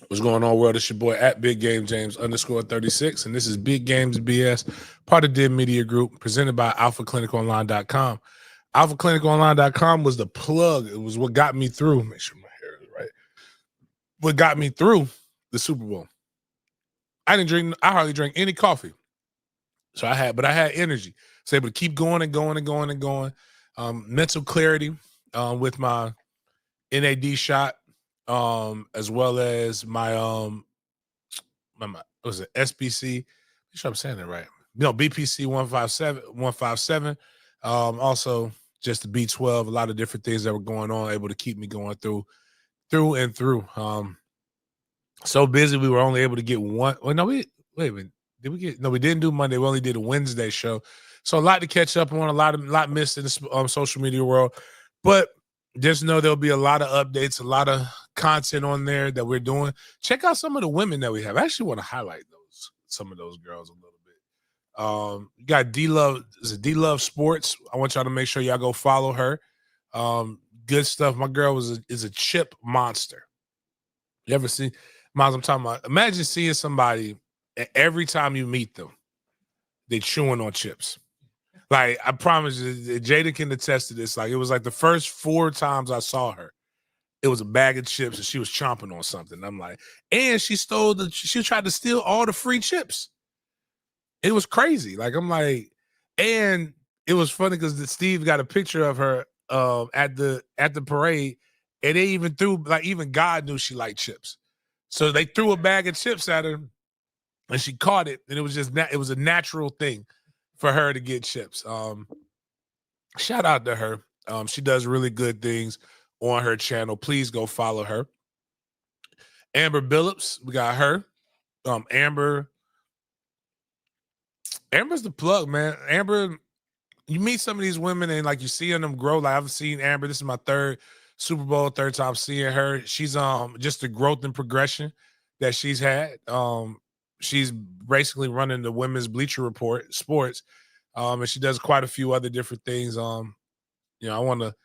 What's going on, world? It's your boy at Big Game James _36, and this is Big Games B.S, part of Did Media Group, presented by AlphaClinicOnline.com. AlphaClinicOnline.com was the plug. It was what got me through. Make sure my hair is right. What got me through the Super Bowl. I hardly drank any coffee. So I had energy. So able to keep going and going and going and going. Mental clarity with my NAD shot. As well as my what was it, SBC? I'm sure I'm saying that right. BPC 157. Also just the B12, a lot of different things that were going on, able to keep me going through. So busy we were only able to get one. Well, no, wait a minute. We didn't do Monday. We only did a Wednesday show. So a lot to catch up on, a lot missed in the social media world. But just know there'll be a lot of updates, a lot of content on there that we're doing. Check out some of the women that we have. I actually want to highlight some of those girls a little bit. You got D-Love, is it D-Love Sports? I want y'all to make sure y'all go follow her. Good stuff. My girl is a chip monster. You ever see, Miles, I'm talking about, imagine seeing somebody and every time you meet them, they chewing on chips. Like, I promise you, Jaden can attest to this. Like, it was like the first 4 times I saw her, it was a bag of chips and she was chomping on something. I'm like, and she tried to steal all the free chips. It was crazy. Like, I'm like, and it was funny because Steve got a picture of her at the parade, and they even threw, like, even God knew she liked chips. So they threw a bag of chips at her and she caught it, and it was just it was a natural thing for her to get chips. Shout out to her. She does really good things on her channel. Please go follow her. Amber Billups, we got her. Amber's the plug, man. Amber, you meet some of these women and like you seeing them grow. Like, I've seen Amber. This is my third Super Bowl, third time seeing her. She's just the growth and progression that she's had. She's basically running the Women's Bleacher Report sports. And she does quite a few other different things. I want to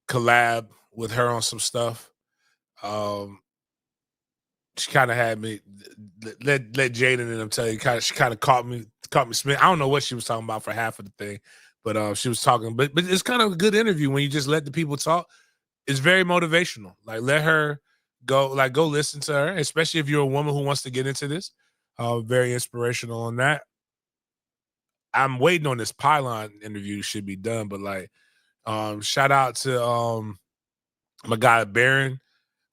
collab with her on some stuff. She kind of had me let Jaden and them tell you. She kind of caught me spinning. I don't know what she was talking about for half of the thing, but she was talking. But it's kind of a good interview when you just let the people talk. It's very motivational. Like, let her go. Like, go listen to her, especially if you're a woman who wants to get into this. Very inspirational on that. I'm waiting on this pylon interview, should be done, but like, shout out to my guy Baron.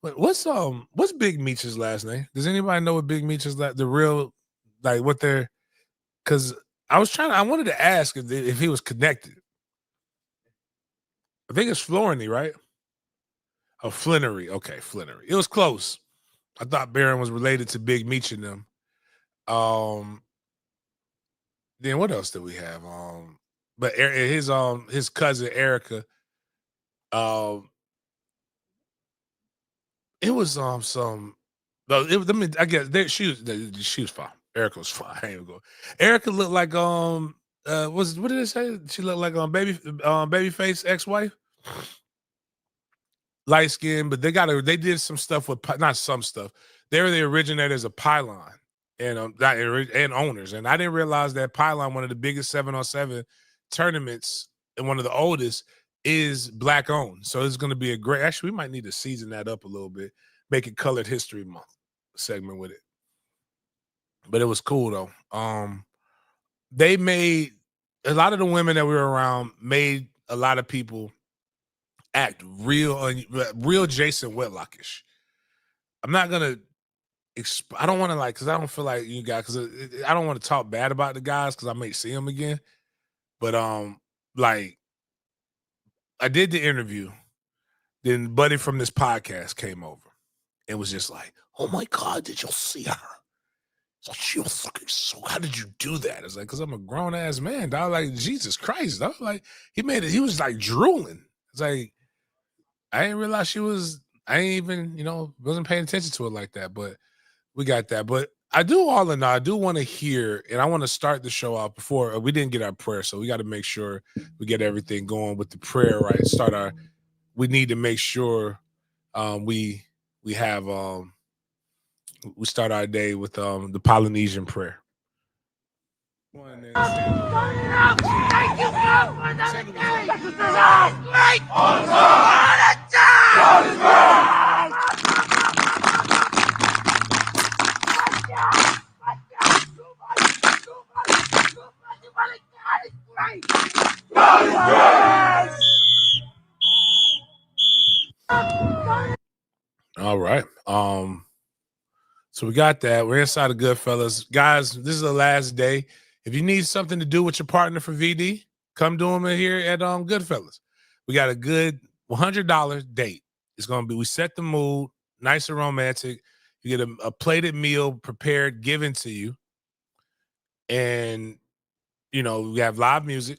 What's Big Meech's last name? Does anybody know what Big Meech's the real, like, what they're? Because I wanted to ask if he was connected. I think it's Floriney, right? Oh, Flannery. Okay, Flannery. It was close. I thought Baron was related to Big Meech and them. Then what else did we have? But his cousin Erica. It was some. I guess she was fine. Erica was fine. I ain't even go. Erica looked like what did it say? She looked like Babyface ex-wife. Light skin, but they did some stuff with, not some stuff. They were the originators of Pylon and owners. And I didn't realize that Pylon, one of the biggest 7-on-7 tournaments and one of the oldest, is Black owned. So it's going to be a great. Actually, we might need to season that up a little bit, make it Colored History Month segment with it. But it was cool though. They made a lot of the women that we were around made a lot of people act real Jason Whitlockish. I'm not gonna. I don't want to, like, because I don't feel like you guys, because I don't want to talk bad about the guys because I may see them again. But like, I did the interview. Then Buddy from this podcast came over and was just like, "Oh my God, did you see her? So she was fucking so. How did you do that?" It's like, "Cause I'm a grown ass man, dog. Like Jesus Christ, dog. Like he made it. He was like drooling. It's like I didn't realize she was. I ain't even wasn't paying attention to it like that. But we got that. But I do all in all, I do want to hear, and I want to start the show out before we didn't get our prayer, so we got to make sure we get everything going with the prayer right. We need to make sure we have we start our day with the Polynesian prayer. Thank you, God, for another day. Great. All right. So we got that. We're inside of Goodfellas. Guys, this is the last day. If you need something to do with your partner for VD, come do them here at Goodfellas. We got a good $100 date. It's going to be, we set the mood, nice and romantic. You get a plated meal prepared, given to you. And, we have live music,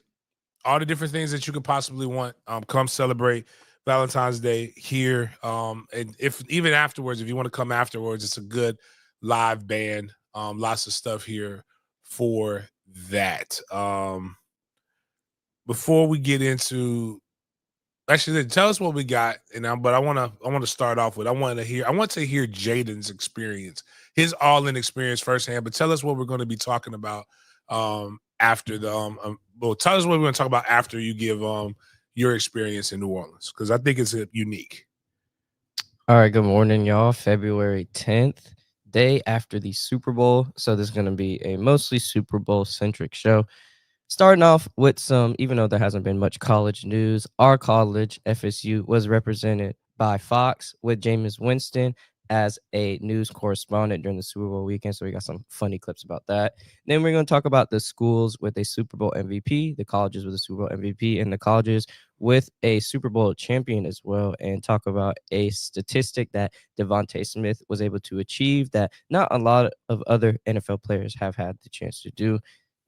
all the different things that you could possibly want. Come celebrate Valentine's Day here. And if even afterwards, if you want to come afterwards, it's a good live band. Lots of stuff here for that. Before we get into, actually, tell us what we got. But I want to start off with, I want to hear Jaden's experience, his all-in experience firsthand. But tell us what we're going to be talking about after the tell us what we're going to talk about after you give your experience in New Orleans, because I think it's unique. All right, good morning, y'all. February 10th, day after the Super Bowl. So this is going to be a mostly Super Bowl centric show. Starting off with some, even though there hasn't been much college news, our college, FSU, was represented by Fox with Jameis Winston as a news correspondent during the Super Bowl weekend. So we got some funny clips about that. Then we're going to talk about the schools with a Super Bowl MVP, the colleges with a Super Bowl MVP, and the colleges with a Super Bowl champion as well, and talk about a statistic that Devontae Smith was able to achieve that not a lot of other NFL players have had the chance to do.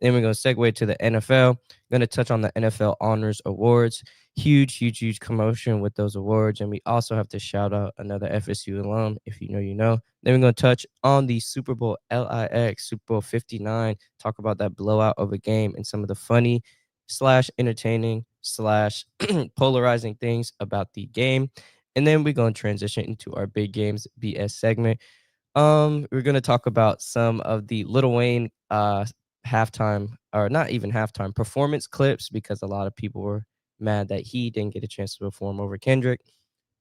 Then we're going to segue to the NFL. Going to touch on the NFL Honors Awards. Huge commotion with those awards. And we also have to shout out another FSU alum. If you know, you know. Then we're going to touch on the Super Bowl LIX, Super Bowl 59. Talk about that blowout of a game and some of the funny / entertaining / polarizing things about the game. And then we're going to transition into our big Games B.S. segment. We're going to talk about some of the Lil Wayne halftime, or not even halftime, performance clips, because a lot of people were mad that he didn't get a chance to perform over Kendrick.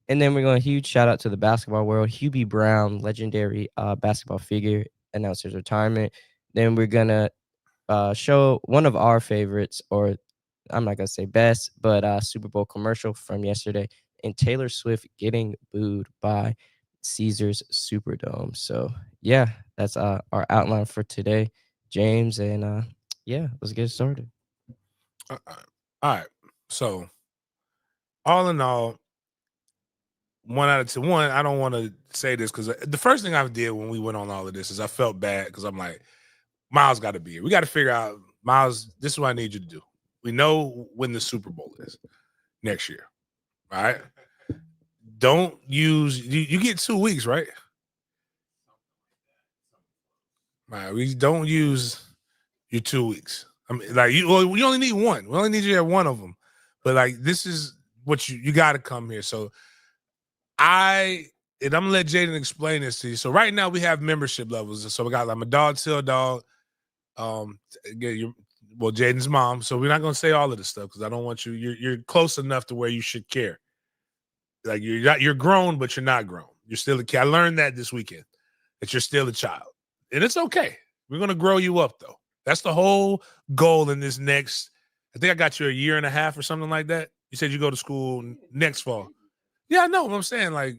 And then we're going to huge shout out to the basketball world. Hubie Brown, legendary basketball figure, announced his retirement. Then we're going to show one of our favorites, or I'm not going to say best, but Super Bowl commercial from yesterday, and Taylor Swift getting booed by Caesars Superdome. So yeah, that's our outline for today, James, and let's get started. All right. So all in all, 1 out of 2. One, I don't want to say this because the first thing I did when we went on all of this is I felt bad because I'm like, Miles got to be here. We got to figure out, Miles, this is what I need you to do. We know when the Super Bowl is next year. All right. Don't use, you get 2 weeks, right? All right. We don't use your 2 weeks. I mean, like, we only need one. We only need you at one of them. But like, this is what you got to come here. So I'm gonna let Jaden explain this to you. So right now we have membership levels. So we got like my dog, Till Dog, Jaden's mom. So we're not gonna say all of this stuff because I don't want you. You're close enough to where you should care. Like you're grown, but you're not grown. You're still a kid. I learned that this weekend, that you're still a child, and it's okay. We're gonna grow you up though. That's the whole goal in this next. I think I got you a year and a half or something like that. You said you go to school next fall. Yeah, I know what I'm saying. Like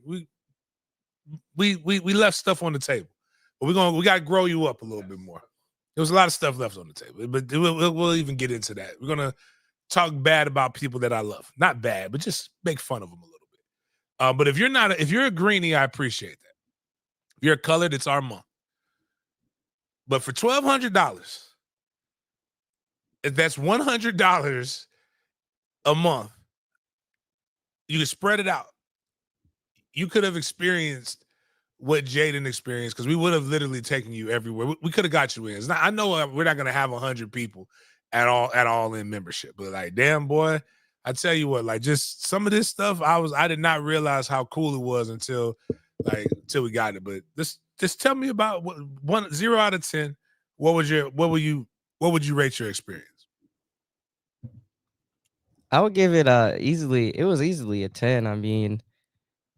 we left stuff on the table, but we got to grow you up a little bit more. There was a lot of stuff left on the table, but we'll even get into that. We're gonna talk bad about people that I love, not bad, but just make fun of them a little bit. But if you're a greenie, I appreciate that. If you're colored, it's our month. But for $1,200, if that's $100 a month, you can spread it out. You could have experienced what Jaden experienced because we would have literally taken you everywhere. We could have got you in. It's not, I know we're not going to have 100 people at all in membership, but like, damn boy, I tell you what, like just some of this stuff, I did not realize how cool it was until we got it. But just tell me about 0 out of 10. What would you rate your experience? I would give it it was easily a 10. I mean,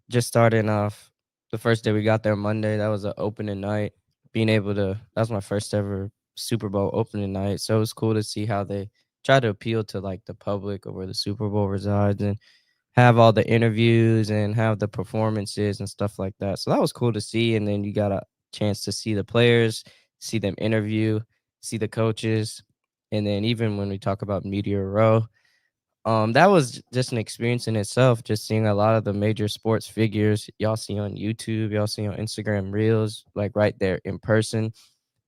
just starting off the first day we got there Monday, that was an opening night. That was my first ever Super Bowl opening night. So it was cool to see how they try to appeal to like the public of where the Super Bowl resides and have all the interviews and have the performances and stuff like that. So that was cool to see. And then you got a chance to see the players, see them interview, see the coaches. And then even when we talk about Media Row, that was just an experience in itself, just seeing a lot of the major sports figures y'all see on YouTube, y'all see on Instagram Reels, like right there in person.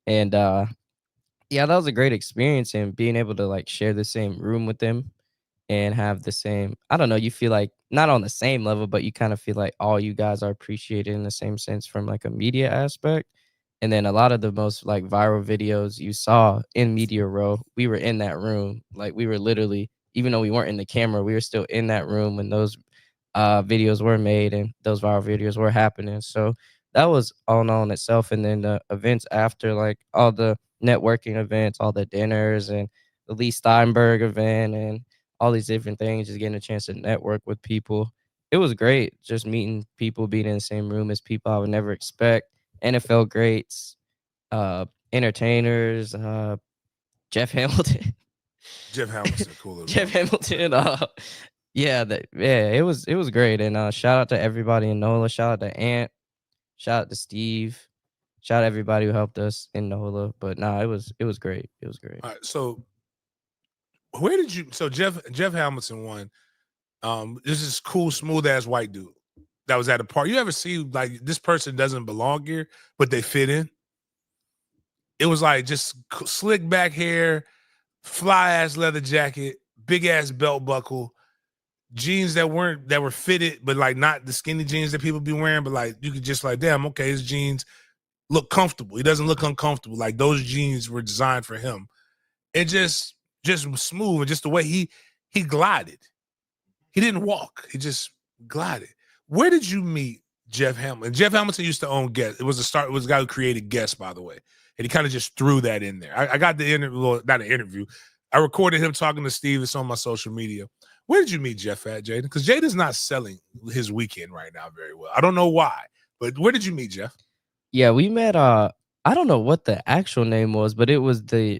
And yeah, that was a great experience, and being able to like share the same room with them and have the same, I don't know, you feel like not on the same level, but you kind of feel like all you guys are appreciated in the same sense from like a media aspect. And then a lot of the most like viral videos you saw in Media Row, we were in that room. Like we were literally, even though we weren't in the camera, we were still in that room when those videos were made and those viral videos were happening. So that was all in all in itself. And then the events after, like all the networking events, all the dinners, and the Lee Steinberg event, and all these different things, just getting a chance to network with people. It was great just meeting people, being in the same room as people I would never expect. NFL greats, entertainers, Jeff Hamilton. Jeff Hamilton, cool. Jeff Hamilton. Yeah, it was great. And shout out to everybody in NOLA. Shout out to Ant. Shout out to Steve. Shout out to everybody who helped us in NOLA. But nah, it was great. It was great. All right, so where did you? So Jeff Hamilton won. This is cool, smooth ass white dude that was at a party. You ever see like this person doesn't belong here, but they fit in? It was like just slick back hair, fly ass leather jacket, big ass belt buckle, jeans that were fitted, but like not the skinny jeans that people be wearing, but like you could just like, damn, okay, his jeans look comfortable. He doesn't look uncomfortable. Like those jeans were designed for him. It just smooth, and just the way he glided. He didn't walk. He just glided. Where did you meet Jeff Hamilton? Jeff Hamilton used to own Guess. It was a guy who created Guess, by the way. And he kind of just threw that in there. I got the interview, well, not an interview. I recorded him talking to Steve. It's on my social media. Where did you meet Jeff at, Jaden? Because Jaden's not selling his weekend right now very well. I don't know why, but where did you meet Jeff? Yeah, we met, I don't know what the actual name was, but it was the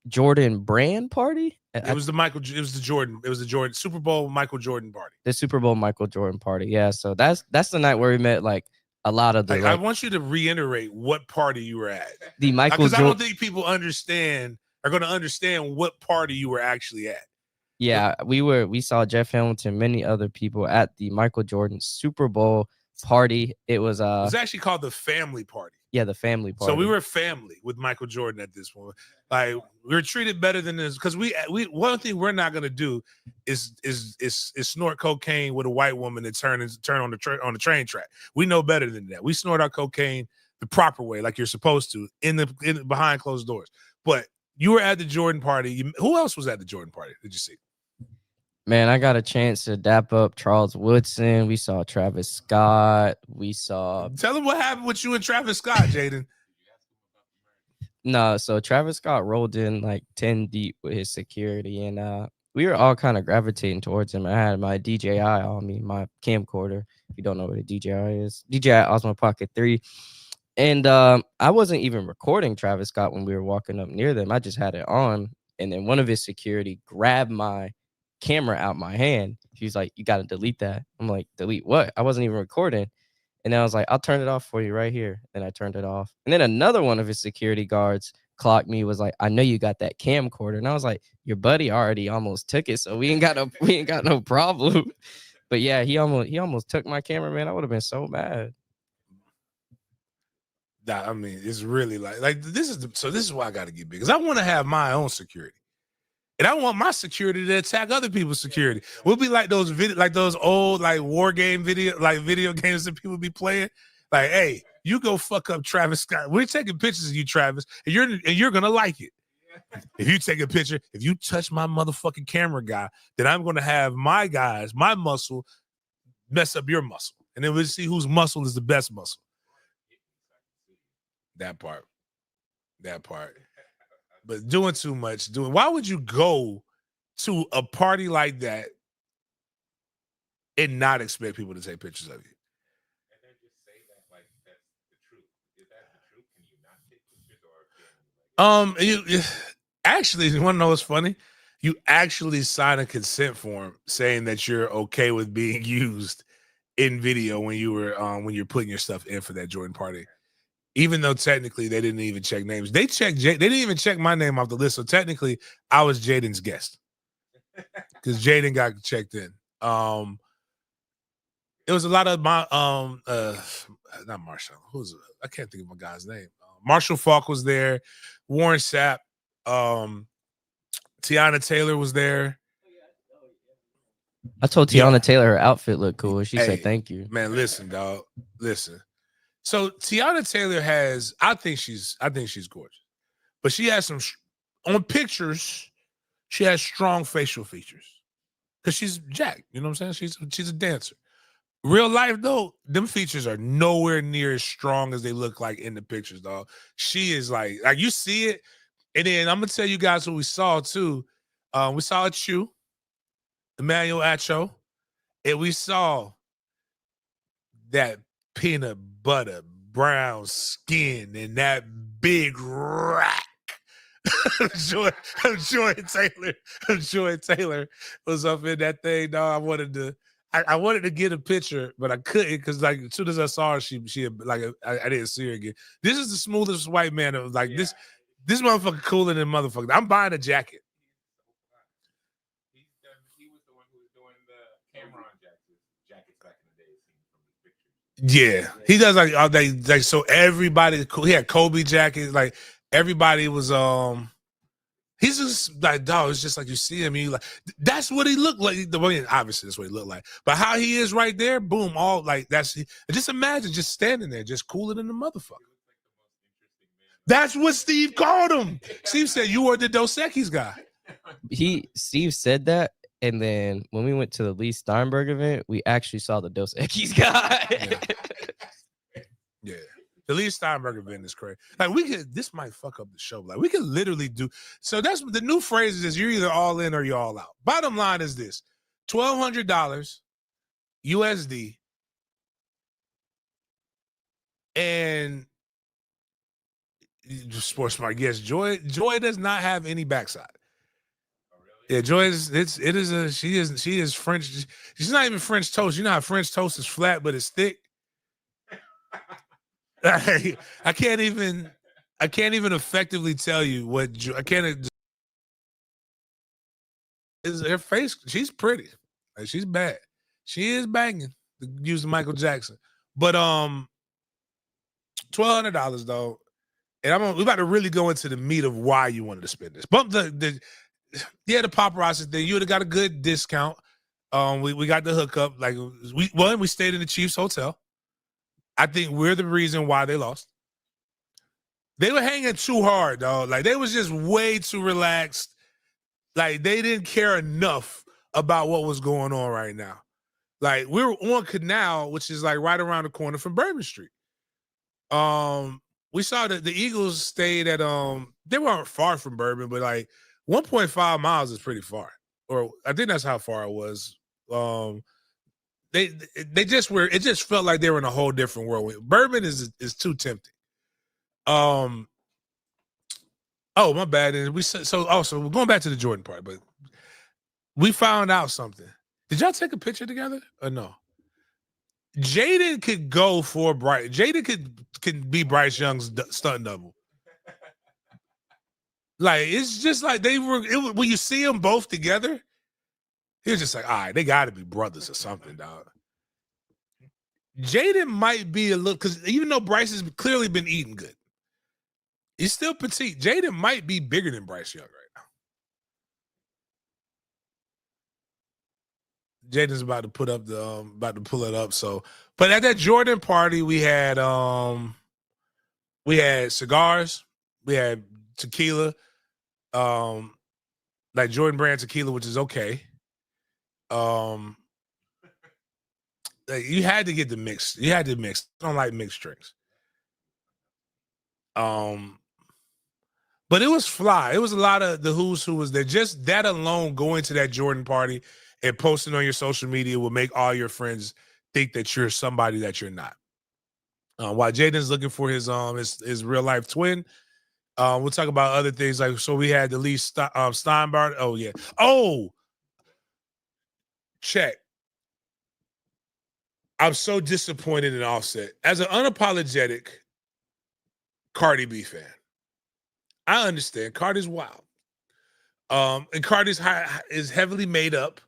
Jordan brand party. It was the Jordan Super Bowl Michael Jordan party. The Super Bowl Michael Jordan party. Yeah. So that's the night where we met like a lot of the. Like, I want you to reiterate what party you were at. The Michael Jordan. Because I don't think people are going to understand what party you were actually at. Yeah, we saw Jeff Hamilton, many other people at the Michael Jordan Super Bowl party. It was actually called the family party. Yeah, the family party. So we were family with Michael Jordan at this point. Like we were treated better than this because we one thing we're not gonna do is snort cocaine with a white woman and turn on the train track. We know better than that. We snort our cocaine the proper way, like you're supposed to, in behind closed doors. But you were at the Jordan party. Who else was at the Jordan party? Did you see? Man, I got a chance to dap up Charles Woodson. We saw Travis Scott. Tell him what happened with you and Travis Scott, Jaden. No, so Travis Scott rolled in like 10 deep with his security, and we were all kind of gravitating towards him. I had my DJI on me, my camcorder. If you don't know what a DJI is, DJI Osmo Pocket 3. And I wasn't even recording Travis Scott when we were walking up near them. I just had it on. And then one of his security grabbed my camera out my hand. He's like, "You got to delete that." I'm like, "Delete what?" I wasn't even recording. And then I was like, "I'll turn it off for you right here." And I turned it off. And then another one of his security guards clocked me, was like, "I know you got that camcorder." And I was like, "Your buddy already almost took it, so we ain't got no problem." But yeah, he almost took my camera, man. I would have been so mad. I mean, it's really like this is why I got to get big, because I want to have my own security. And I want my security to attack other people's security. We'll be like those old like war game video games that people be playing. Like, hey, you go fuck up Travis Scott. We're taking pictures of you, Travis, and you're gonna like it. If you take a picture, if you touch my motherfucking camera guy, then I'm gonna have my muscle, mess up your muscle, and then we'll see whose muscle is the best muscle. That part. But doing too much, why would you go to a party like that and not expect people to take pictures of you? And then just say that like that's the truth. Is that the truth? Can you not take pictures, or You actually, you want to know what's funny? You actually sign a consent form saying that you're okay with being used in video when you're putting your stuff in for that Jordan party. Even though technically they didn't even check names. They didn't even check my name off the list. So technically I was Jaden's guest. Because Jaden got checked in. It was a lot of my not Marshall. I can't think of my guy's name. Marshall Falk was there, Warren Sapp, Tiana Taylor was there. I told Tiana Taylor her outfit looked cool. She said thank you. Man, listen, dog. Listen. So Tiana Taylor I think she's gorgeous, but she has on pictures, she has strong facial features because she's jacked. You know what I'm saying? She's a dancer. Real life though, them features are nowhere near as strong as they look like in the pictures, dog. She is like you see it, and then I'm gonna tell you guys what we saw too. We saw a Chew, Emmanuel Acho, and we saw that peanut butter brown skin and that big rack. Joy Taylor was up in that thing, dog. I wanted to get a picture, but I couldn't because like as soon as I saw her, she like I didn't see her again. This is the smoothest white man of like this motherfucker cooler than motherfucker. I'm buying a jacket. He was the one who was doing the Cameron jackets back in the day. Yeah, he does like so everybody. He had Kobe jackets. Like everybody was He's just like, dog. It's just like you see him. You like that's what he looked like. The way obviously that's what he looked like. But how he is right there, boom, all like that's. Just imagine just standing there, just cooler than the motherfucker. That's what Steve called him. Steve said you are the Dos Equis guy. Steve said that. And then when we went to the Lee Steinberg event, we actually saw the Dos Equis guy. Yeah. The Lee Steinberg event is crazy. Like this might fuck up the show. Like we could literally do. So that's the new phrase is you're either all in or you're all out. Bottom line is this: $1,200 USD, and sports smart. Yes, Joy does not have any backside. Yeah, Joy she is French. She's not even French toast. You know how French toast is flat, but it's thick. I can't even effectively tell you what I can't. Is her face? She's pretty. Like she's bad. She is banging. Using Michael Jackson, but $1,200 though, and we're about to really go into the meat of why you wanted to spend this. Bump the paparazzi thing. You would have got a good discount. We got the hookup. Like we stayed in the Chiefs hotel. I think we're the reason why they lost. They were hanging too hard, dog. Like they was just way too relaxed. Like they didn't care enough about what was going on right now. Like we were on Canal, which is like right around the corner from Bourbon Street. We saw that the Eagles stayed at they weren't far from Bourbon, but like 1.5 miles is pretty far. Or I think that's how far it was. They just were. It just felt like they were in a whole different world. Bourbon is too tempting. Oh, my bad. And we're going back to the Jordan part, but we found out something. Did y'all take a picture together or no? Jaden could go for Bryce. Jaden could be Bryce Young's stunt double. Like it's just like they were. When you see them both together, He was just like, all right, they got to be brothers or something, dog. Jaden might be a little, because even though Bryce has clearly been eating good, he's still petite. Jaden might be bigger than Bryce Young right now. Jaden's about to put up about to pull it up. So, but at that Jordan party, we had cigars, we had tequila, like Jordan brand tequila, which is okay. Like you had to get the mix. You had to mix. I don't like mixed drinks. But it was fly. It was a lot of the who's who was there. Just that alone, going to that Jordan party and posting on your social media will make all your friends think that you're somebody that you're not. While Jaden's looking for his real life twin, we'll talk about other things. Like, so we had the Lee Steinbart. Oh yeah. Oh, check. I'm so disappointed in Offset as an unapologetic Cardi B fan. I understand Cardi's wild. And Cardi's is heavily made up,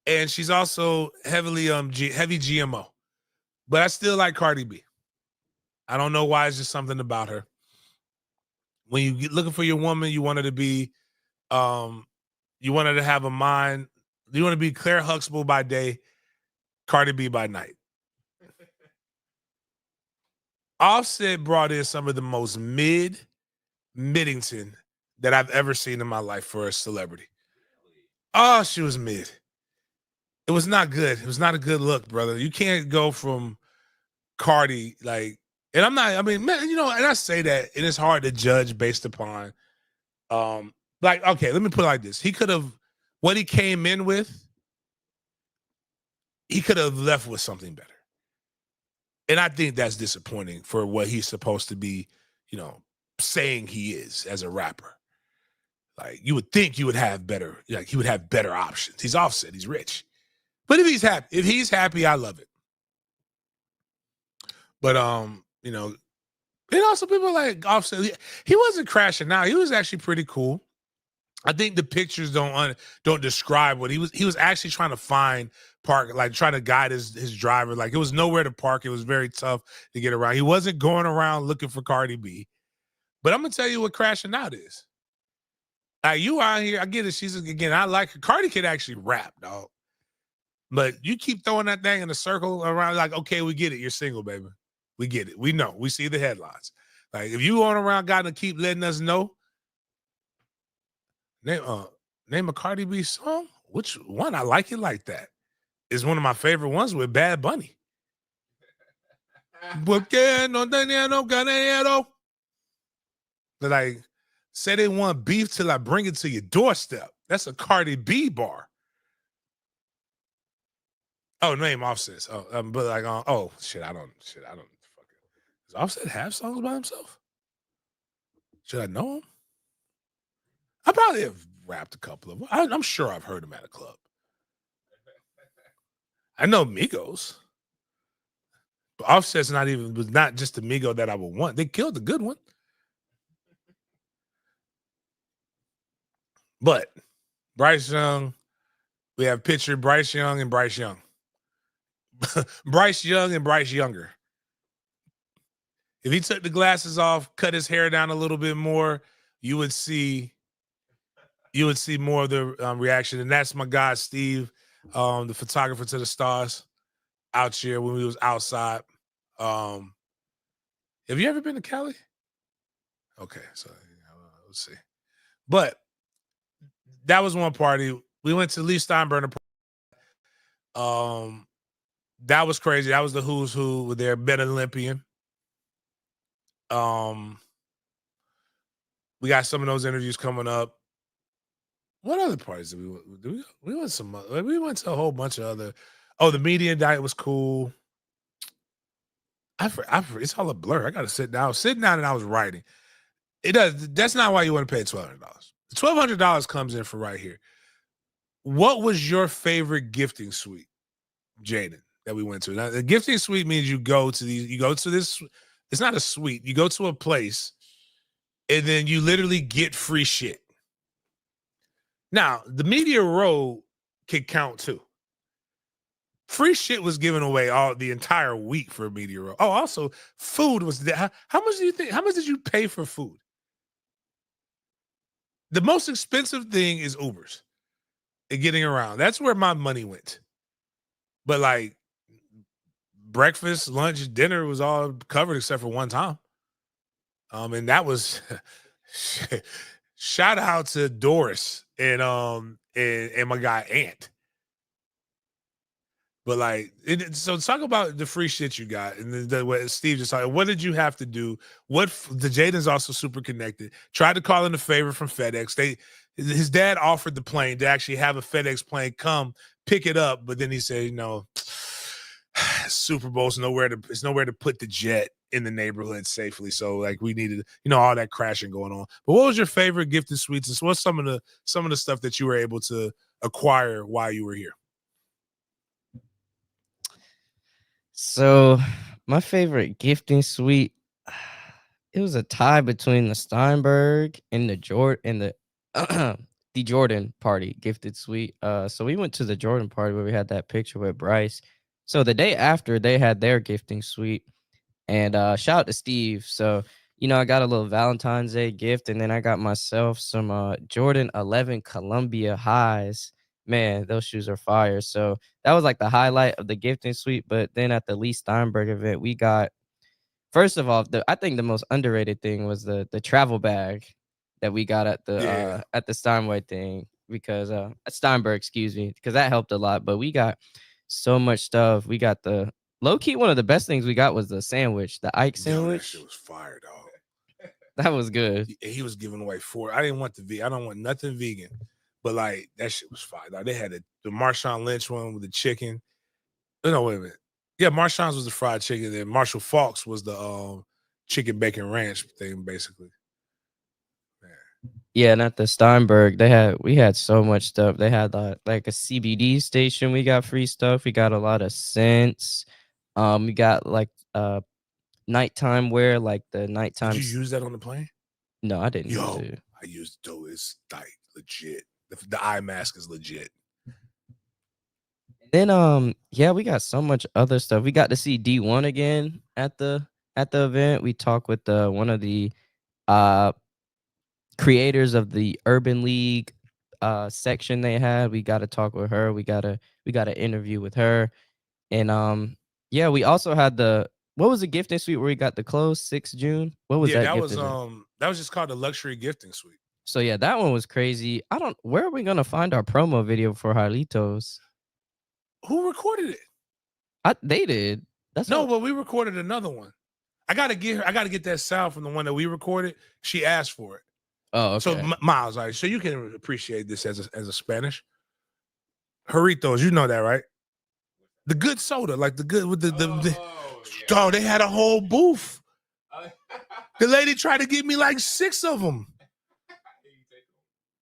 and she's also heavily heavy GMO. But I still like Cardi B. I don't know why. It's just something about her. When you get looking for your woman, you want her to be, you want her to have a mind. You want to be Claire Huxtable by day, Cardi B by night. Offset brought in some of the most Middington that I've ever seen in my life for a celebrity. Oh, she was mid. It was not good. It was not a good look, brother. You can't go from Cardi, like, and I'm not, I mean, man, you know, and I say that, and it's hard to judge based upon, like, okay, let me put it like this. He could have, what he came in with, he could have left with something better. And I think that's disappointing for what he's supposed to be, you know, saying he is as a rapper. Like, you would think you would have better, like he would have better options. He's Offset, he's rich. But if he's happy, I love it. But you know, and also people like Offset, he wasn't crashing out. He was actually pretty cool. I think the pictures don't describe what he was. He was actually trying to find park, like trying to guide his driver. Like, it was nowhere to park. It was very tough to get around. He wasn't going around looking for Cardi B. But I'm gonna tell you what crashing out is. Like, you out here, I get it. She's, again, I like her. Cardi can actually rap, dog. But you keep throwing that thing in a circle around, like, okay, we get it. You're single, baby. We get it. We know. We see the headlines. Like, if you going around, got to keep letting us know. Name a Cardi B song. Which one? I like it like that. It's one of my favorite ones with Bad Bunny. Like, say they want beef till I bring it to your doorstep. That's a Cardi B bar. Oh, name Offset. Oh, but like, oh shit, I don't. Does Offset have songs by himself? Should I know him? I probably have rapped a couple of them. I'm sure I've heard him at a club. I know Migos. But Offset's was not just the Migo that I would want. They killed the good one. But Bryce Young, we have pictured Bryce Young and Bryce Young. Bryce Young and Bryce Younger. If he took the glasses off, cut his hair down a little bit more, you would see more of the reaction. And that's my guy, Steve, the photographer to the stars, out here when we was outside. Have you ever been to Cali? Okay, so let's see. But that was one party. We went to Lee Steinbrenner. That was crazy. That was the who's who with their Ben Olympian. We got some of those interviews coming up. What other parties did we do? We went we went to a whole bunch of other. Oh, the media night was cool. It's all a blur. I got to sit down. Sitting down and I was writing. It does. That's not why you want to pay $1,200. The $1,200 comes in for right here. What was your favorite gifting suite, Jaden, that we went to? Now, the gifting suite means you go to this. It's not a suite. You go to a place, and then you literally get free shit. Now, the media row can count too. Free shit was given away all the entire week for Media Row. Oh, also food was there. How much do you think? How much did you pay for food? The most expensive thing is Ubers and getting around. That's where my money went. But like breakfast, lunch, dinner was all covered except for one time. And that was shout out to Doris and my guy Ant. But like, so talk about the free shit you got, and what Steve just talked. What did you have to do? The Jaden's also super connected. Tried to call in a favor from FedEx. His dad offered the plane to actually have a FedEx plane come pick it up, but then he said, Super Bowl's nowhere to put the jet in the neighborhood safely. So like we needed, all that crashing going on. But what was your favorite gifted suites? And what's some of the stuff that you were able to acquire while you were here? So my favorite gifting suite, it was a tie between the Steinberg and the the Jordan party gifted suite. So we went to the Jordan party where we had that picture with Bryce. So the day after they had their gifting suite, and shout out to Steve. So I got a little Valentine's Day gift, and then I got myself some Jordan 11 Columbia highs. Man, those shoes are fire. So that was like the highlight of the gifting suite. But then at the Lee Steinberg event, we got, first of all, I think the most underrated thing was the travel bag that we got at the Steinway thing, because Steinberg, excuse me, because that helped a lot. But we got so much stuff. We got the low key, one of the best things we got was the sandwich, the Ike sandwich. That shit was fire, dog. That was good. He was giving away 4. I didn't want I don't want nothing vegan. But like that shit was fire. Like, they had the Marshawn Lynch one with the chicken. No, wait a minute. Yeah, Marshawn's was the fried chicken. Then Marshall Falk's was the chicken bacon ranch thing, basically. Yeah, and at the Steinberg, we had so much stuff. They had like a CBD station. We got free stuff. We got a lot of scents. We got like nighttime wear, like the nighttime. Did you use that on the plane? No, I didn't. Yo, I used it though. It's like legit. The eye mask is legit. Then we got so much other stuff. We got to see D1 again at the event. We talked with one of the creators of the Urban League section they had. We got to talk with her. We got an interview with her. And we also had what was the gifting suite where we got the clothes, 6 June? What was that? That was just called the luxury gifting suite. So yeah, that one was crazy. Where are we gonna find our promo video for Harlitos? Who recorded it? They did. But we recorded another one. I gotta get that sound from the one that we recorded. She asked for it. Oh, okay. So Miles, all right, so you can appreciate this as a Spanish. Jarritos, you know that, right? The good soda, like the good with oh, they had a whole booth. The lady tried to give me like 6 of them.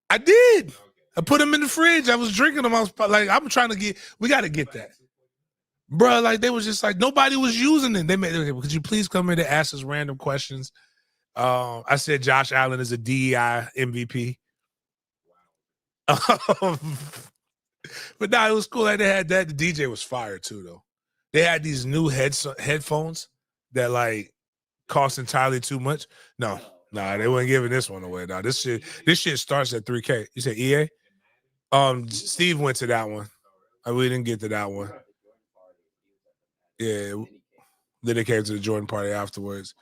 I did. I put them in the fridge. I was drinking them. I was like, we got to get that. Bro, like they was just like, nobody was using it. They made, could you please come in and ask us random questions? I said Josh Allen is a DEI MVP. But no, it was cool that they had that. The DJ was fire too, though. They had these new headphones that like cost entirely too much. No, they weren't giving this one away. No, this shit starts at $3K. You said EA? Steve went to that one. We didn't get to that one. Yeah. Then they came to the Jordan party afterwards.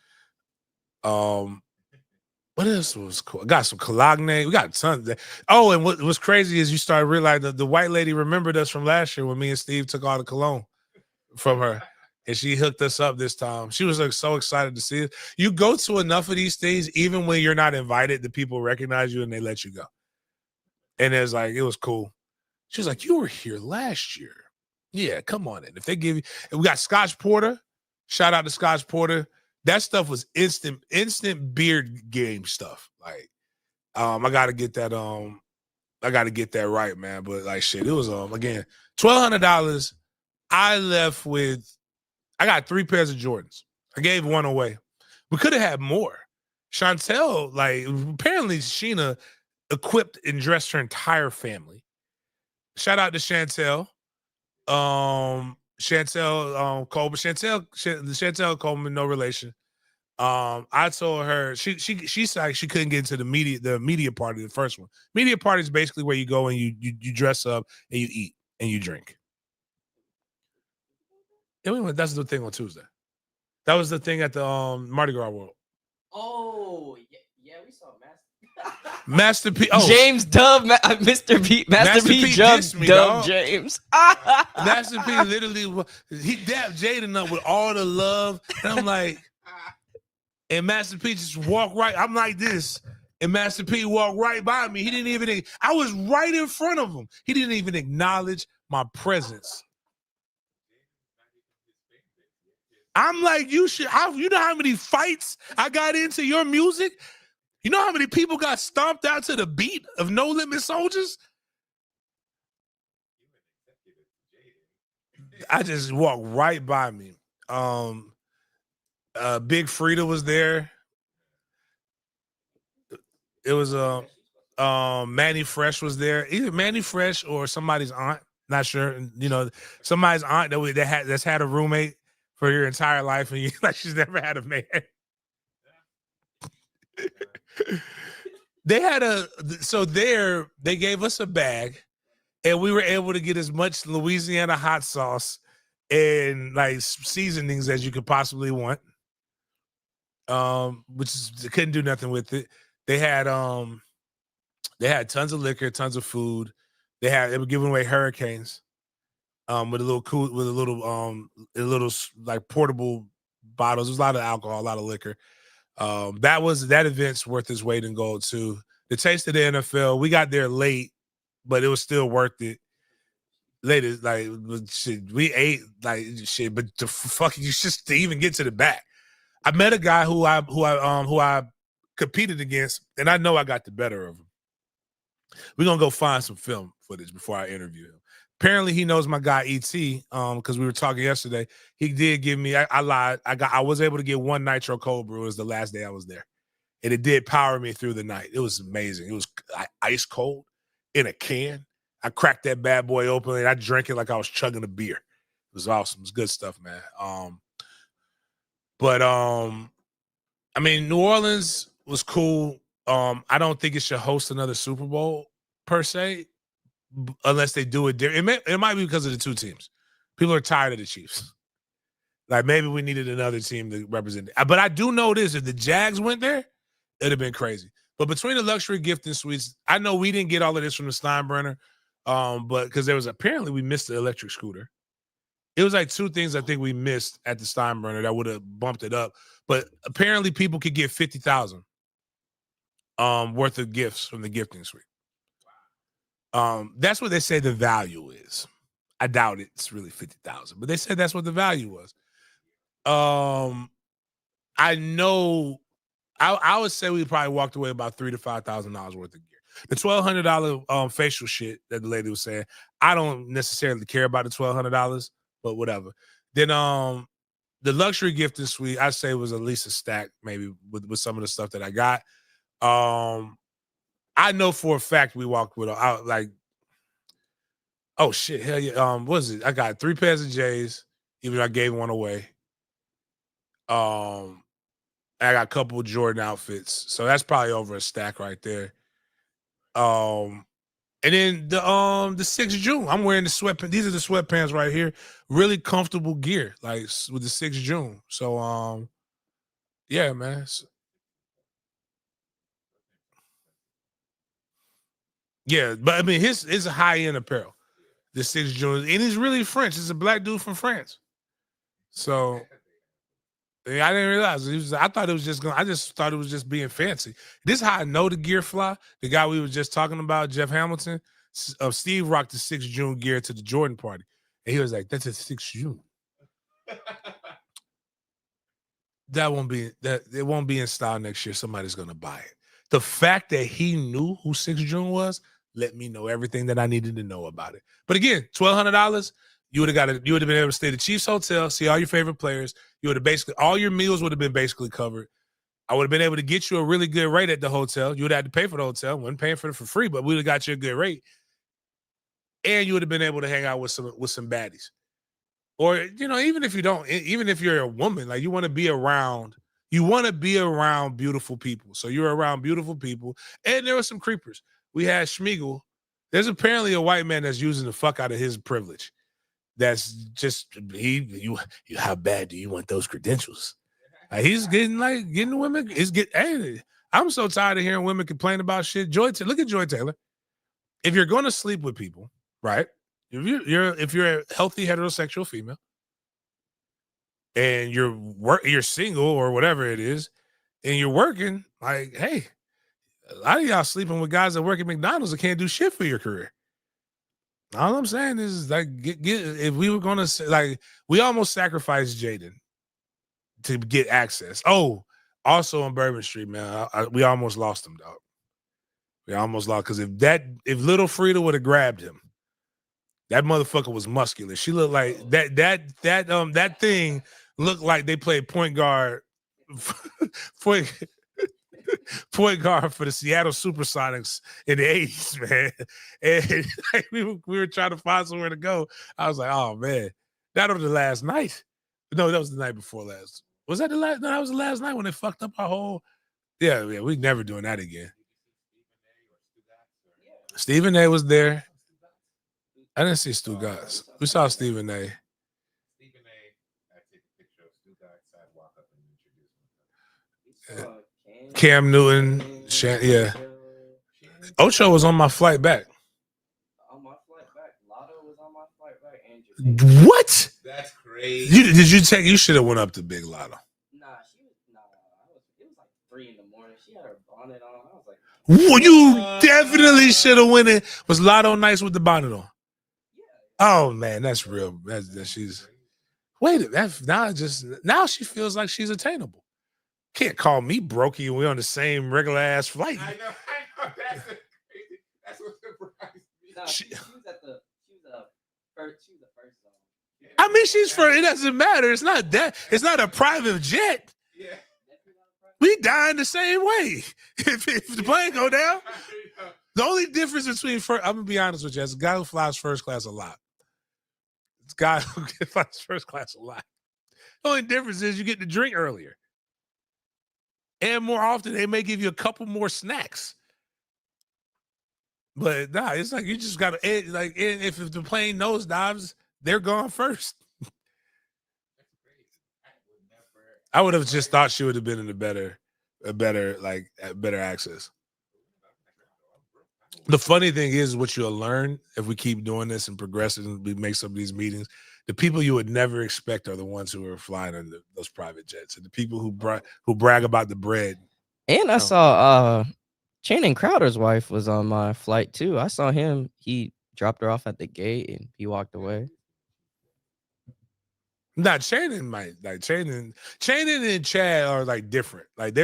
What else was cool? I got some cologne. We got tons. Oh, and what was crazy is you started realizing the white lady remembered us from last year when me and Steve took all the cologne from her. And she hooked us up this time. She was like so excited to see it. You go to enough of these things, even when you're not invited, the people recognize you and they let you go. And it was cool. She was like, "You were here last year." Yeah, come on in. If they give you, and we got Scotch Porter. Shout out to Scotch Porter. That stuff was instant beard game stuff. Like, I gotta get that. I gotta get that right, man. But like, shit, it was again $1,200. I got 3 pairs of Jordans. I gave one away. We could have had more. Chantel, like, apparently Sheena equipped and dressed her entire family. shout out to Chantel. Chantel Coleman. Chantel Coleman, no relation. I told her she's like she couldn't get into the media party, the first one. Media party is basically where you go and you dress up and you eat and you drink. And that's the thing on Tuesday. That was the thing at the Mardi Gras World. Oh, yeah, we saw Master P. Oh, James Dub, Mr. P. Master P. Dub James. Master P. Literally, he dapped Jaden up with all the love, and I'm like, and Master P. just walked right. I'm like this, and Master P. walked right by me. He didn't even. I was right in front of him. He didn't even acknowledge my presence. I'm like, you know how many fights I got into your music? You know how many people got stomped out to the beat of No Limit Soldiers? I just walked right by me. Big Frida was there. It was Manny Fresh was there. Either Manny Fresh or somebody's aunt. Not sure. You know, somebody's aunt that's had a roommate for your entire life, and like she's never had a man. They gave us a bag, and we were able to get as much Louisiana hot sauce and like seasonings as you could possibly want. Couldn't do nothing with it. They had tons of liquor, tons of food. They were giving away hurricanes, with a little like portable bottles. There was a lot of alcohol, a lot of liquor. That event's worth its weight in gold too. The Taste of the NFL, we got there late, but it was still worth it. Later, like shit, we ate like shit, but the fucking just to even get to the back. I met a guy who I competed against, and I know I got the better of him. We're gonna go find some film footage before I interview him. Apparently, he knows my guy ET. Because we were talking yesterday. He did give me. I lied. I was able to get one nitro cold brew. It was the last day I was there, and it did power me through the night. It was amazing. It was ice cold in a can. I cracked that bad boy open and I drank it like I was chugging a beer. It was awesome. It was good stuff, man. I mean, New Orleans was cool. I don't think it should host another Super Bowl per se, unless they do it different. It might be because of the two teams. People are tired of the Chiefs. Like maybe we needed another team to represent it. But I do know this: if the Jags went there, it'd have been crazy. But between the luxury gifting suites, I know we didn't get all of this from the Steinbrenner, but because apparently we missed the electric scooter. It was like two things I think we missed at the Steinbrenner that would have bumped it up. But apparently people could get $50,000 worth of gifts from the gifting suite. That's what they say the value is. I doubt it's really 50,000, but they said that's what the value was. I know. I would say we probably walked away about $3,000 to $5,000 worth of gear. The $1,200 facial shit that the lady was saying, I don't necessarily care about the $1,200, but whatever. Then the luxury gifting suite, I'd say was at least a stack, maybe with some of the stuff that I got. I know for a fact we walked with like, oh shit, hell yeah. What is it? I got 3 pairs of J's, even though I gave one away. I got a couple of Jordan outfits, so that's probably over a stack right there. And then the 6th June, I'm wearing the sweatpants. These are the sweatpants right here. Really comfortable gear, like with the 6th June. So yeah, man. Yeah, but I mean, it's a high end apparel. The 6th June, and he's really French. It's a black dude from France. So. Yeah, I didn't realize I thought it was just I just thought it was just being fancy. This is how I know the gear fly. The guy we were just talking about, Jeff Hamilton, Steve rocked the 6th June gear to the Jordan party, and he was like, "That's a 6th June." It won't be in style next year. Somebody's gonna buy it. The fact that he knew who 6th June was let me know everything that I needed to know about it. But again, $1,200. You would have been able to stay at the Chiefs Hotel, see all your favorite players. You would have basically all your meals would have been basically covered. I would have been able to get you a really good rate at the hotel. You would have had to pay for the hotel. Wasn't paying for it for free, but we would have got you a good rate. and you would have been able to hang out with some baddies. Or, even if you don't, even if you're a woman, like you want to be around beautiful people. So you're around beautiful people. And there were some creepers. We had Schmiegel. There's apparently a white man that's using the fuck out of his privilege. That's just how bad do you want those credentials? He's getting women. Hey, I'm so tired of hearing women complain about shit. Look at Joy Taylor. If you're going to sleep with people, right? If you're a healthy heterosexual female and you're single or whatever it is, and you're working, like, hey, a lot of y'all sleeping with guys that work at McDonald's that can't do shit for your career. All I'm saying is, like, if we were gonna say, like, we almost sacrificed Jaden to get access. Oh, also on Bourbon Street, man, we almost lost him, dog. We almost lost, because if little Frida would have grabbed him, that motherfucker was muscular. She looked like that thing looked like they played point guard for the Seattle Supersonics in the 80s, man. And like, we were trying to find somewhere to go. I was like, oh man, that was the last night. No, that was the night before last. Was that the last? No, that was the last night when they fucked up our whole. Yeah, we never doing that again. Stephen A was there. I didn't see Stu Gatz. We saw Stephen A. Stephen A. I take a picture of Stu Gatz. I walk up and introduce him. Cam Newton. Yeah. Ocho was on my flight back. On my flight back. Lotto was on my flight back. And what? That's crazy. You should have went up to Big Lotto. Nah, it was like 3 in the morning. She had her bonnet on. I was like, well, you definitely should have went in. Was Lotto nice with the bonnet on? Oh man, that's real. That she's now she feels like she's attainable. Can't call me brokey and we're on the same regular ass flight. I know. That's crazy. That's what surprised me. nah, she was the first zone. I mean, she's for it doesn't matter. It's not that. It's not a private jet. Yeah. We dying the same way. If the plane go down, the only difference between I'm gonna be honest with you, as a guy who flies first class a lot. It's a guy who flies first class a lot. The only difference is you get to drink earlier. And more often, they may give you a couple more snacks. But nah, it's like you just gotta if the plane nosedives, they're gone first. I would have just thought she would have been in a better access. The funny thing is, what you'll learn if we keep doing this and progressing and we make some of these meetings, the people you would never expect are the ones who are flying on those private jets, and the people who brag about the bread. And I saw Channing Crowder's wife was on my flight too. I saw him. He dropped her off at the gate and he walked away. Nah, Channing might like Channing and Chad are like different. Like they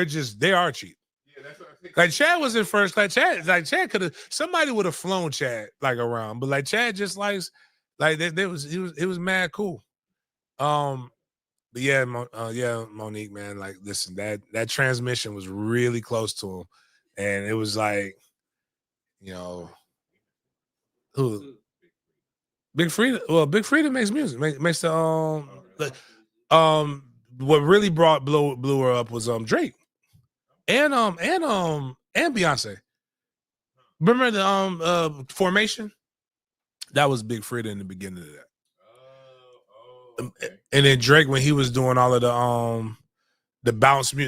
are cheap. Yeah, that's what I think. Like Chad was in first class. Chad could have, somebody would have flown Chad like around, but like Chad just likes, like it was mad cool. But yeah, Monique, man, like listen, that transmission was really close to him, and it was like, who. Big Frida. Well, Big Frida makes music. Makes the what really blew her up was Drake and Beyonce. Remember the Formation? That was Big Frida in the beginning of that. Okay. And then Drake, when he was doing all of the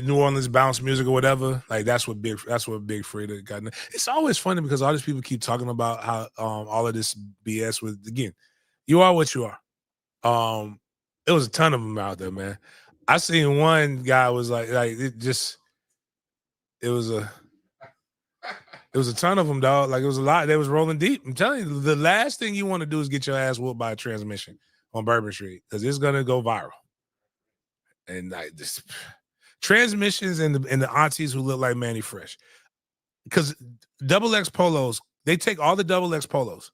New Orleans bounce music or whatever, like that's what Big Frida got. It's always funny because all these people keep talking about how all of this BS was, again, you are what you are. It was a ton of them out there, man. I seen one guy was like it was a ton of them, dog. Like it was a lot. They was rolling deep. I'm telling you, the last thing you want to do is get your ass whooped by a transmission on Bourbon Street because it's gonna go viral. And like this. Transmissions and the aunties who look like Manny Fresh, because XX polos, they take all the XX polos,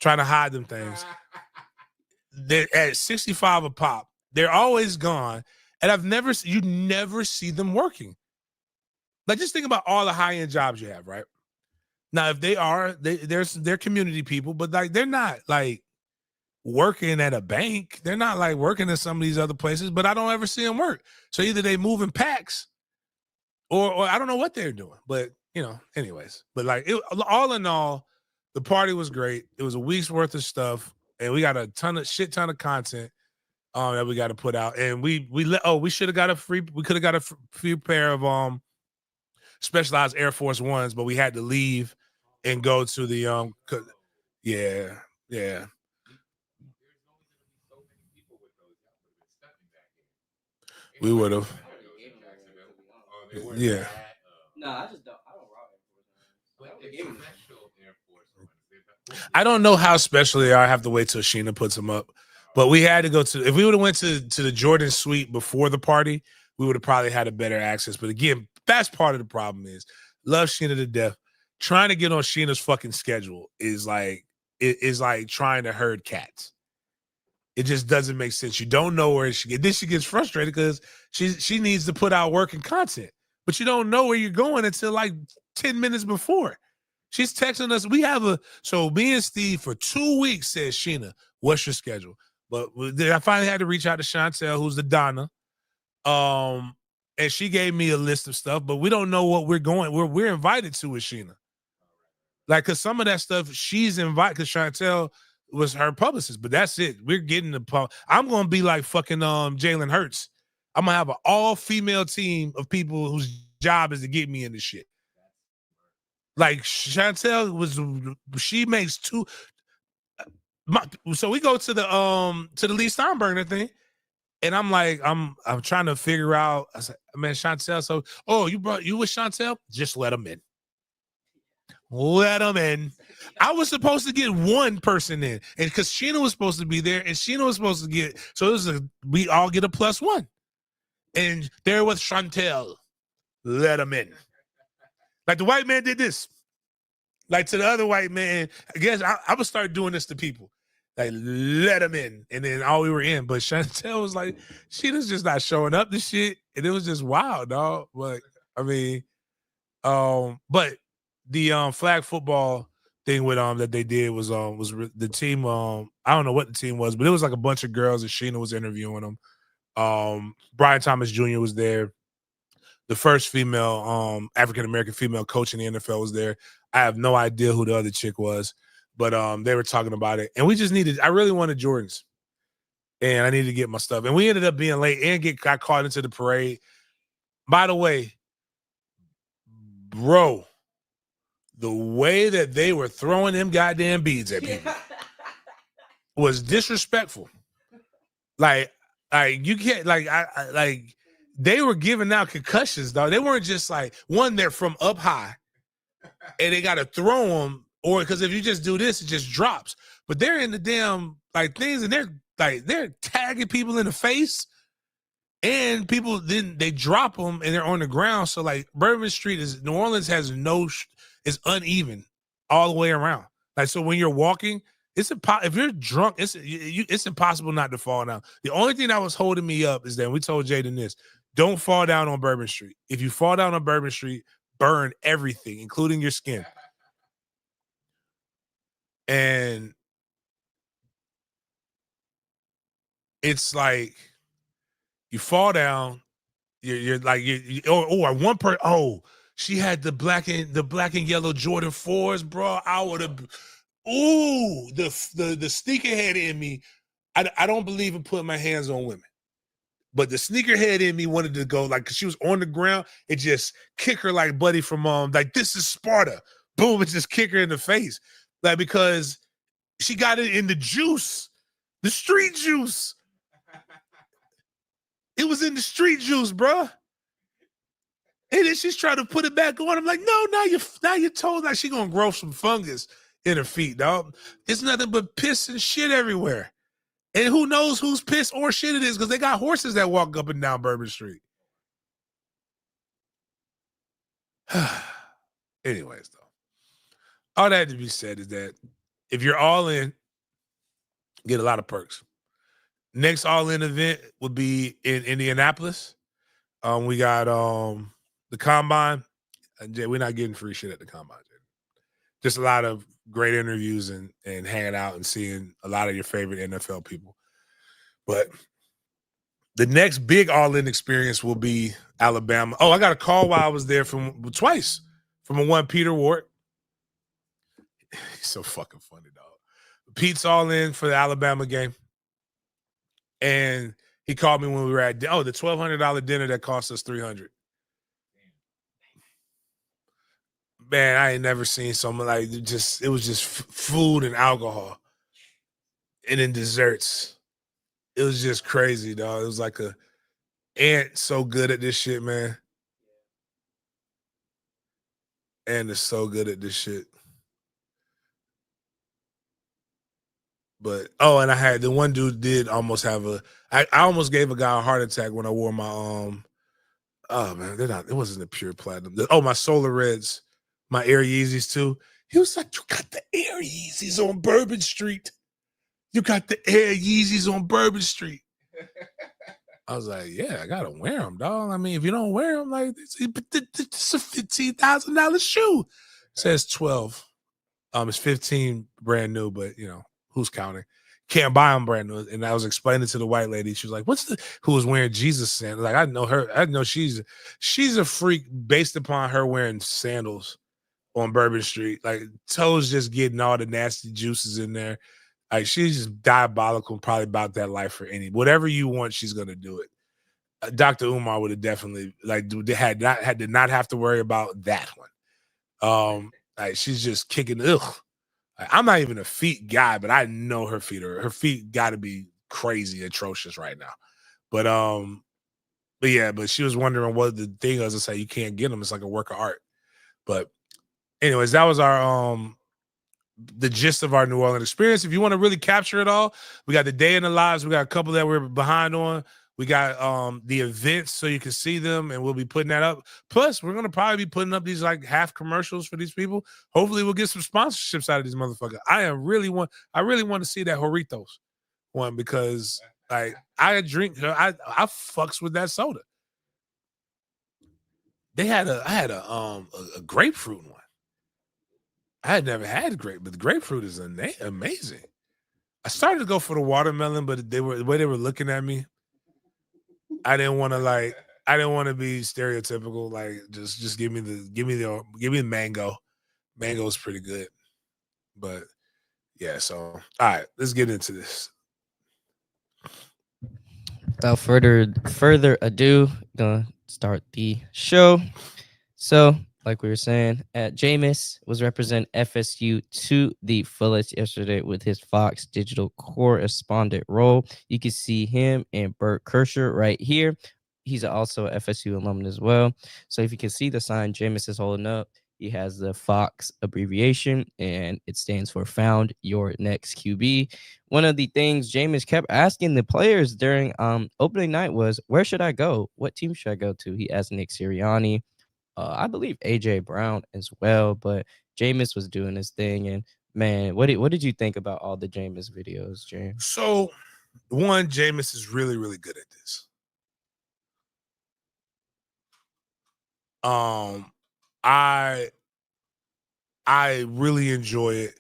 trying to hide them things. They're at $65 a pop. They're always gone, and you never see them working. Like just think about all the high end jobs you have, right? Now, if they are, they're community people, but like they're not like working at a bank. They're not like working at some of these other places, but I don't ever see them work. So either they moving packs or I don't know what they're doing. But anyways. But like all in all, the party was great. It was a week's worth of stuff, and we got a ton of content that we got to put out. And we should have got we could have got a few pair of Specialized Air Force Ones, but we had to leave and go to the yeah. We would have. Yeah. No, I don't rock Air Force. I don't know how special they are. I have to wait till Sheena puts them up. But we had to go to, if we would have went to the Jordan suite before the party, we would have probably had a better access. But again, that's part of the problem is love Sheena to death. Trying to get on Sheena's fucking schedule is like trying to herd cats. It just doesn't make sense. You don't know where she gets. Then she gets frustrated because she needs to put out work and content, but you don't know where you're going until like 10 minutes before. She's texting us. So me and Steve for 2 weeks said, Sheena, what's your schedule? But I finally had to reach out to Chantel, who's the Donna. And she gave me a list of stuff, but we don't know what we're invited to with Sheena. Like, cause some of that stuff she's invited, cause Chantel was her publicist, but that's it. We're getting I'm gonna be like fucking Jalen Hurts. I'm gonna have an all-female team of people whose job is to get me into shit. Like Chantel she makes two. So we go to the Lee Steinberger thing, and I'm like, I'm trying to figure out. I said, man, Chantel. So, you with Chantel? Just let them in. Let them in. I was supposed to get one person in, and because Sheena was supposed to be there, and Sheena was supposed to get. So we all get a +1, and there was Chantel. Let them in. Like the white man did this. Like to the other white man, I guess I would start doing this to people. Like, let them in. And then all we were in. But Chantel was like, Sheena's just not showing up to shit. And it was just wild, dog. But I mean, but the flag football thing with that they did was the team, I don't know what the team was, but it was like a bunch of girls and Sheena was interviewing them. Brian Thomas Jr. was there. The first female, African American female coach in the NFL was there. I have no idea who the other chick was, but they were talking about it. And I really wanted Jordans. And I needed to get my stuff. And we ended up being late and got caught into the parade. By the way, bro, the way that they were throwing them goddamn beads at people was disrespectful. Like you can't, like they were giving out concussions, dog. They weren't just like, they're from up high and they got to throw them, or because if you just do this, it just drops. But they're in the damn like things, and they're tagging people in the face, and people then they drop them and they're on the ground. So like Bourbon Street New Orleans has is uneven all the way around. Like, so when you're walking, if you're drunk, it's impossible not to fall down. The only thing that was holding me up is that we told Jaden this: don't fall down on Bourbon Street. If you fall down on Bourbon Street, burn everything, including your skin. And it's like you fall down, you're like she had the black and yellow Jordan 4s, bro. I would have the sneakerhead in me. I don't believe in putting my hands on women. But the sneakerhead in me wanted to go, like, because she was on the ground, it just kick her like Buddy from like, this is Sparta. Boom, it just kick her in the face. Like, because she got it in the juice, the street juice. It was in the street juice, bro. And then she's trying to put it back on. I'm like, no, now you're told like she gonna grow some fungus in her feet, dog. It's nothing but piss and shit everywhere. And who knows whose piss or shit it is, because they got horses that walk up and down Bourbon Street. Anyways, though, all that to be said is that if you're all in, get a lot of perks. Next all-in event would be in Indianapolis. We got the Combine. We're not getting free shit at the Combine. just a lot of great interviews and hanging out and seeing a lot of your favorite NFL people. But the next big all-in experience will be Alabama. Oh, I got a call while I was there from twice from a one Peter Ward. He's so fucking funny, dog. Pete's all in for the Alabama game. And he called me when we were at the $1,200 dinner that cost us $300. Man, I ain't never seen something like it was just food and alcohol. And then desserts. It was just crazy, dog. It was like Aunt so good at this shit, man. Aunt is so good at this shit. But and I had the one dude did almost have I almost gave a guy a heart attack when I wore my oh man, it wasn't a pure platinum. My Solar Reds, my Air Yeezys too. He was like, "You got the Air Yeezys on Bourbon Street. You got the Air Yeezys on Bourbon Street." I was like, "Yeah, I gotta wear them, dog. I mean, if you don't wear them, like it's a $15,000 shoe." It says 12. It's 15 brand new, but who's counting? Can't buy them brand new. And I was explaining to the white lady. She was like, who was wearing Jesus sandals? Like, I know her. I know she's a freak based upon her wearing sandals on Bourbon Street. Like, toes just getting all the nasty juices in there. Like, she's just diabolical and probably about that life for whatever you want, she's going to do it. Dr. Umar would have definitely, did not have to worry about that one. Like, she's just kicking, I'm not even a feet guy, but I know her feet got to be crazy atrocious right now. But she was wondering what the thing was. I say you can't get them. It's like a work of art. But anyways, that was our the gist of our New Orleans experience. If you want to really capture it all, we got the day in the lives. We got a couple that we're behind on. We got the events so you can see them, and we'll be putting that up. Plus, we're gonna probably be putting up these like half commercials for these people. Hopefully, we'll get some sponsorships out of these motherfuckers. I really want to see that Joritos one because like I fucks with that soda. I had a grapefruit one. I had never had but the grapefruit is amazing. I started to go for the watermelon, but the way they were looking at me, I didn't want to be stereotypical. Like just give me the mango. Mango is pretty good. But yeah, so all right, let's get into this. Without further ado, gonna start the show. So, like we were saying, Jameis was represent FSU to the fullest yesterday with his Fox digital correspondent role. You can see him and Bert Kreischer right here. He's also a FSU alumni as well. So if you can see the sign Jameis is holding up, he has the Fox abbreviation, and it stands for Found Your Next QB. One of the things Jameis kept asking the players during opening night was, where should I go? What team should I go to? He asked Nick Sirianni. I believe AJ Brown as well, but Jameis was doing his thing. And man, what did you think about all the Jameis videos, James? So, one, Jameis is really, really good at this. I really enjoy it.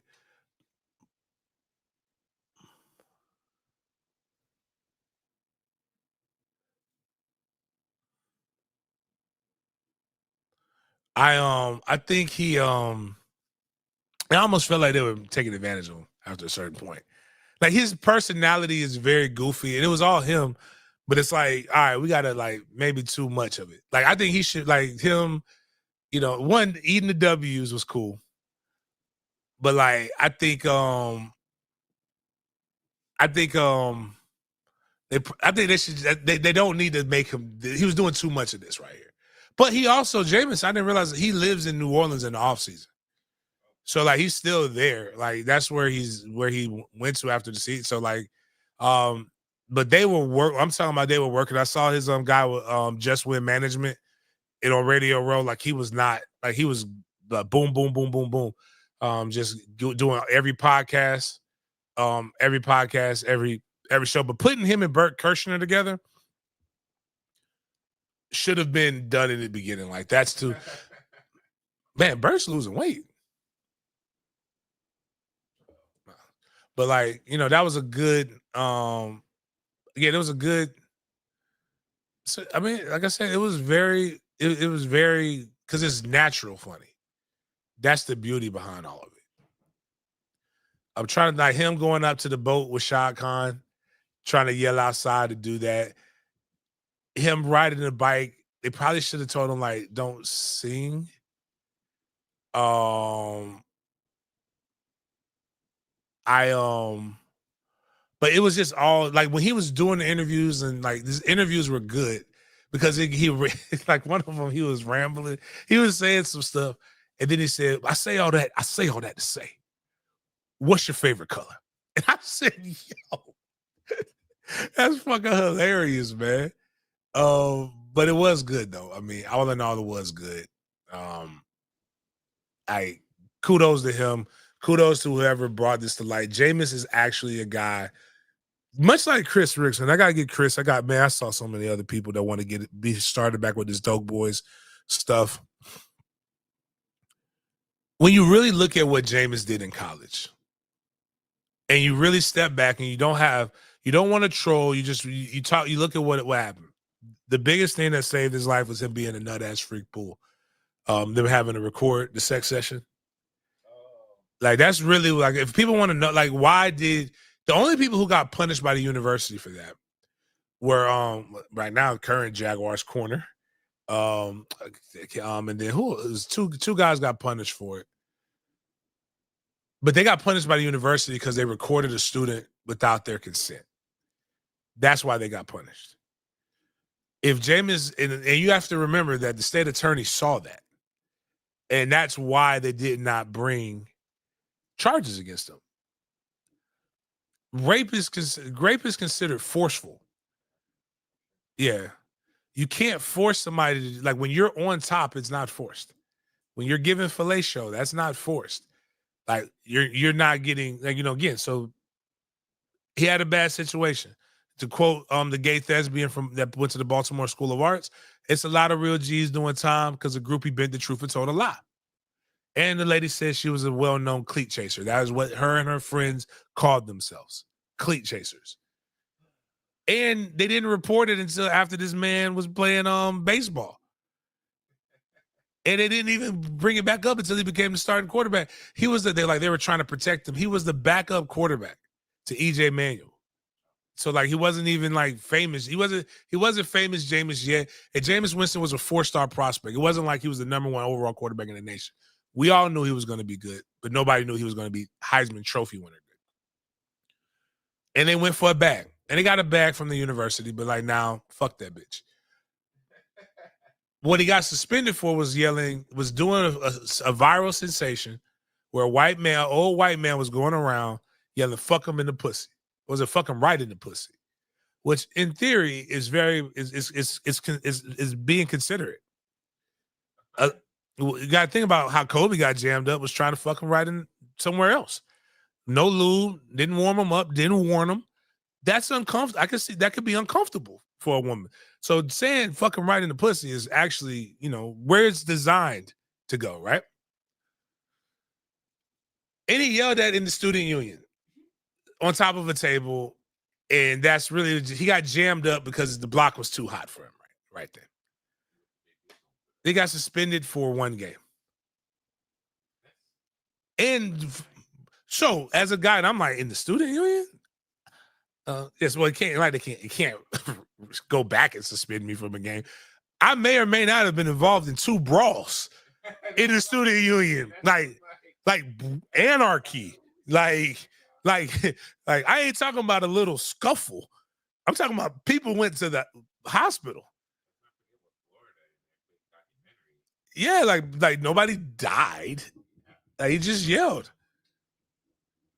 I think I almost felt like they were taking advantage of him after a certain point. Like his personality is very goofy, and it was all him. But it's like, all right, we gotta like maybe too much of it. Like I think he should like him. One eating the W's was cool, but like I think they should. They don't need to make him. He was doing too much of this right here. But he also Jameis. I didn't realize that he lives in New Orleans in the offseason. So like he's still there. Like that's where he went to after the season. So like, but they were I'm talking about they were working. I saw his guy with Just Win Management on Radio Row. Like he was not like he was boom boom boom boom boom, just doing every podcast, every show. But putting him and Bert Kirshner together should have been done in the beginning. Like that's too. Man, Bert's losing weight. But like, that was a good it was a good. So, I mean, like I said, it was very because it's natural funny. That's the beauty behind all of it. I'm trying to like him going up to the boat with Shad Khan, trying to yell outside to do that. Him riding the bike, they probably should have told him like, don't sing. But it was just all like when he was doing the interviews and like these interviews were good because he like one of them he was rambling, he was saying some stuff, and then he said, I say all that to say, what's your favorite color? And I said, yo, that's fucking hilarious, man. But it was good though. I mean, all in all, it was good. Kudos to him. Kudos to whoever brought this to light. Jameis is actually a guy, much like Chris Rickson. I gotta get Chris. I saw so many other people that want to be started back with this Dope Boys stuff. When you really look at what Jameis did in college, and you really step back and you don't want to troll, you look at what happened. The biggest thing that saved his life was him being a nut ass freak pool. Them having to record the sex session. Like that's really like if people want to know, like why did the only people who got punished by the university for that were right now current Jaguars corner, and then who it was two guys got punished for it, but they got punished by the university because they recorded a student without their consent. That's why they got punished. If Jameis and you have to remember that the state attorney saw that, and that's why they did not bring charges against them. Rape is considered forceful. Yeah. You can't force somebody to, like when you're on top, it's not forced. When you're giving fellatio, that's not forced. Like you're not getting like, again, so he had a bad situation. To quote the gay thespian that went to the Baltimore School of Arts, it's a lot of real G's doing time because a groupie bent the truth and told a lie. And the lady said she was a well-known cleat chaser. That is what her and her friends called themselves, cleat chasers. And they didn't report it until after this man was playing baseball. And they didn't even bring it back up until he became the starting quarterback. They were trying to protect him. He was the backup quarterback to EJ Manuel. So like he wasn't even like famous. He wasn't famous Jameis yet. And Jameis Winston was a 4-star prospect. It wasn't like he was the number 1 overall quarterback in the nation. We all knew he was going to be good, but nobody knew he was going to be Heisman Trophy winner. And they went for a bag. And they got a bag from the university, but like now, fuck that bitch. What he got suspended for was doing a viral sensation where old white man was going around yelling, fuck him in the pussy. Was it fuck him right in the pussy? Which in theory is being considerate. You got to think about how Kobe got jammed up, was trying to fuck him right in somewhere else. No lube, didn't warm him up, didn't warn him. That's uncomfortable. I can see that could be uncomfortable for a woman. So saying fuck him right in the pussy is actually, where it's designed to go, right? And he yelled at in the student union on top of a table, and that's really, he got jammed up because the block was too hot for him right there. They got suspended for 1 game. And so as a guy, and I'm like, in the student union? Yes, well, it can't go back and suspend me from a game. I may or may not have been involved in 2 brawls in the student union. Like anarchy. Like I ain't talking about a little scuffle. I'm talking about people went to the hospital. Yeah, like nobody died. Like he just yelled.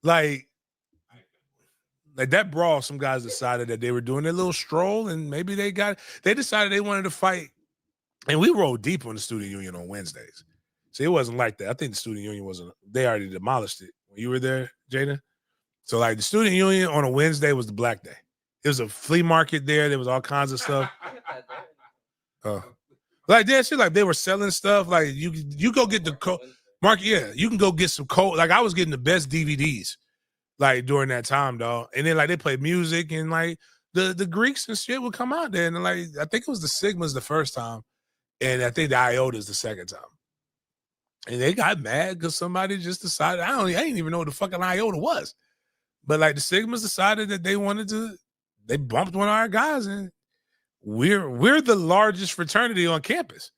Like that brawl, some guys decided that they were doing their little stroll, and maybe they decided they wanted to fight. And we rolled deep on the student union on Wednesdays. See, it wasn't like that. I think the student union they already demolished it when you were there, Jaden. So like the student union on a Wednesday was the Black Day. It was a flea market there. There was all kinds of stuff. Like that shit, like they were selling stuff. Like you go get the market. Yeah, you can go get some cold. Like I was getting the best DVDs. like during that time, dog. And then like they played music and like the Greeks and shit would come out there, and like I think it was the Sigmas the first time, and I think the Iotas the second time. And they got mad because somebody just decided I didn't even know what the fucking Iota was, but like the Sigmas decided that they bumped one of our guys, and we're the largest fraternity on campus,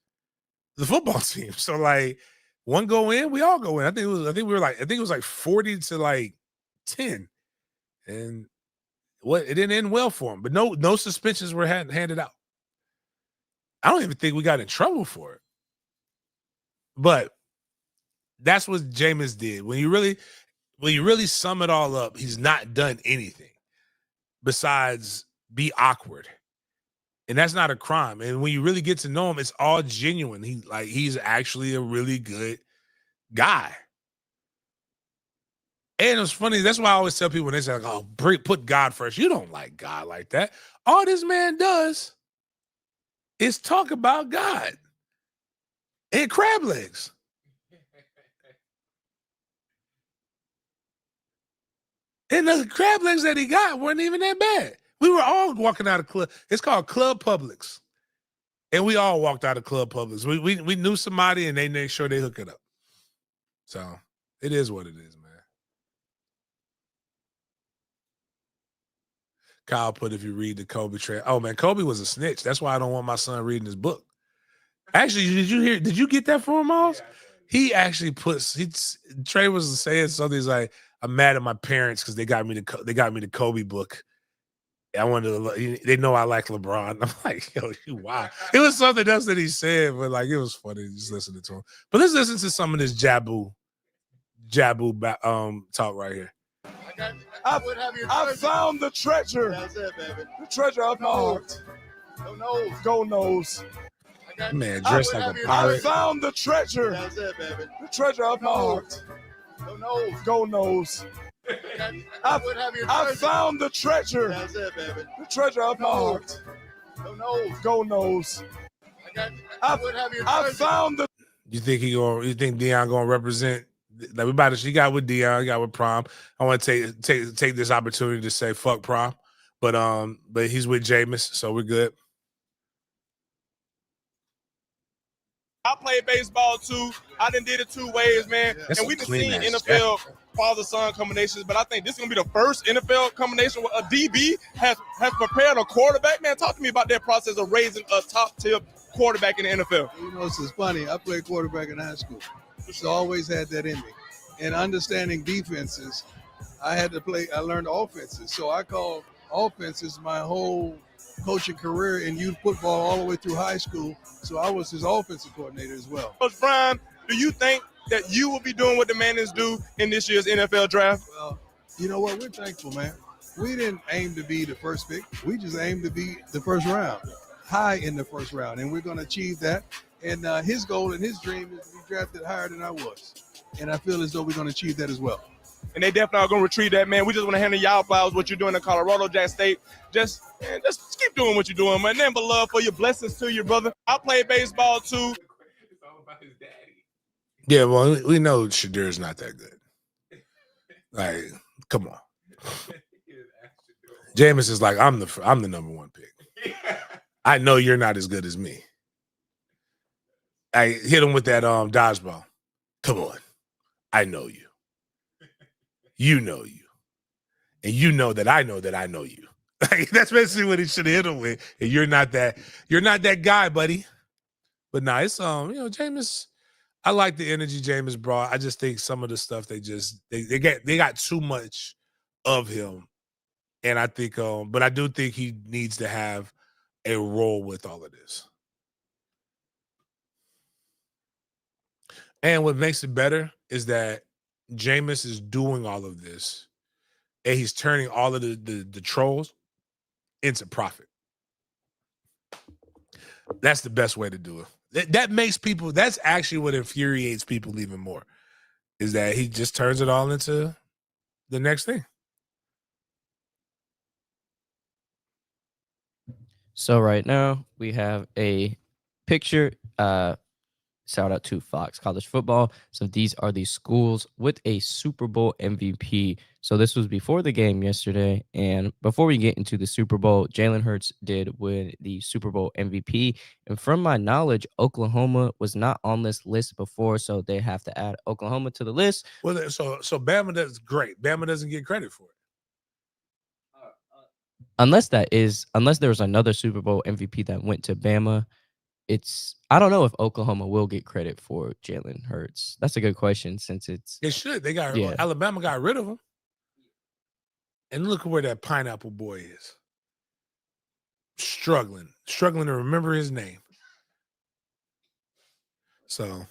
the football team. So like one go in, we all go in. I think it was like 40 to like 10, and it didn't end well for him. But no suspensions were handed out. I don't even think we got in trouble for it. But that's what Jameis did. When you really sum it all up, he's not done anything besides be awkward. And that's not a crime. And when you really get to know him, it's all genuine. He's actually a really good guy. And it's funny. That's why I always tell people when they say, like, "Oh, put God first." You don't like God like that. All this man does is talk about God and crab legs. And the crab legs that he got weren't even that bad. We were all walking out of club. It's called Club Publix. And we all walked out of Club Publix. We knew somebody and they made sure they hook it up. So it is what it is, man. Kyle put, if you read the Kobe trade. Oh man, Kobe was a snitch. That's why I don't want my son reading his book. Actually, did you get that from him, Miles? He actually Trey was saying something. He's like, I'm mad at my parents because they got me the Kobe book. I wanted to. They know I like LeBron. I'm like, yo, wow. It was something else that he said, but like it was funny just listening to him. But let's listen to some of this Jabu talk right here. I found the treasure. That's it, baby. The treasure of my heart. Go nose. Man, dressed like a pirate. I found the treasure. That's it, baby. The treasure of my heart. Go nose. I found the treasure. That's it, baby. The treasure of my heart. Go nose. I found the. You think Deion gonna represent? Like he got with Deion, he got with Prom. I want to take this opportunity to say fuck Prom, but he's with Jameis, so we're good. I played baseball too. I done did it 2 ways, man. That's and we done seen NFL father-son combinations, but I think this is gonna be the first NFL combination where a DB has prepared a quarterback. Man, talk to me about that process of raising a top-tier quarterback in the NFL. You know, it's funny. I played quarterback in high school, so I always had that in me. And understanding defenses, I learned offenses. So I call offenses my whole coaching career in youth football all the way through high school. So I was his offensive coordinator as well. Coach Brian, do you think that you will be doing what the Mannings do in this year's NFL draft? Well, you know what? We're thankful, man. We didn't aim to be the first pick. We just aimed to be the first round, high in the first round. And we're going to achieve that. And his goal and his dream is to be drafted higher than I was. And I feel as though we're going to achieve that as well. And they definitely are going to retrieve that, man. We just want to hand y'all flowers, what you're doing in Colorado, Jack State. Just keep doing what you're doing, man. Nothing but love for your blessings to your brother. I played baseball, too. It's all about his daddy. Yeah, well, we know Shadir's not that good. Like, come on. Jameis is like, I'm the number one pick. I know you're not as good as me. I hit him with that dodgeball. Come on. I know you. You know you. And you know that I know you. Like, that's basically what he should have hit him with. And you're not that guy, buddy. But nah, it's Jameis. I like the energy Jameis brought. I just think some of the stuff they got too much of him. And I think but I do think he needs to have a role with all of this. And what makes it better is that Jameis is doing all of this, and he's turning all of the trolls into profit. That's the best way to do it. That makes people. That's actually what infuriates people even more, is that he just turns it all into the next thing. So right now we have a picture. shout out to Fox College Football. So these are the schools with a Super Bowl MVP. So this was before the game yesterday. And before we get into the Super Bowl, Jalen Hurts did win the Super Bowl MVP. And from my knowledge, Oklahoma was not on this list before, so they have to add Oklahoma to the list. Well, so Bama does great. Bama doesn't get credit for it. Unless there was another Super Bowl MVP that went to Bama. I don't know if Oklahoma will get credit for Jalen Hurts. That's a good question since They should. They got Yeah. Alabama got rid of him. And look at where that pineapple boy is. Struggling to remember his name. So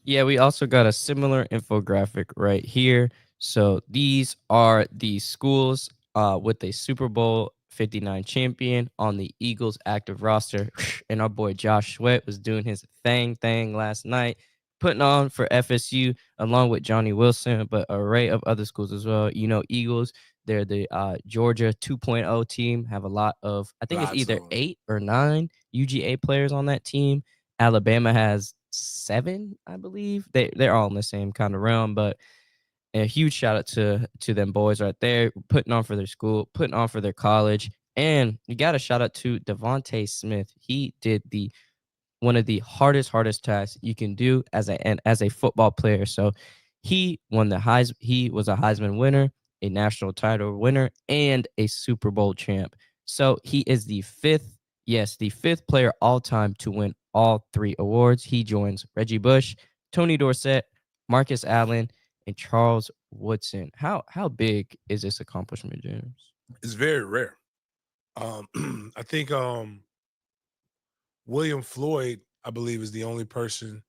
yeah, we also got a similar infographic right here. So these are the schools with a Super Bowl 59 champion on the Eagles active roster. And our boy Josh Sweat was doing his thing last night, putting on for FSU along with Johnny Wilson, but an array of other schools as well. You know, Eagles, they're the Georgia 2.0 team, have a lot of, I think it's either 8 or 9 UGA players on that team. Alabama has 7, I believe. They're all in the same kind of realm, but a huge shout out to them boys right there, putting on for their school, putting on for their college. And you got a shout out to Devontae Smith. He did one of the hardest tasks you can do as a football player. So he won he was a Heisman winner, a national title winner, and a Super Bowl champ. So he is the fifth player all time to win all 3 awards. He joins Reggie Bush, Tony Dorsett, Marcus Allen, and Charles Woodson. How big is this accomplishment, James? it's very rare. I think William Floyd, I believe, is the only person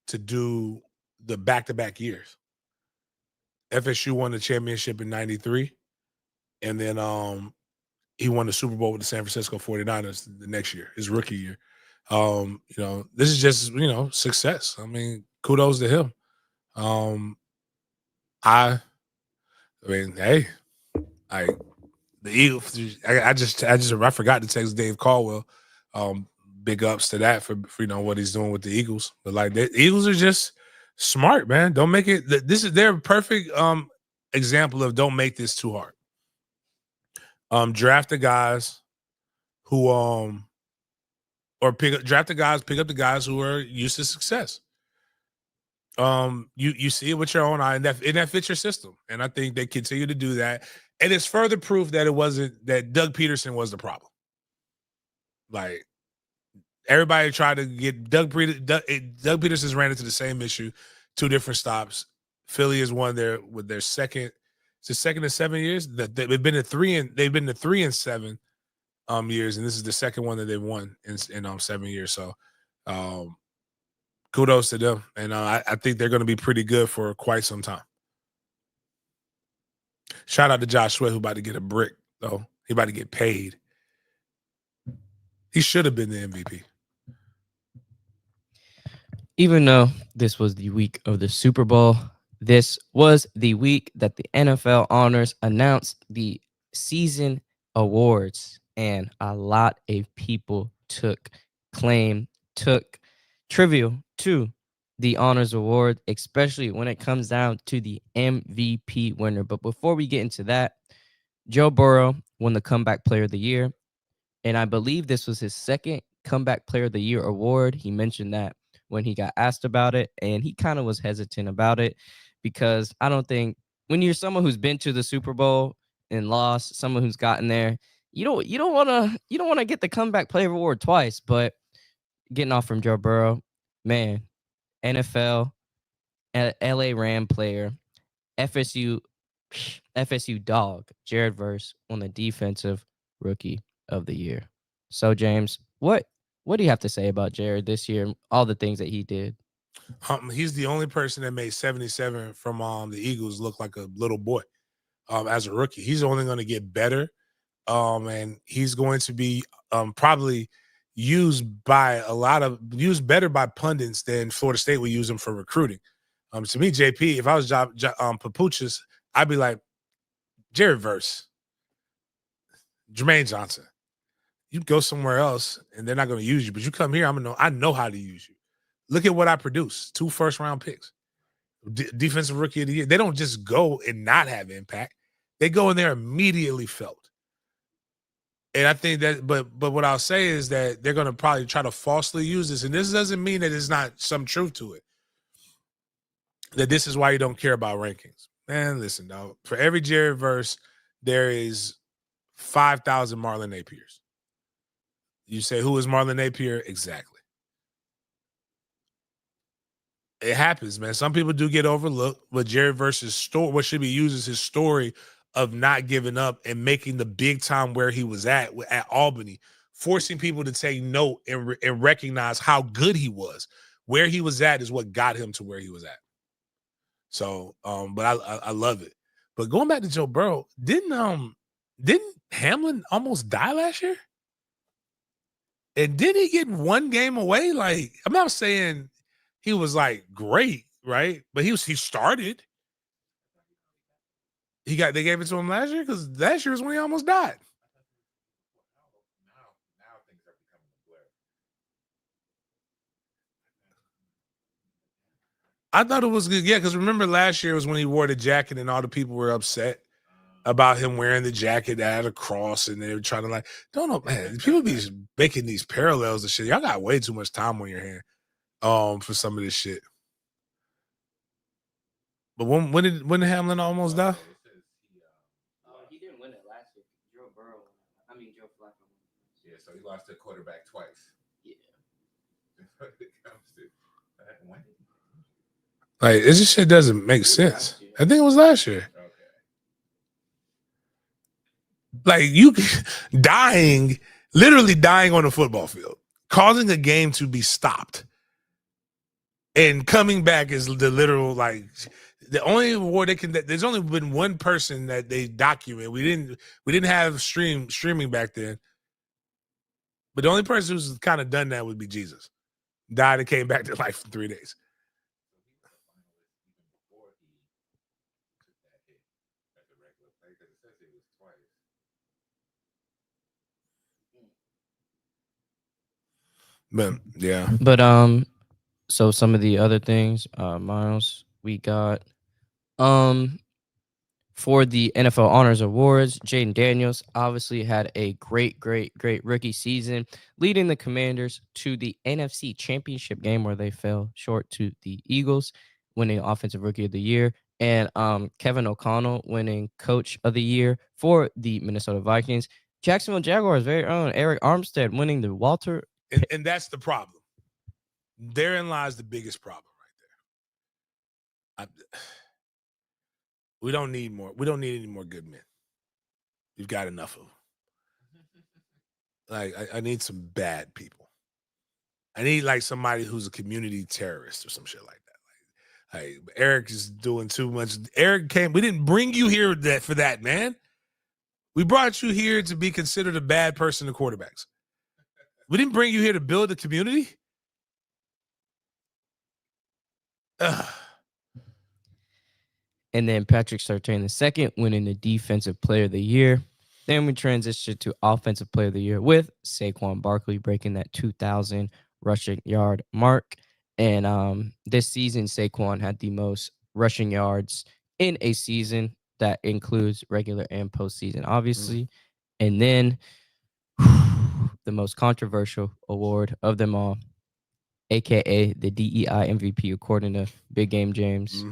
to do the back-to-back years. FSU won the championship in '93, and then he won the Super Bowl with the San Francisco 49ers the next year, his rookie year. You know, this is just, you know, success. I mean, kudos to him. I mean, hey, the Eagles. I forgot to text Dave Caldwell. Big ups to that for you know what he's doing with the Eagles. But like the Eagles are just smart, man. Don't make it. This is their perfect example of don't make this too hard. Draft the guys who or pick up the guys who are used to success. You see it with your own eye, and that fits your system. And I think they continue to do that. And it's further proof that it wasn't that Doug Peterson was the problem. Like everybody tried to get Doug Peterson's ran into the same issue, 2 different stops. Philly is one there with their second. It's the second in 7 years. They've been to 3 and 7 years, and this is the second one that they've won in 7 years. So kudos to them. And I think they're going to be pretty good for quite some time. Shout out to Josh Sweat, who about to get a brick, though. He about to get paid. He should have been the MVP. Even though this was the week of the Super Bowl, this was the week that the NFL Honors announced the season awards, and a lot of people took trivial to the Honors Award, especially when it comes down to the MVP winner. But before we get into that, Joe Burrow won the Comeback Player of the Year, and I believe this was his second Comeback Player of the Year award. He mentioned that when he got asked about it, and he kind of was hesitant about it because I don't think when you're someone who's been to the Super Bowl and lost, someone who's gotten there, you don't want to get the Comeback Player award twice. But getting off from Joe Burrow, man, NFL, LA Ram player, FSU dog, Jared Verse won the Defensive Rookie of the Year. So James, what do you have to say about Jared this year and all the things that he did? He's the only person that made 77 from the Eagles look like a little boy as a rookie. He's only going to get better, and he's going to be probably used better by pundits than Florida State would use him for recruiting. To me, JP, if I was Papuchas, I'd be like, Jared Verse, Jermaine Johnson. You go somewhere else and they're not going to use you, but you come here, I know how to use you. Look at what I produce. 2 first-round picks. Defensive rookie of the year. They don't just go and not have impact. They go in there immediately felt. And I think that, but what I'll say is that they're going to probably try to falsely use this. And this doesn't mean that there's not some truth to it. That this is why you don't care about rankings. Man, listen, dog. For every Jared Verse, there is 5,000 Marlon Napiers. You say, who is Marlon Napier? Exactly. It happens, man. Some people do get overlooked, but Jared Verse's story, what should be used is his story of not giving up and making the big time where he was at Albany, forcing people to take note and recognize how good he was. Where he was at is what got him to where he was at. So, but I love it. But going back to Joe Burrow, didn't Hamlin almost die last year? And did he get one game away? Like, I'm not saying he was like great, right? But he started. They gave it to him last year because last year was when he almost died. Now things are becoming a blur. I thought it was good. Yeah, because remember last year was when he wore the jacket and all the people were upset about him wearing the jacket that had a cross and they were trying to like, don't know, man. People be making these parallels and shit. Y'all got way too much time on your hand for some of this shit. But when did Hamlin almost die? He didn't win it last year. Joe Flacco. Yeah, so he lost to a quarterback twice. Yeah. Like, this shit doesn't make sense. I think it was last year. Okay. Like, you literally dying on a football field, causing a game to be stopped, and coming back is the literal, like, the only award there's only been one person that they document. We didn't have streaming back then. But the only person who's kind of done that would be Jesus. Died and came back to life in 3 days. But yeah. But so some of the other things, Miles, we got for the NFL Honors Awards, Jaden Daniels obviously had a great rookie season, leading the Commanders to the NFC Championship game where they fell short to the Eagles, winning Offensive Rookie of the Year, and Kevin O'Connell winning Coach of the Year for the Minnesota Vikings. Jacksonville Jaguars' very own Eric Armstead winning the Walter. And that's the problem. Therein lies the biggest problem right there. We don't need more. We don't need any more good men. We've got enough of them. Like, I need some bad people. I need like somebody who's a community terrorist or some shit like that. Like Eric is doing too much. Eric came. We didn't bring you here for that, man. We brought you here to be considered a bad person to quarterbacks. We didn't bring you here to build a community. And then Patrick Surtain II winning the Defensive Player of the Year. Then we transitioned to Offensive Player of the Year with Saquon Barkley breaking that 2,000 rushing yard mark. And this season, Saquon had the most rushing yards in a season that includes regular and postseason, obviously. And then the most controversial award of them all, a.k.a. the DEI MVP, according to Big Game James.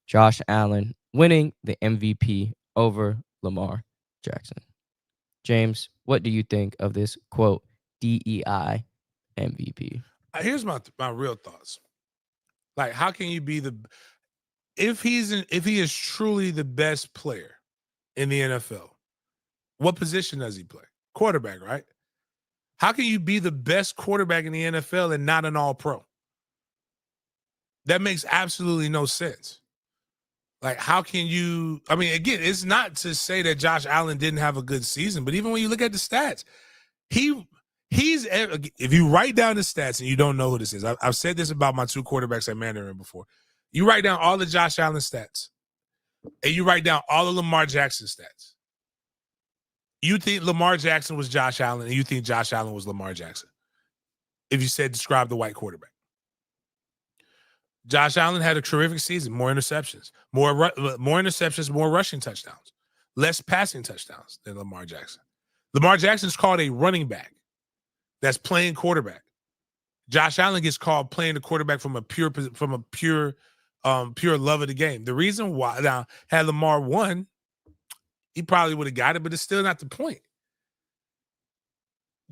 Josh Allen winning the MVP over Lamar Jackson. James, what do you think of this, quote, DEI MVP? Here's my real thoughts. Like, how can you be if he is truly the best player in the NFL, what position does he play? Quarterback, right? How can you be the best quarterback in the NFL and not an all-pro? That makes absolutely no sense. Like, how can you – I mean, again, it's not to say that Josh Allen didn't have a good season, but even when you look at the stats, he's – if you write down the stats and you don't know who this is, I've said this about my 2 quarterbacks at Mandarin before. You write down all the Josh Allen stats and you write down all the Lamar Jackson stats. You think Lamar Jackson was Josh Allen, and you think Josh Allen was Lamar Jackson. If you said describe the white quarterback. Josh Allen had a terrific season, more interceptions, more interceptions, more rushing touchdowns, less passing touchdowns than Lamar Jackson. Lamar Jackson is called a running back that's playing quarterback. Josh Allen gets called playing the quarterback from a pure love of the game. The reason why now had Lamar won, he probably would have got it, but it's still not the point.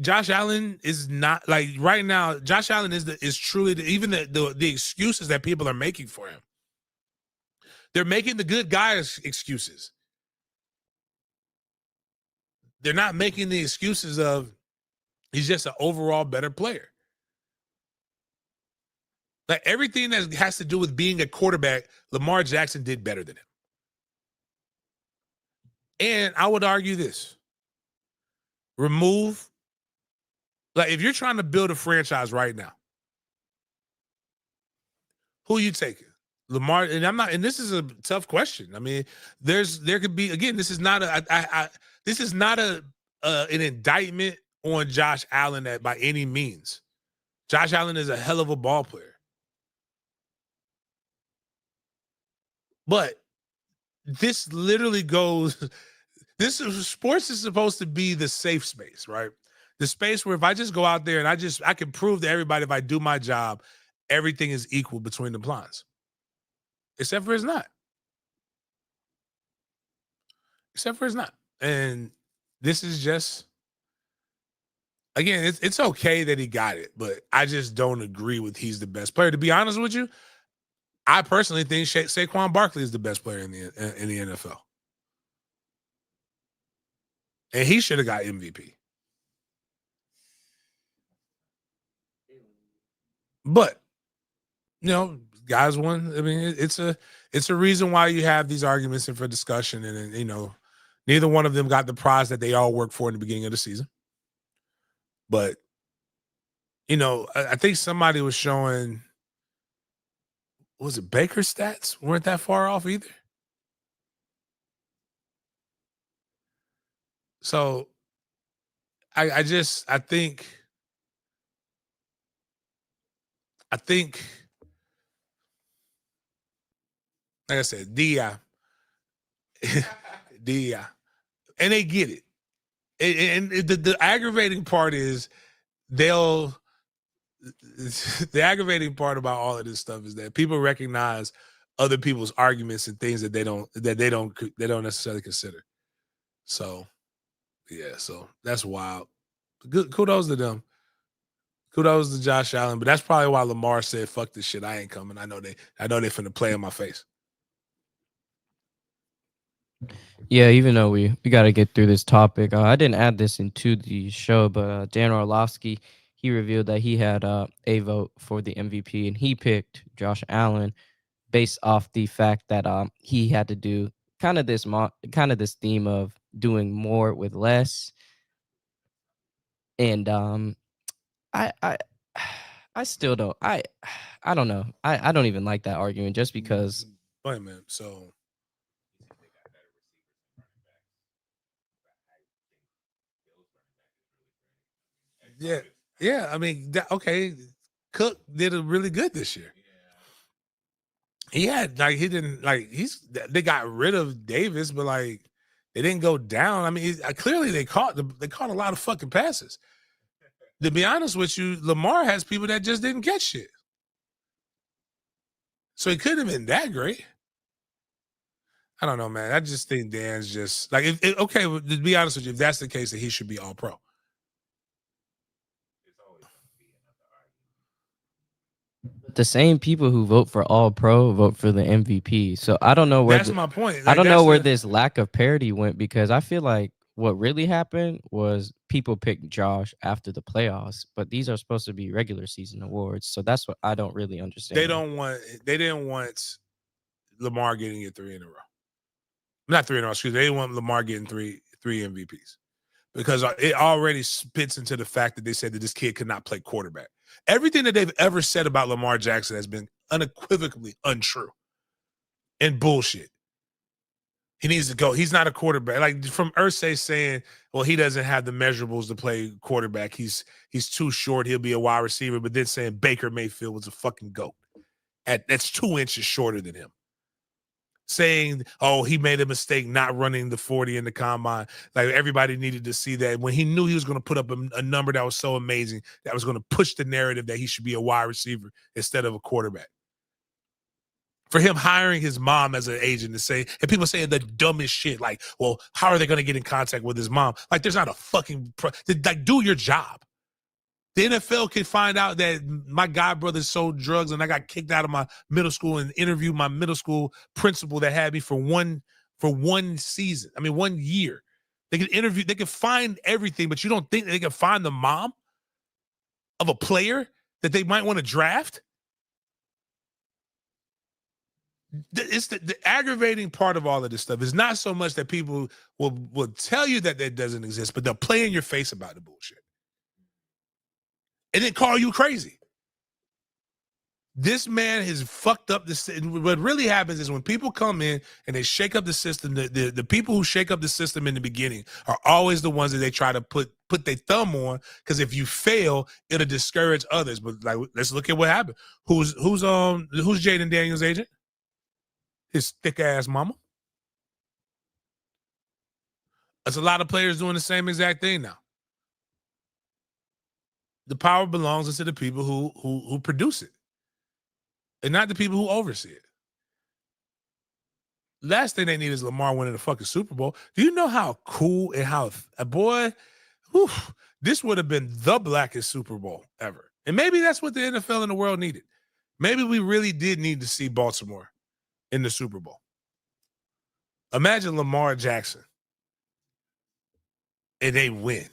Josh Allen is not like right now. Josh Allen is truly even the excuses that people are making for him. They're making the good guys excuses. They're not making the excuses of he's just an overall better player. Like everything that has to do with being a quarterback, Lamar Jackson did better than him. And I would argue this. Like if you're trying to build a franchise right now, who you taking? Lamar, and this is a tough question. I mean, there could be, again, this is not an indictment on Josh Allen by any means. Josh Allen is a hell of a ball player. But this literally sports is supposed to be the safe space, right? The space where if I just go out there and I can prove to everybody if I do my job, everything is equal between the blondes. Except for it's not. And this is just, again, it's okay that he got it, but I just don't agree with he's the best player. To be honest with you, I personally think Saquon Barkley is the best player in the NFL. And he should have got MVP. But, guys won. I mean, it's a reason why you have these arguments and for discussion. And, neither one of them got the prize that they all worked for in the beginning of the season. But, I think somebody was showing, was it Baker's stats? Weren't that far off either. So I think like I said, DI. DI. And they get it. And the aggravating part is the aggravating part about all of this stuff is that people recognize other people's arguments and things that they don't necessarily consider. So yeah, so that's wild. Good kudos to them. Kudos to Josh Allen, but that's probably why Lamar said, "Fuck this shit, I ain't coming." I know they finna play in my face. Yeah, even though we got to get through this topic, I didn't add this into the show, but Dan Orlovsky, he revealed that he had a vote for the MVP, and he picked Josh Allen based off the fact that he had to do kind of this theme of doing more with less, and I still don't I don't know I don't even like that argument just because. Wait a minute, so. Yeah. I mean, okay. Cook did it really good this year. He had they got rid of Davis, but like they didn't go down. I mean, clearly they caught a lot of fucking passes. To be honest with you, Lamar has people that just didn't catch shit, so it couldn't have been that great. I don't know, man. I just think Dan's just like okay. To be honest with you, if that's the case, then he should be all pro. The same people who vote for All Pro vote for the MVP. So I don't know where that's my point. Like, I don't know where this lack of parity went, because I feel like what really happened was people picked Josh after the playoffs, but these are supposed to be regular season awards. So that's what I don't really understand. They didn't want Lamar getting it 3 in a row. Not 3 in a row, excuse me. They didn't want Lamar getting three MVPs because it already spits into the fact that they said that this kid could not play quarterback. Everything that they've ever said about Lamar Jackson has been unequivocally untrue and bullshit. He needs to go. He's not a quarterback. Like from Irsay saying, well, he doesn't have the measurables to play quarterback. He's too short. He'll be a wide receiver. But then saying Baker Mayfield was a fucking GOAT. That's 2 inches shorter than him. Saying, oh, he made a mistake not running the 40 in the combine. Like everybody needed to see that when he knew he was going to put up a number that was so amazing that was going to push the narrative that he should be a wide receiver instead of a quarterback. For him hiring his mom as an agent to say, and people saying the dumbest shit, like, well, how are they going to get in contact with his mom? Like, there's not a fucking, like, do your job. The NFL can find out that my godbrother sold drugs and I got kicked out of my middle school and interviewed my middle school principal that had me for one season. I mean, 1 year. They can interview, they can find everything, but you don't think they can find the mom of a player that they might want to draft? It's the aggravating part of all of this stuff is not so much that people will tell you that doesn't exist, but they'll play in your face about the bullshit and then call you crazy. This man has fucked up this. What really happens is when people come in and they shake up the system, the people who shake up the system in the beginning are always the ones that they try to put their thumb on, because if you fail, it'll discourage others. But like, let's look at what happened. Who's Jaden Daniels' agent? His thick ass mama. There's a lot of players doing the same exact thing now. The power belongs to the people who produce it, and not the people who oversee it. Last thing they need is Lamar winning the fucking Super Bowl. Do you know how cool and how this would have been the blackest Super Bowl ever? And maybe that's what the NFL and the world needed. Maybe we really did need to see Baltimore in the Super Bowl. Imagine Lamar Jackson and they win.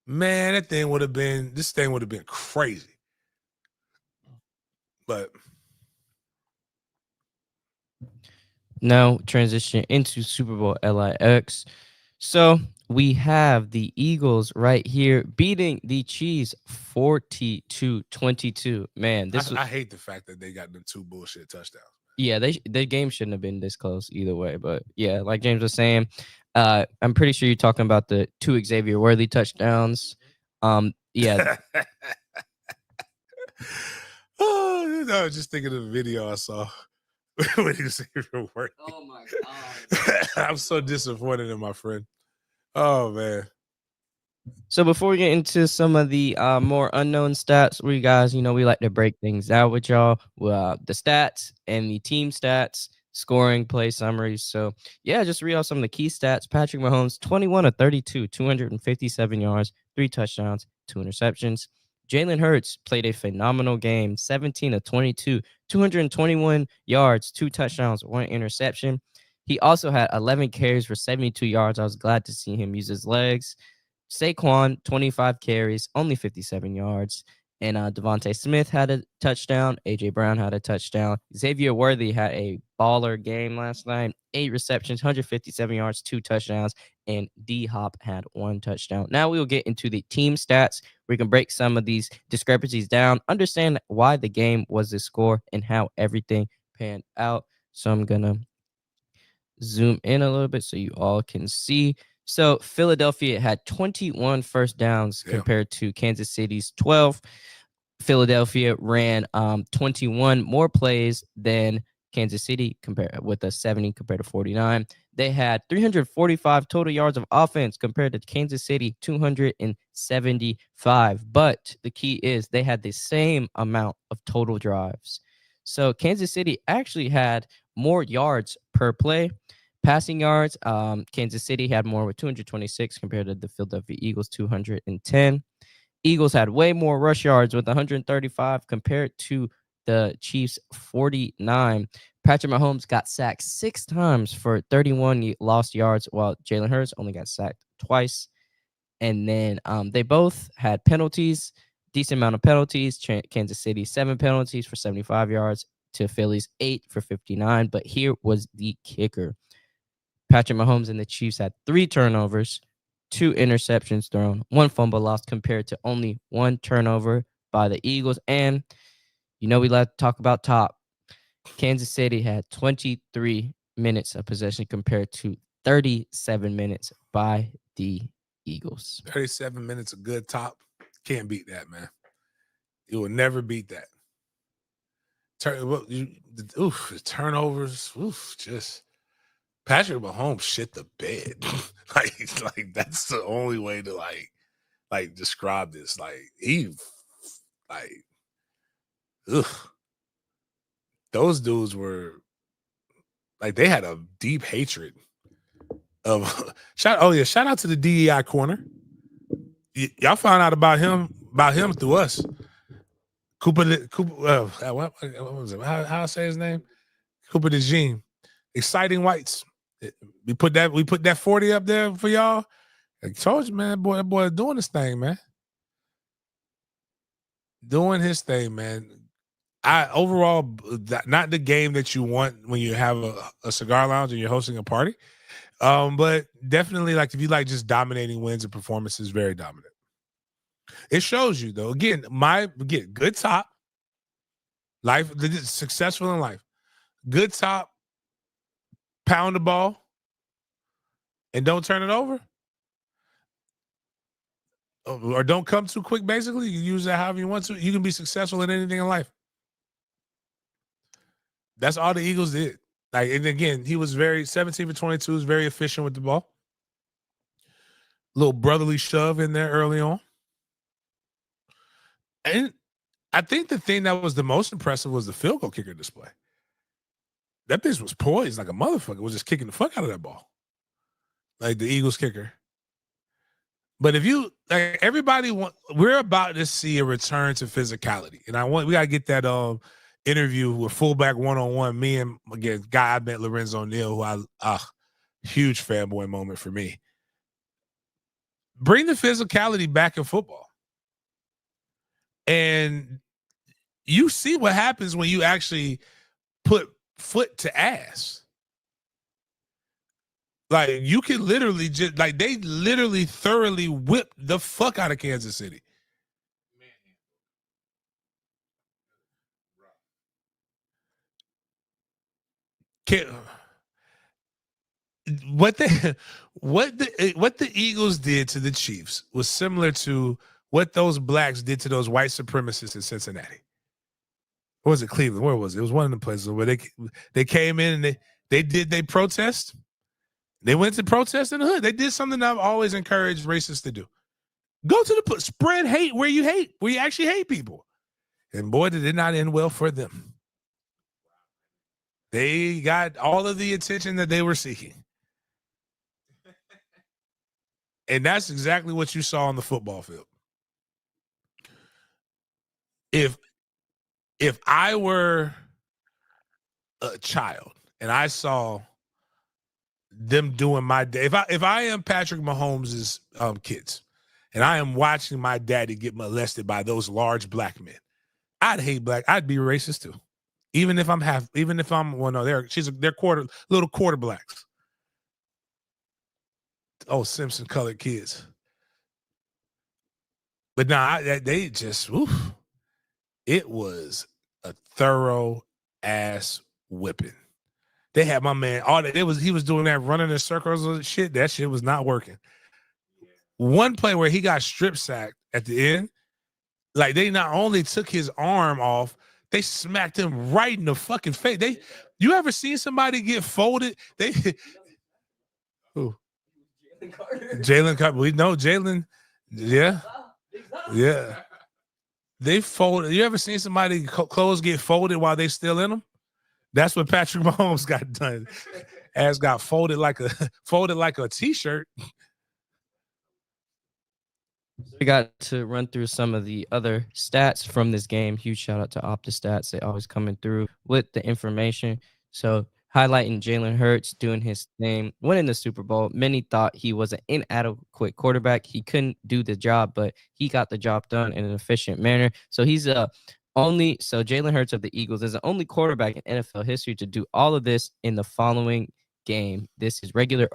Man, this thing would have been crazy. But now transition into Super Bowl LIX. So we have the Eagles right here beating the Chiefs 40-22. Man, I hate the fact that they got them 2 bullshit touchdowns. Yeah, the game shouldn't have been this close either way. But yeah, like James was saying, I'm pretty sure you're talking about the 2 Xavier Worthy touchdowns. Yeah. Oh, I was just thinking of the video I saw when he was Xavier Worthy. Oh my God. I'm so disappointed in my friend. Oh man. So before we get into some of the more unknown stats, we guys, we like to break things out with y'all. The stats and the team stats, scoring, play summaries. So yeah, just read out some of the key stats. Patrick Mahomes, 21 of 32, 257 yards, 3 touchdowns, 2 interceptions. Jalen Hurts played a phenomenal game, 17 of 22, 221 yards, 2 touchdowns, 1 interception. He also had 11 carries for 72 yards. I was glad to see him use his legs. Saquon, 25 carries, only 57 yards. And Devontae Smith had a touchdown. A.J. Brown had a touchdown. Xavier Worthy had a baller game last night. 8 receptions, 157 yards, 2 touchdowns. And D-Hop had 1 touchdown. Now we will get into the team stats. We can break some of these discrepancies down, understand why the game was the score, and how everything panned out. So I'm going to zoom in a little bit so you all can see. So Philadelphia had 21 first downs compared to Kansas City's 12. Philadelphia ran 21 more plays than Kansas City with a 70 compared to 49. They had 345 total yards of offense compared to Kansas City 275. But the key is they had the same amount of total drives. So Kansas City actually had more yards per play. Passing yards, Kansas City had more with 226 compared to the Philadelphia Eagles 210. Eagles had way more rush yards with 135 compared to the Chiefs 49. Patrick Mahomes got sacked 6 times for 31 lost yards, while Jalen Hurts only got sacked twice. And then they both had penalties, decent amount of penalties. Kansas City 7 penalties for 75 yards to Philly's 8 for 59. But here was the kicker. Patrick Mahomes and the Chiefs had 3 turnovers, 2 interceptions thrown, 1 fumble lost compared to only 1 turnover by the Eagles. And we like to talk about top. Kansas City had 23 minutes of possession compared to 37 minutes by the Eagles. 37 minutes of good top. Can't beat that, man. You will never beat that. The turnovers. Just Patrick Mahomes shit the bed. like that's the only way to like describe this. Those dudes were like they had a deep hatred of shout out to the DEI corner. Y'all found out about him through us. Cooper what was it? How I say his name? Cooper DeJean. Exciting whites. We put that 40 up there for y'all. I told you, man, that boy doing his thing, man. Doing his thing, man. Overall, not the game that you want when you have a cigar lounge and you're hosting a party. But definitely, like if you like just dominating wins and performances, very dominant. It shows you though. Again, good top. Life successful in life. Good top. Pound the ball. And don't turn it over. Or don't come too quick, basically. You can use that however you want to. You can be successful in anything in life. That's all the Eagles did. And again, he was 17 for 22, was very efficient with the ball. Little brotherly shove in there early on. And I think the thing that was the most impressive was the field goal kicker display. That bitch was poised like a motherfucker. Was just kicking the fuck out of that ball. Like the Eagles kicker. But if you we're about to see a return to physicality. And we gotta get that interview with fullback one-on-one. Me and again, guy I met, Lorenzo Neal, who huge fanboy moment for me. Bring the physicality back in football. And you see what happens when you actually put foot to ass. Like you can literally they literally thoroughly whipped the fuck out of Kansas City. What the Eagles did to the Chiefs was similar to what those blacks did to those white supremacists in Cincinnati. Or was it Cleveland? Where was it? It was one of the places where they came in and they protest. They went to protest in the hood. They did something that I've always encouraged racists to do. Go to spread hate where you actually hate people. And boy, did it not end well for them. They got all of the attention that they were seeking. And that's exactly what you saw on the football field. If I were a child and I saw them doing my day, if I am Patrick Mahomes' kids and I am watching my daddy get molested by those large black men, I'd hate black. I'd be racist too. They're little quarter blacks. Oh, Simpson colored kids. But they just, it was a thorough ass whipping. They had my man, he was doing that running in circles and shit. That shit was not working. One play where he got strip sacked at the end, like they not only took his arm off, they smacked him right in the fucking face. You ever seen somebody get folded? Who? Jalen Carter. We know Jalen. Yeah. Yeah. They folded. You ever seen somebody clothes get folded while they still in them? That's what Patrick Mahomes got done. Ass got folded like a t-shirt. We got to run through some of the other stats from this game. Huge shout out to OptaStats. They always coming through with the information. So highlighting Jalen Hurts doing his thing, winning the Super Bowl. Many thought he was an inadequate quarterback. He couldn't do the job, but he got the job done in an efficient manner. So he's Jalen Hurts of the Eagles is the only quarterback in NFL history to do all of this in the following game. This is regular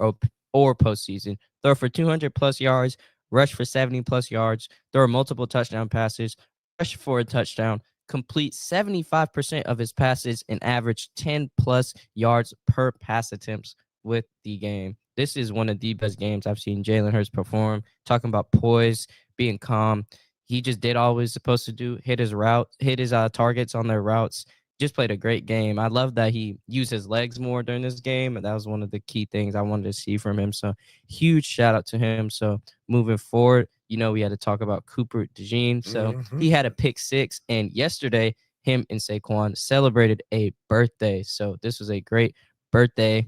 or postseason. Throw for 200 plus yards, rush for 70 plus yards, throw multiple touchdown passes, rush for a touchdown, complete 75% of his passes and average 10 plus yards per pass attempts with the game. This is one of the best games I've seen Jalen Hurts perform. Talking about poise, being calm. He just did all he was supposed to do, hit his targets on their routes. Just played a great game. I love that he used his legs more during this game, and that was one of the key things I wanted to see from him. So huge shout out to him. So moving forward, we had to talk about Cooper DeJean. So he had a pick 6, and yesterday him and Saquon celebrated a birthday. So this was a great birthday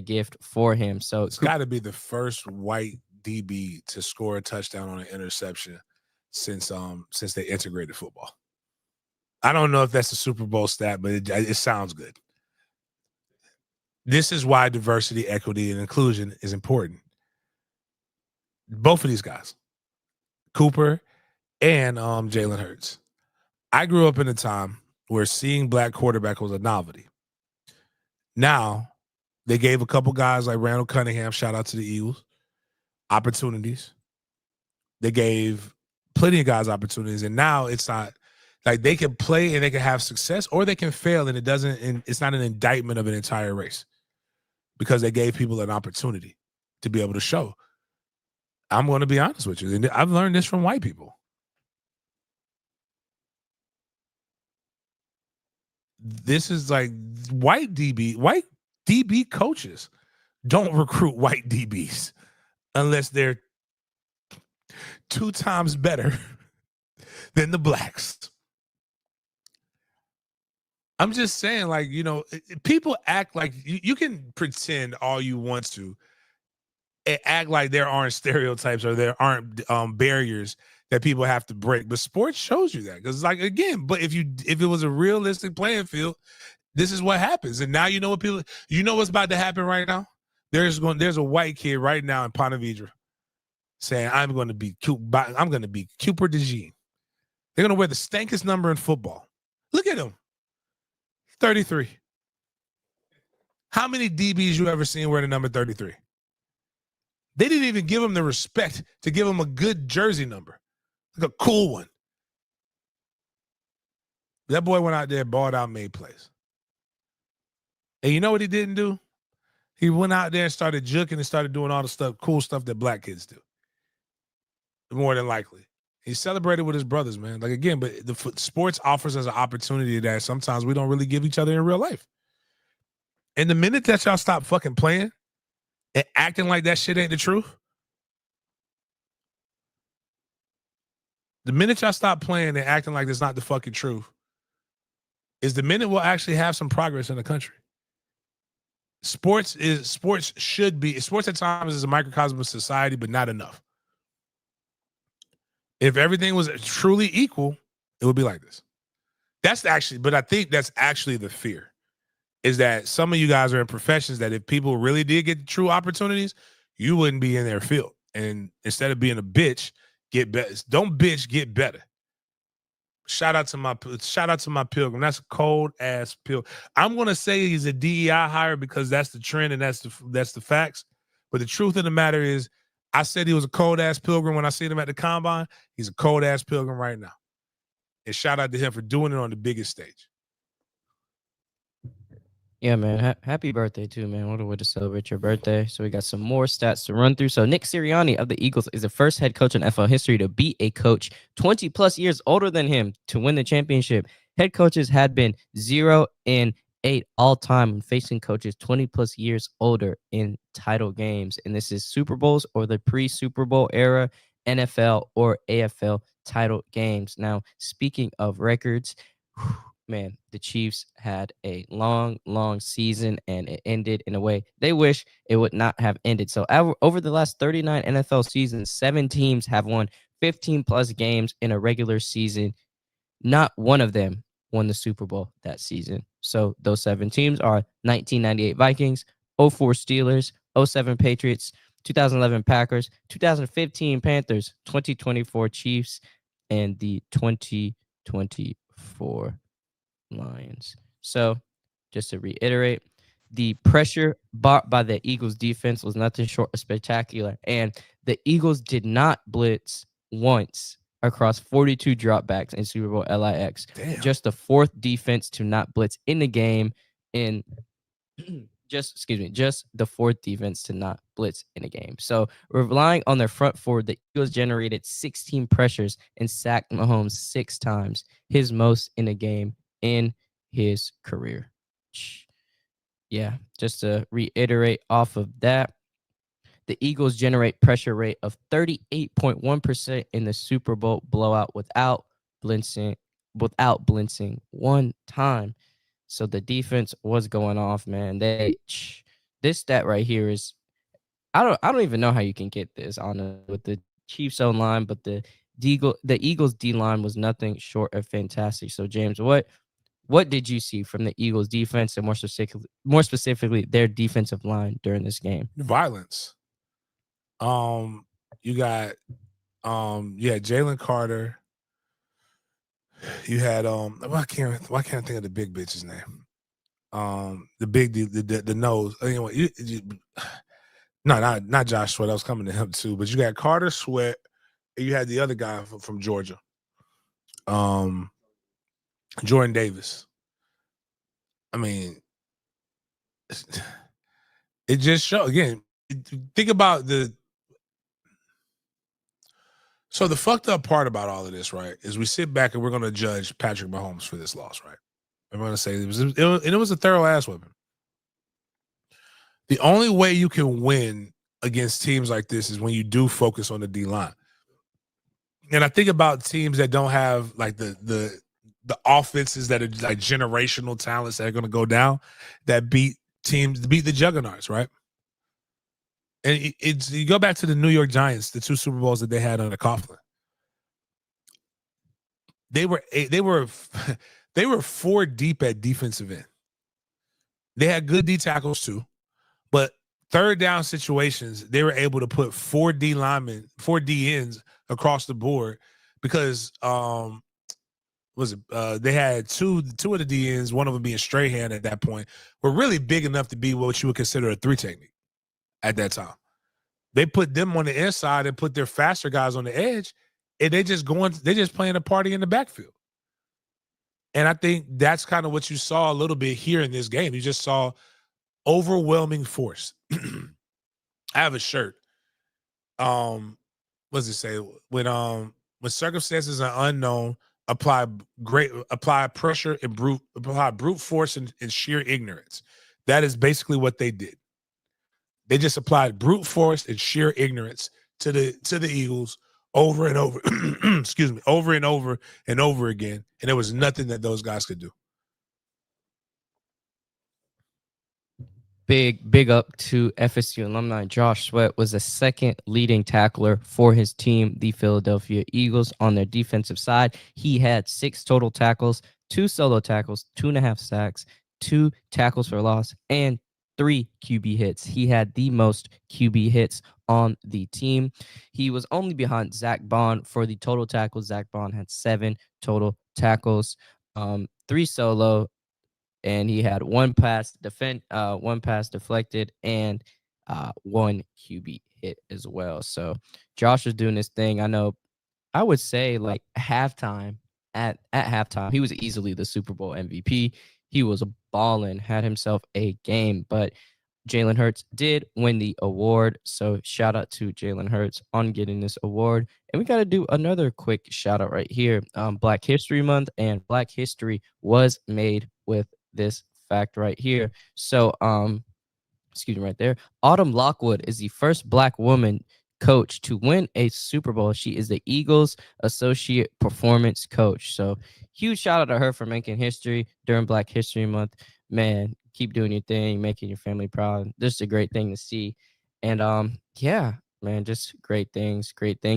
gift for him. So it's got to be the first white DB to score a touchdown on an interception since they integrated football. I don't know if that's a Super Bowl stat, but it sounds good. This is why diversity, equity, and inclusion is important. Both of these guys, Cooper and Jalen Hurts. I grew up in a time where seeing black quarterback was a novelty. Now, they gave a couple guys like Randall Cunningham, shout out to the Eagles, opportunities. They gave plenty of guys opportunities, and now it's not like they can play and they can have success, or they can fail, and it's not an indictment of an entire race because they gave people an opportunity to be able to show. I'm going to be honest with you. I've learned this from white people. This is like white DB coaches don't recruit white DBs unless they're 2 times better than the blacks. I'm just saying, like, people act like you can pretend all you want to and act like there aren't stereotypes or there aren't barriers that people have to break. But sports shows you that, because, like, again, but if it was a realistic playing field, this is what happens. And now what's about to happen right now? There's a white kid right now in Ponte Vedra saying, I'm going to be Cooper DeJean. They're going to wear the stankest number in football. Look at him. 33. How many DBs you ever seen wear the number 33? They didn't even give him the respect to give him a good jersey number, like a cool one. That boy went out there, balled out, made plays. And you know what he didn't do? He went out there and started juking and started doing all the cool stuff that black kids do. More than likely. He celebrated with his brothers, man. Like, again, but the sports offers us an opportunity that sometimes we don't really give each other in real life. And the minute that y'all stop fucking playing and acting like that shit ain't the truth, the minute y'all stop playing and acting like it's not the fucking truth, is the minute we'll actually have some progress in the country. Sports at times is a microcosm of society, but not enough. If everything was truly equal, it would be like this. But I think that's actually the fear, is that some of you guys are in professions that if people really did get the true opportunities, you wouldn't be in their field. And instead of being a bitch, get better. Don't bitch, get better. Shout out to my pilgrim. That's a cold ass pilgrim. I'm gonna say he's a DEI hire because that's the trend and that's the facts. But the truth of the matter is, I said he was a cold ass pilgrim when I seen him at the combine. He's a cold ass pilgrim right now. And shout out to him for doing it on the biggest stage. Yeah, man. Happy birthday, too, man. What a way to celebrate your birthday. So we got some more stats to run through. So Nick Sirianni of the Eagles is the first head coach in NFL history to beat a coach 20-plus years older than him to win the championship. Head coaches had been 0-8 all time when facing coaches 20-plus years older in title games. And this is Super Bowls or the pre-Super Bowl era, NFL or AFL title games. Now, speaking of records, man, the Chiefs had a long, long season, and it ended in a way they wish it would not have ended. So over the last 39 NFL seasons, 7 teams have won 15-plus games in a regular season. Not one of them won the Super Bowl that season. So those 7 teams are 1998 Vikings, 04 Steelers, 07 Patriots, 2011 Packers, 2015 Panthers, 2024 Chiefs, and the 2024 Lions. So, just to reiterate, the pressure brought by the Eagles defense was nothing short of spectacular. And the Eagles did not blitz once across 42 dropbacks in Super Bowl LIX. Damn. Just the fourth defense to not blitz in the game in just the fourth defense to not blitz in a game. So relying on their front four, the Eagles generated 16 pressures and sacked Mahomes 6 times, his most in a game in his career. Yeah, just to reiterate off of that, the Eagles generate pressure rate of 38.1% in the Super Bowl blowout without blitzing one time. So the defense was going off, man. This stat right here is I don't even know how you can get this on with the Chiefs O line, but the Eagles D line was nothing short of fantastic. So James, what did you see from the Eagles defense and more specifically their defensive line during this game? Violence. You got Jalen Carter. You had why can't I think of the big bitch's name? The nose. Anyway, not Josh Sweat. I was coming to him too, but you got Carter Sweat, and you had the other guy from Georgia, Jordan Davis. I mean, it just shows again. Think about So the fucked up part about all of this, right, is we sit back and we're going to judge Patrick Mahomes for this loss, right? I'm going to say it was a thorough ass whipping. The only way you can win against teams like this is when you do focus on the D line. And I think about teams that don't have like the offenses that are like generational talents that are going to go down, that beat the juggernauts, right? And you go back to the New York Giants, the 2 Super Bowls that they had under Coughlin. They were 4 deep at defensive end. They had good D tackles too, but third down situations, they were able to put 4 D ends across the board because they had two of the D ends, one of them being straight hand at that point, were really big enough to be what you would consider a 3 technique at that time. They put them on the inside and put their faster guys on the edge, and they're just playing a party in the backfield. And I think that's kind of what you saw a little bit here in this game. You just saw overwhelming force. I have a shirt. What does it say? When circumstances are unknown, apply pressure and apply brute force and sheer ignorance. That is basically what they did. They just applied brute force and sheer ignorance to the Eagles over and over, over and over and over again, and there was nothing that those guys could do. Big up to FSU alumni. Josh Sweat was the second leading tackler for his team, the Philadelphia Eagles, on their defensive side. He had 6 total tackles, 2 solo tackles, 2.5 sacks, 2 tackles for loss, and 3 QB hits. He had the most QB hits on the team. He was only behind Zach Bond for the total tackles. Zach Bond had 7 total tackles, 3 solo, and he had 1 pass deflected, and 1 QB hit as well. So Josh was doing this thing. I would say like halftime. At halftime, he was easily the Super Bowl MVP. He was balling, had himself a game, but Jalen Hurts did win the award. So shout out to Jalen Hurts on getting this award. And we got to do another quick shout out right here. Black History Month, and Black History was made with this fact right here. So, excuse me right there. Autumn Lockwood is the first Black woman coach to win a Super Bowl. She is the Eagles Associate Performance Coach. So huge shout out to her for making history during Black History Month. Man, keep doing your thing, making your family proud. This is a great thing to see. And yeah, man, just great things.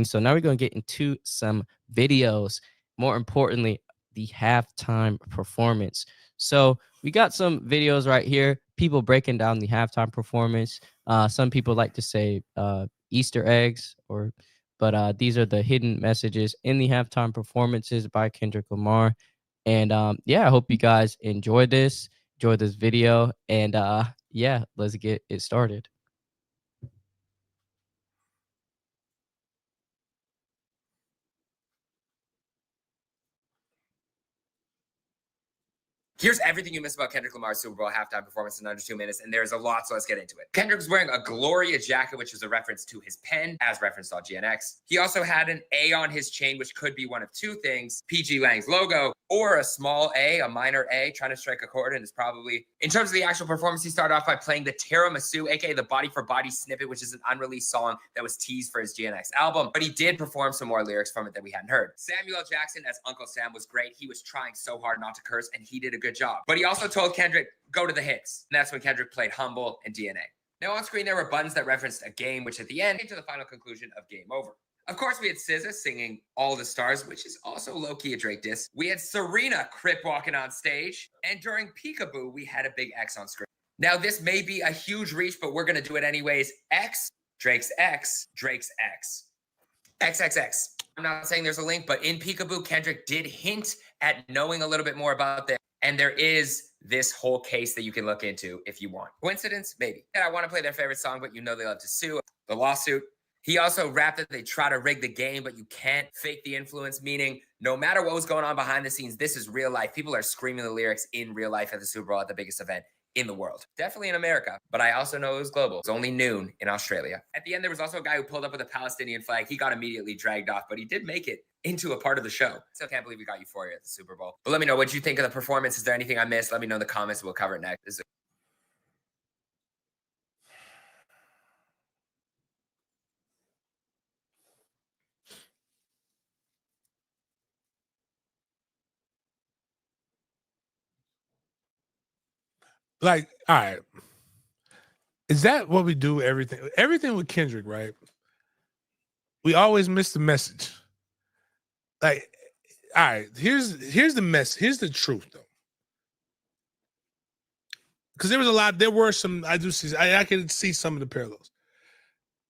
So now we're going to get into some videos. More importantly, the halftime performance. So we got some videos right here, people breaking down the halftime performance. Some people like to say Easter eggs, but these are the hidden messages in the halftime performances by Kendrick Lamar. And yeah, I hope you guys enjoy this video, and yeah, let's get it started. Here's everything you missed about Kendrick Lamar's Super Bowl halftime performance in under 2 minutes, and there's a lot, so let's get into it. Kendrick was wearing a Gloria jacket, which is a reference to his pen, as referenced on GNX. He also had an A on his chain, which could be one of two things, PG Lang's logo, or a small A, a minor A, trying to strike a chord, and is probably... In terms of the actual performance, he started off by playing the Tiramisu, aka the Body for Body snippet, which is an unreleased song that was teased for his GNX album, but he did perform some more lyrics from it that we hadn't heard. Samuel L. Jackson as Uncle Sam was great. He was trying so hard not to curse, and he did a good job. But he also told Kendrick, go to the hits. And that's when Kendrick played Humble and DNA. Now on screen, there were buttons that referenced a game, which at the end came to the final conclusion of Game Over. Of course, we had SZA singing All the Stars, which is also low-key a Drake diss. We had Serena crip walking on stage. And during Peekaboo, we had a big X on screen. Now, this may be a huge reach, but we're going to do it anyways. X, Drake's X, Drake's X. XXX. I'm not saying there's a link, but in Peekaboo, Kendrick did hint at knowing a little bit more about this. And there is this whole case that you can look into if you want. Coincidence? Maybe. And I want to play their favorite song, but you know they love to sue. The lawsuit. He also rapped that they try to rig the game, but you can't fake the influence, meaning no matter what was going on behind the scenes, this is real life. People are screaming the lyrics in real life at the Super Bowl at the biggest event in the world. Definitely in America, but I also know it was global. It was only noon in Australia. At the end, there was also a guy who pulled up with a Palestinian flag. He got immediately dragged off, but he did make it into a part of the show. Still can't believe we got Euphoria at the Super Bowl. But let me know what you think of the performance. Is there anything I missed? Let me know in the comments. We'll cover it next. Like, all right. Is that what we do? Everything with Kendrick, right? We always miss the message. Like, all right, here's the mess. Here's the truth, though. Because there were some, I can see some of the parallels.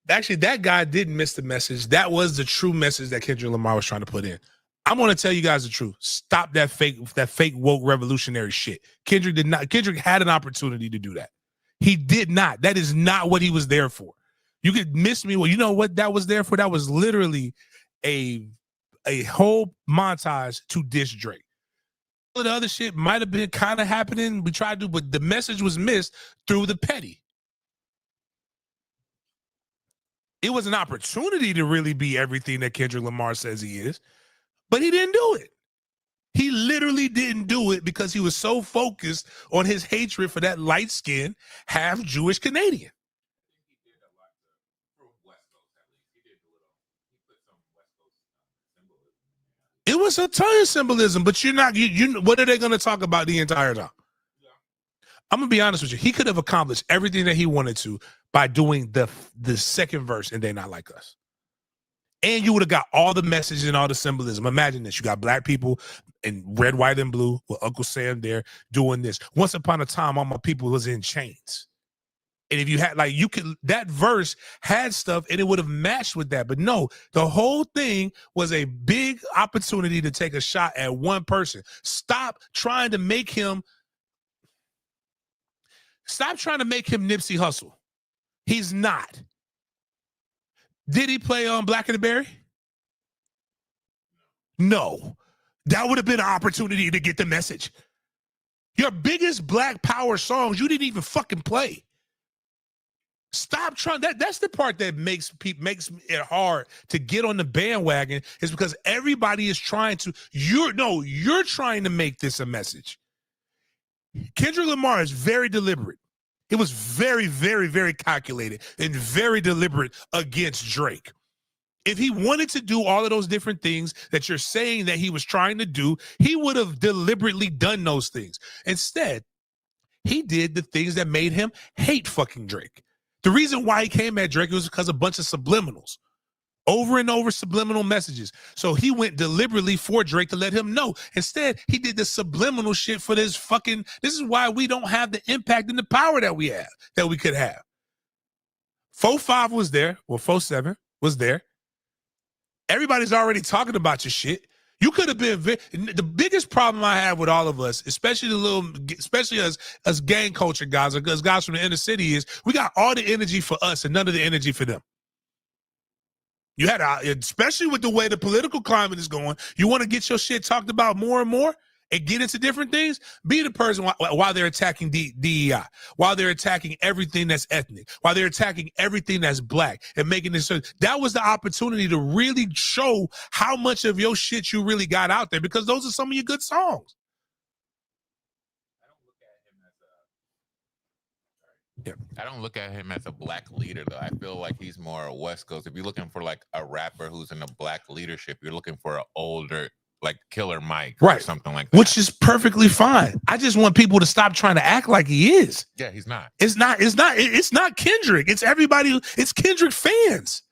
Actually, that guy didn't miss the message. That was the true message that Kendrick Lamar was trying to put in. I'm going to tell you guys the truth. Stop that fake woke revolutionary shit. Kendrick had an opportunity to do that. He did not. That is not what he was there for. You could miss me. Well, you know what that was there for? That was literally a whole montage to diss Drake. All the other shit might have been kind of happening. We tried to, but the message was missed through the petty. It was an opportunity to really be everything that Kendrick Lamar says he is, but he didn't do it. He literally didn't do it because he was so focused on his hatred for that light-skinned, half-Jewish Canadian. It was a ton of symbolism, but what are they going to talk about the entire time? I'm going to be honest with you. He could have accomplished everything that he wanted to by doing the second verse and They Not Like Us. And you would have got all the messages and all the symbolism. Imagine this. You got black people in red, white, and blue with Uncle Sam there doing this. Once upon a time, all my people was in chains. And if you had, that verse had stuff and it would have matched with that. But no, the whole thing was a big opportunity to take a shot at one person. Stop trying to make him Nipsey Hussle. He's not. Did he play on Black and the Berry? No. That would have been an opportunity to get the message. Your biggest Black Power songs, you didn't even fucking play. Stop trying. That's the part that makes it hard to get on the bandwagon, is because everybody is trying to. You're trying to make this a message. Kendrick Lamar is very deliberate. It was very, very, very calculated and very deliberate against Drake. If he wanted to do all of those different things that you're saying that he was trying to do, he would have deliberately done those things. Instead, he did the things that made him hate fucking Drake. The reason why he came at Drake was because of a bunch of subliminals. Over and over subliminal messages. So he went deliberately for Drake to let him know. Instead, he did the subliminal shit for this is why we don't have the impact and the power that we could have. 4-5 was there. Well, 4-7 was there. Everybody's already talking about your shit. You could have been the biggest problem I have with all of us, especially us gang culture guys, or us guys from the inner city, is we got all the energy for us and none of the energy for them. You had, especially with the way the political climate is going, you want to get your shit talked about more and more. and get into different things, be the person while they're attacking DEI, while they're attacking everything that's ethnic, while they're attacking everything that's black, and making this. That was the opportunity to really show how much of your shit you really got out there, because those are some of your good songs. I don't look at him as a black leader, though. I feel like he's more West Coast. If you're looking for like a rapper who's in a black leadership, you're looking for an older, like Killer Mike, or something like that. Which is perfectly fine. I just want people to stop trying to act like he is. Yeah, he's not. It's not Kendrick. It's everybody. It's Kendrick fans.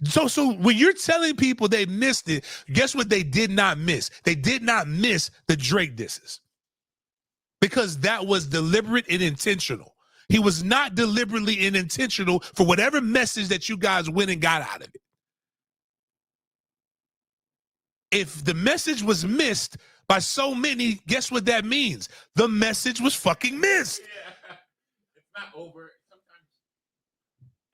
So when you're telling people they missed it, guess what they did not miss? They did not miss the Drake disses. Because that was deliberate and intentional. He was not deliberately and intentional for whatever message that you guys went and got out of it. If the message was missed by so many, guess what that means? The message was fucking missed. Yeah. It's not over. Sometimes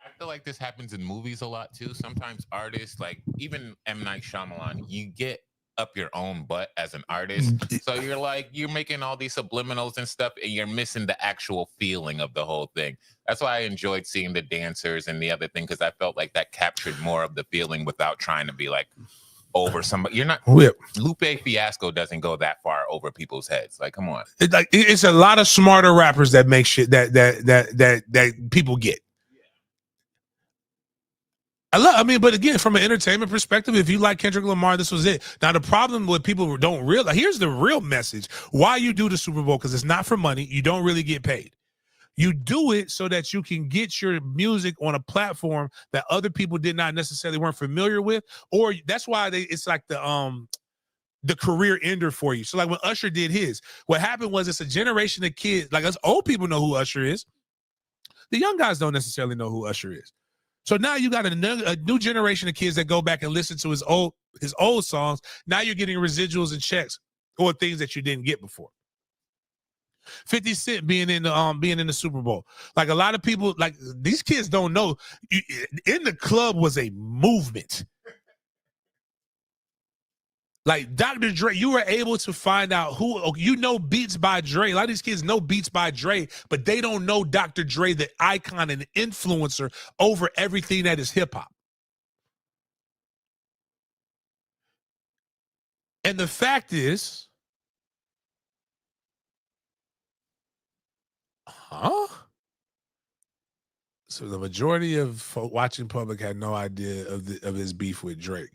I feel like this happens in movies a lot too. Sometimes artists, like even M. Night Shyamalan, you get up your own butt as an artist. So you're making all these subliminals and stuff, and you're missing the actual feeling of the whole thing. That's why I enjoyed seeing the dancers and the other thing, because I felt like that captured more of the feeling without trying to be like over somebody. You're not Lupe Fiasco doesn't go that far over people's heads. Like, come on. It's a lot of smarter rappers that make shit that people get. But again, from an entertainment perspective, if you like Kendrick Lamar, this was it. Now, the problem with people don't realize, here's the real message. Why you do the Super Bowl, because it's not for money. You don't really get paid. You do it so that you can get your music on a platform that other people did not necessarily weren't familiar with, or that's why it's like the career ender for you. So like when Usher did his, what happened was it's a generation of kids, like us old people know who Usher is. The young guys don't necessarily know who Usher is. So now you got a new generation of kids that go back and listen to his old songs. Now you're getting residuals and checks or things that you didn't get before. 50 Cent being in the Super Bowl. Like a lot of people, like these kids don't know. In the club was a movement. Like Dr. Dre, you were able to find out Beats by Dre. A lot of these kids know Beats by Dre, but they don't know Dr. Dre, the icon and influencer over everything that is hip hop. And the fact is, so the majority of watching public had no idea of his beef with Drake.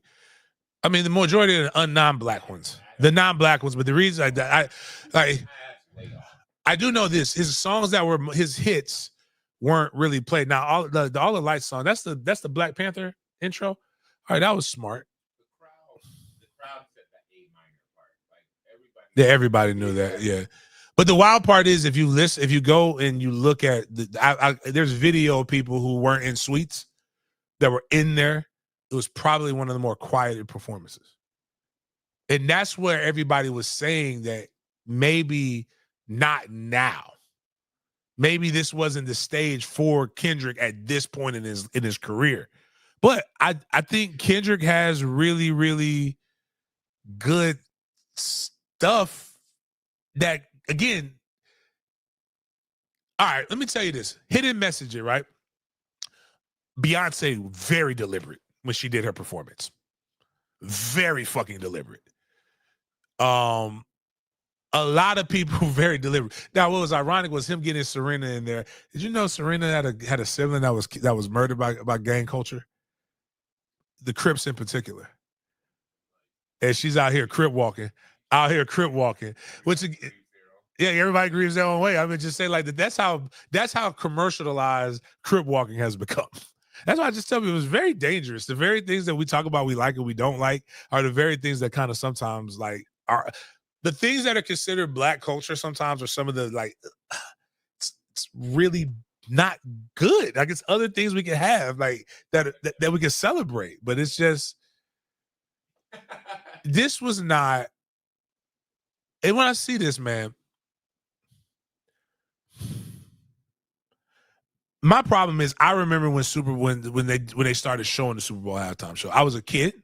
I mean, the majority of the non-black ones, but the reason I do know this: his songs that were his hits weren't really played. Now, all the lights song, that's the Black Panther intro. All right, that was smart. The crowd said that A minor part. Like everybody knew that. Yeah, but the wild part is if you go and you look at there's video of people who weren't in suites that were in there. It was probably one of the more quieted performances. And that's where everybody was saying that maybe not now. Maybe this wasn't the stage for Kendrick at this point in his career. But I think Kendrick has really, really good stuff that, again, all right, let me tell you this. Hidden Messenger, right? Beyonce, very deliberate when she did her performance. Very fucking deliberate. A lot of people very deliberate. Now, what was ironic was him getting Serena in there. Did you know Serena had a sibling that was murdered by gang culture? The Crips in particular. And she's out here Crip walking. Which, yeah, everybody grieves their own way. I mean, just say like that. That's how commercialized Crip walking has become. That's why I just tell you it was very dangerous. The very things that we talk about we like and we don't like are the very things that kind of sometimes like are the things that are considered black culture sometimes are some of the like it's really not good. Like it's other things we can have like that we can celebrate, but it's just this was not. And when I see this, man, my problem is I remember when they started showing the Super Bowl halftime show. I was a kid.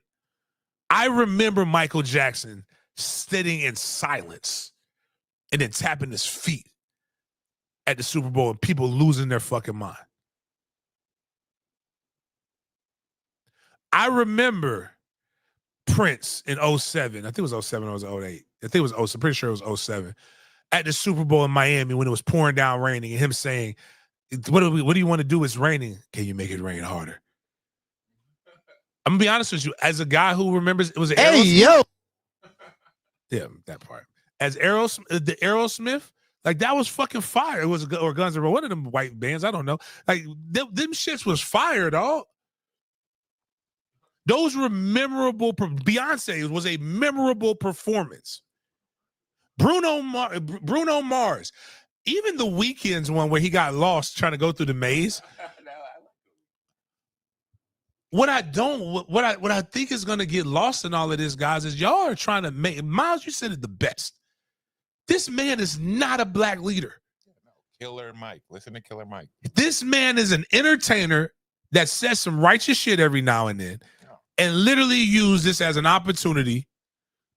I remember Michael Jackson sitting in silence and then tapping his feet at the Super Bowl and people losing their fucking mind. I remember Prince in 07. I think it was 07 or it was 08. I think it was 07. I'm pretty sure it was 07. At the Super Bowl in Miami when it was pouring down raining and him saying, what do you want to do? It's raining. Can you make it rain harder? I'm going to be honest with you. As a guy who remembers, it was Hey, yo. Yeah, that part. As the Aerosmith, like that was fucking fire. It was, or Guns N' Roses, one of them white bands. I don't know. Like them shits was fire, dog. Those were memorable. Beyonce was a memorable performance. Bruno Mars, even the Weeknd's one where he got lost trying to go through the maze. What I think is going to get lost in all of this, guys, is y'all are trying to make Miles. You said it the best. This man is not a black leader. Killer Mike. Listen to Killer Mike. This man is an entertainer that says some righteous shit every now and then, and literally use this as an opportunity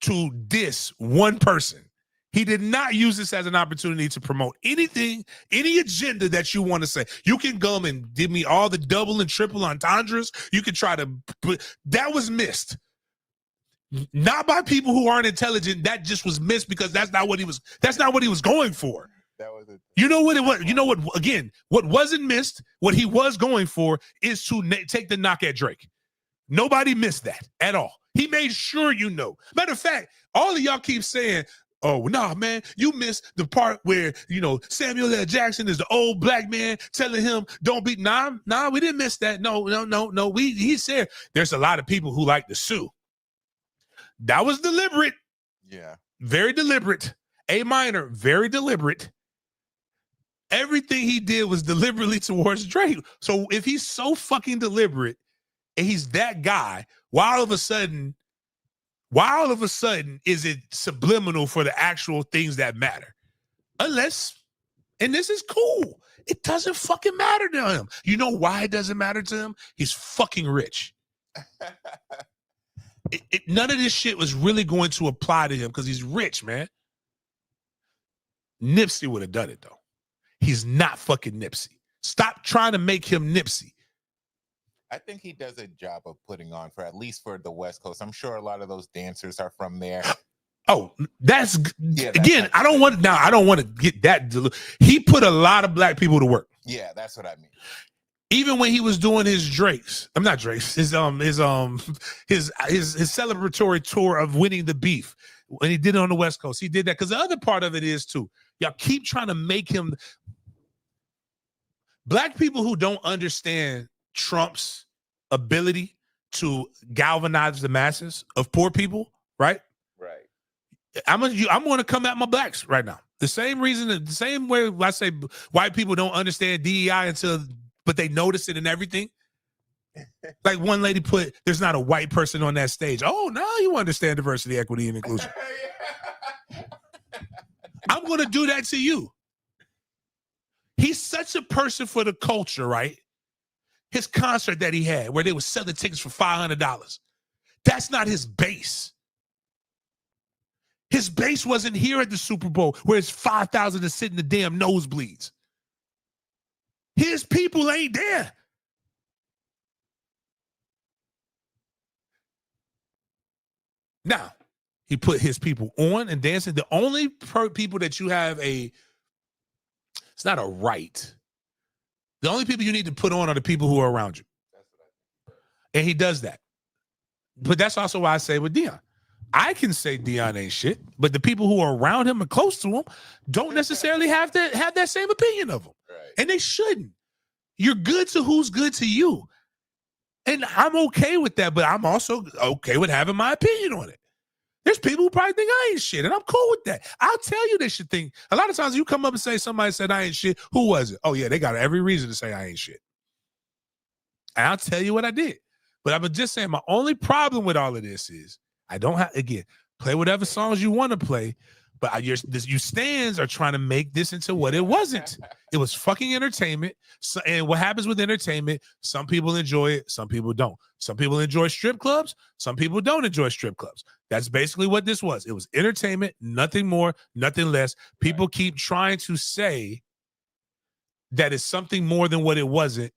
to diss one person. He did not use this as an opportunity to promote anything, any agenda that you want to say. You can come and give me all the double and triple entendres. You can try to, that was missed. Not by people who aren't intelligent. That just was missed because that's not what he was going for. That was it. You know what it was? You know what? Again, what wasn't missed, what he was going for is to take the knock at Drake. Nobody missed that at all. He made sure you know. Matter of fact, all of y'all keep saying, oh, nah, man, you missed the part where, Samuel L. Jackson is the old black man telling him, don't be, nah, we didn't miss that. No. He said there's a lot of people who like to sue. That was deliberate. Yeah. Very deliberate. A minor, very deliberate. Everything he did was deliberately towards Drake. So if he's so fucking deliberate and he's that guy, why all of a sudden is it subliminal for the actual things that matter? Unless, and this is cool, it doesn't fucking matter to him. You know why it doesn't matter to him? He's fucking rich. None of this shit was really going to apply to him because he's rich, man. Nipsey would have done it, though. He's not fucking Nipsey. Stop trying to make him Nipsey. I think he does a job of putting on for at least for the West Coast. I'm sure a lot of those dancers are from there. Oh, that's again. I don't want to get that. He put a lot of black people to work. Yeah, that's what I mean. Even when he was doing his celebratory tour of winning the beef, when he did it on the West Coast, he did that because the other part of it is too. Y'all keep trying to make him. Black people who don't understand Trump's ability to galvanize the masses of poor people, right? Right. I'm going to come at my blacks right now. The same way I say white people don't understand DEI but they notice it in everything. Like one lady put, there's not a white person on that stage. Oh, now you understand diversity, equity, and inclusion. I'm going to do that to you. He's such a person for the culture, right? His concert that he had where they were selling tickets for $500. That's not his base. His base wasn't here at the Super Bowl where it's 5,000 to sit in the damn nosebleeds. His people ain't there. Now, he put his people on and dancing. The only people that you have it's not a right. The only people you need to put on are the people who are around you. And he does that. But that's also why I say with Deion. I can say Deion ain't shit, but the people who are around him and close to him don't necessarily have that same opinion of him. Right. And they shouldn't. You're good to who's good to you. And I'm okay with that, but I'm also okay with having my opinion on it. There's people who probably think I ain't shit, and I'm cool with that. I'll tell you they should think. A lot of times you come up and say somebody said I ain't shit. Who was it? Oh, yeah, they got every reason to say I ain't shit. And I'll tell you what I did. But I'm just saying my only problem with all of this is I don't have, again, play whatever songs you want to play, But you stands are trying to make this into what it wasn't. It was fucking entertainment. So, and what happens with entertainment, some people enjoy it, some people don't. Some people enjoy strip clubs, some people don't enjoy strip clubs. That's basically what this was. It was entertainment, nothing more, nothing less. People keep trying to say that it's something more than what it wasn't.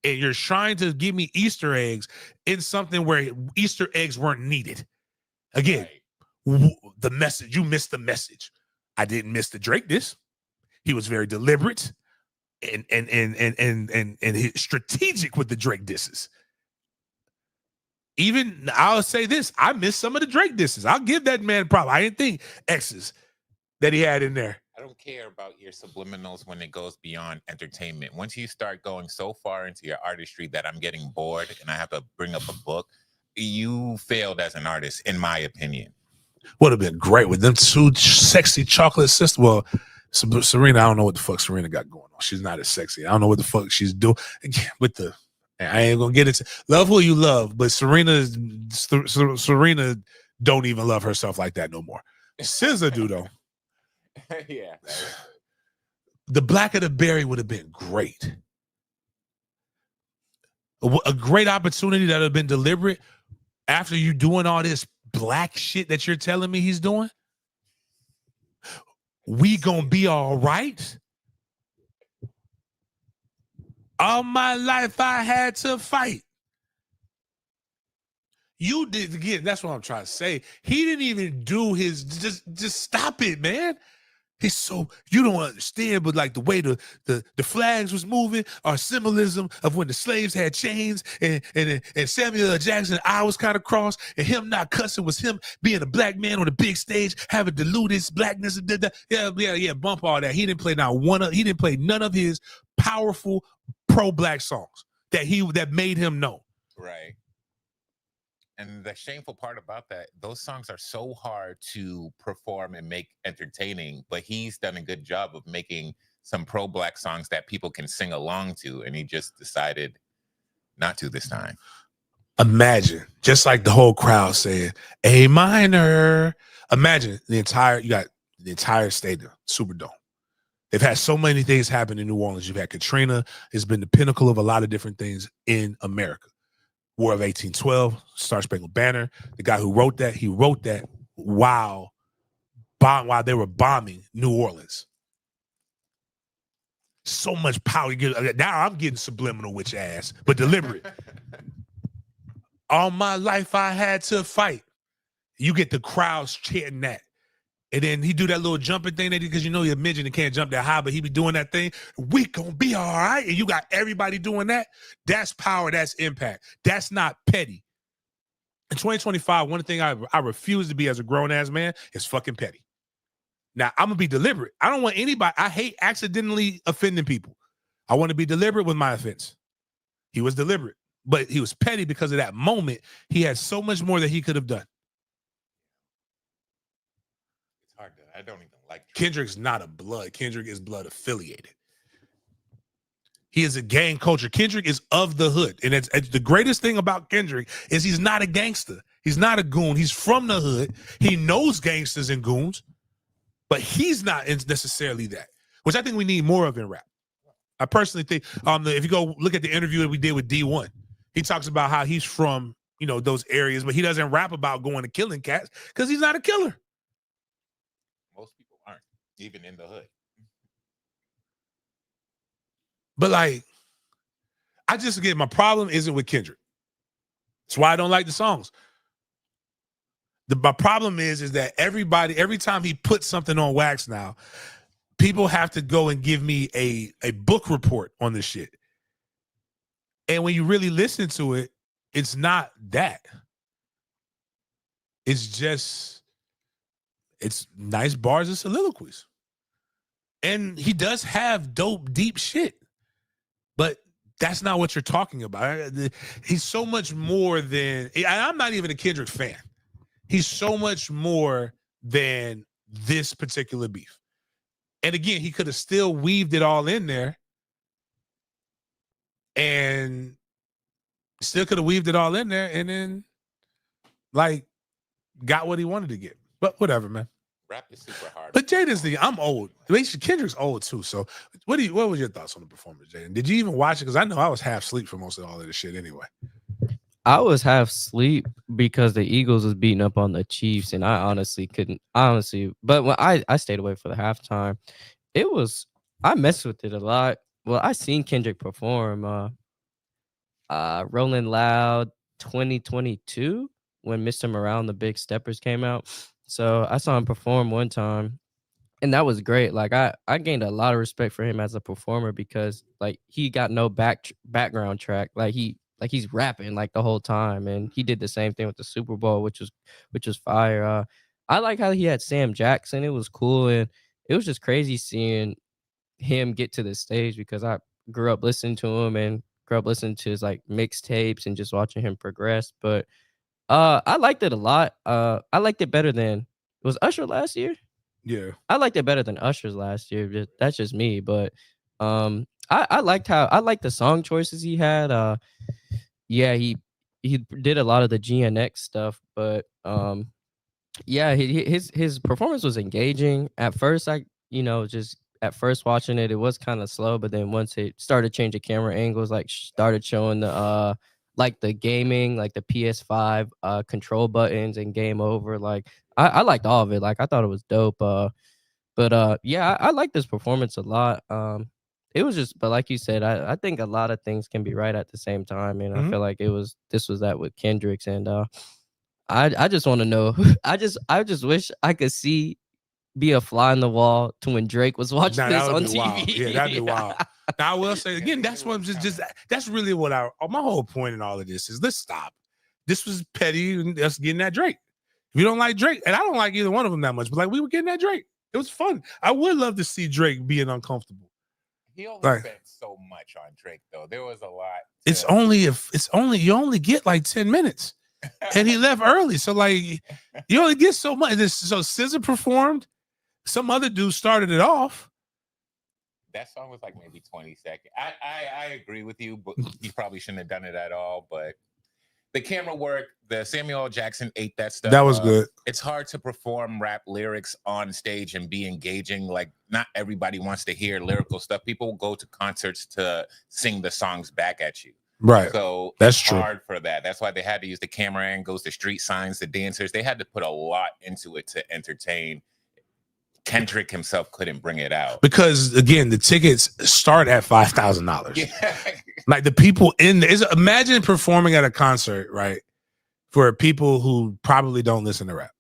And you're trying to give me Easter eggs in something where Easter eggs weren't needed. Again, the message, you missed the message. I didn't miss the Drake diss. He was very deliberate and strategic with the Drake disses. Even I'll say this, I missed some of the Drake disses. I'll give that man a problem. I didn't think X's that he had in there. I don't care about your subliminals when it goes beyond entertainment. Once you start going so far into your artistry that I'm getting bored and I have to bring up a book, you failed as an artist, in my opinion. Would have been great with them two sexy chocolate sisters. Well, Serena, I don't know what the fuck Serena got going on. She's not as sexy. I don't know what the fuck she's doing. Again, with the, I ain't gonna get it. Love who you love, but Serena don't even love herself like that no more. SZA do though. Yeah. The Black of the Berry would have been great. A great opportunity that would have been deliberate after you doing all this black shit that you're telling me he's doing. We gonna be all right. All my life I had to fight. You did again. That's what I'm trying to say. He didn't even do his just stop it, man. He's so you don't understand, but like the way the flags was moving, our symbolism of when the slaves had chains and Samuel L. Jackson, I was kind of crossed, and him not cussing was him being a black man on the big stage, having diluted blackness. Yeah, bump all that. He didn't play he didn't play none of his powerful pro-black songs that made him known. Right. And the shameful part about that, those songs are so hard to perform and make entertaining, but he's done a good job of making some pro-black songs that people can sing along to, and he just decided not to this time. Imagine, just like the whole crowd saying A minor. Imagine you got the entire stadium, Superdome. They've had so many things happen in New Orleans. You've had Katrina. It's been the pinnacle of a lot of different things in America. War of 1812, Star Spangled Banner. The guy who wrote that, he wrote that while they were bombing New Orleans. So much power. Now I'm getting subliminal with your ass, but deliberate. All my life I had to fight. You get the crowds chanting that. And then he do that little jumping thing because you know you're a midget and can't jump that high, but he be doing that thing. We gonna be all right. And you got everybody doing that. That's power. That's impact. That's not petty. In 2025, one thing I refuse to be as a grown-ass man is fucking petty. Now, I'm going to be deliberate. I don't want anybody. I hate accidentally offending people. I want to be deliberate with my offense. He was deliberate, but he was petty because of that moment. He had so much more that he could have done. I don't even like Kendrick's not a blood. Kendrick is blood affiliated. He is a gang culture. Kendrick is of the hood. And it's the greatest thing about Kendrick is he's not a gangster. He's not a goon. He's from the hood. He knows gangsters and goons, but he's not necessarily that, which I think we need more of in rap. I personally think if you go look at the interview that we did with D1, he talks about how he's from, those areas, but he doesn't rap about going to killing cats because he's not a killer. Most people aren't, even in the hood. But my problem isn't with Kendrick. That's why I don't like the songs. My problem is that every time he puts something on wax now, people have to go and give me a book report on this shit. And when you really listen to it, it's not that. It's nice bars and soliloquies. And he does have dope, deep shit. But that's not what you're talking about. He's so much more than... I'm not even a Kendrick fan. He's so much more than this particular beef. And again, he could have still weaved it all in there and then got what he wanted to get. But whatever, man. Rap is super hard. But Jaden's I'm old. Kendrick's old too. So what was your thoughts on the performance, Jaden? Did you even watch it? Because I know I was half asleep for most of all of this shit anyway. I was half asleep because the Eagles was beating up on the Chiefs, and I honestly couldn't. But when I stayed away for the halftime, I messed with it a lot. Well, I seen Kendrick perform Rolling Loud 2022 when Mr. Morale and the Big Steppers came out. So I saw him perform one time, and that was great. Like I gained a lot of respect for him as a performer because like he got no background track. Like he's rapping like the whole time, and he did the same thing with the Super Bowl, which was fire. I like how he had Sam Jackson. It was cool, and it was just crazy seeing him get to the stage because I grew up listening to him and grew up listening to his like mixtapes and just watching him progress. But I liked it a lot. I liked it better than was Usher last year. Yeah, I liked it better than Usher's last year. That's just me, but I liked the song choices he had. Yeah, he did a lot of the GNX stuff, but yeah, his performance was engaging. At first, just at first watching it, it was kind of slow, but then once it started changing camera angles, like started showing the like the gaming, like the PS5 control buttons and game over, like I liked all of it. Like I thought it was dope. But yeah, I like this performance a lot. It was just, but like you said, I think a lot of things can be right at the same time, and I feel like this was that with Kendrick's, and I just want to know, I just wish I could be a fly in the wall to when Drake was watching this on TV. Wild. Yeah, that'd be wild. Now I will say again, that's what I'm just that's really what my whole point in all of this is. Let's stop. This was petty and us getting that Drake. If you don't like Drake, and I don't like either one of them that much, but like we were getting that Drake. It was fun. I would love to see Drake being uncomfortable. He only spent so much on Drake, though. There was a lot. You only get like 10 minutes, and he left early. So like, you only get so much. So SZA performed. Some other dude started it off. That song was like maybe 20 seconds. I agree with you, but you probably shouldn't have done it at all. But the camera work, the Samuel L. Jackson ate that stuff. That was good. It's hard to perform rap lyrics on stage and be engaging. Like, not everybody wants to hear lyrical stuff. People go to concerts to sing the songs back at you. Right. So that's it's true. hard for that. That's why they had to use the camera angles, the street signs, the dancers. They had to put a lot into it to entertain. Kendrick himself couldn't bring it out because again, the tickets start at $5,000. Yeah. Like the people imagine performing at a concert, right? For people who probably don't listen to rap.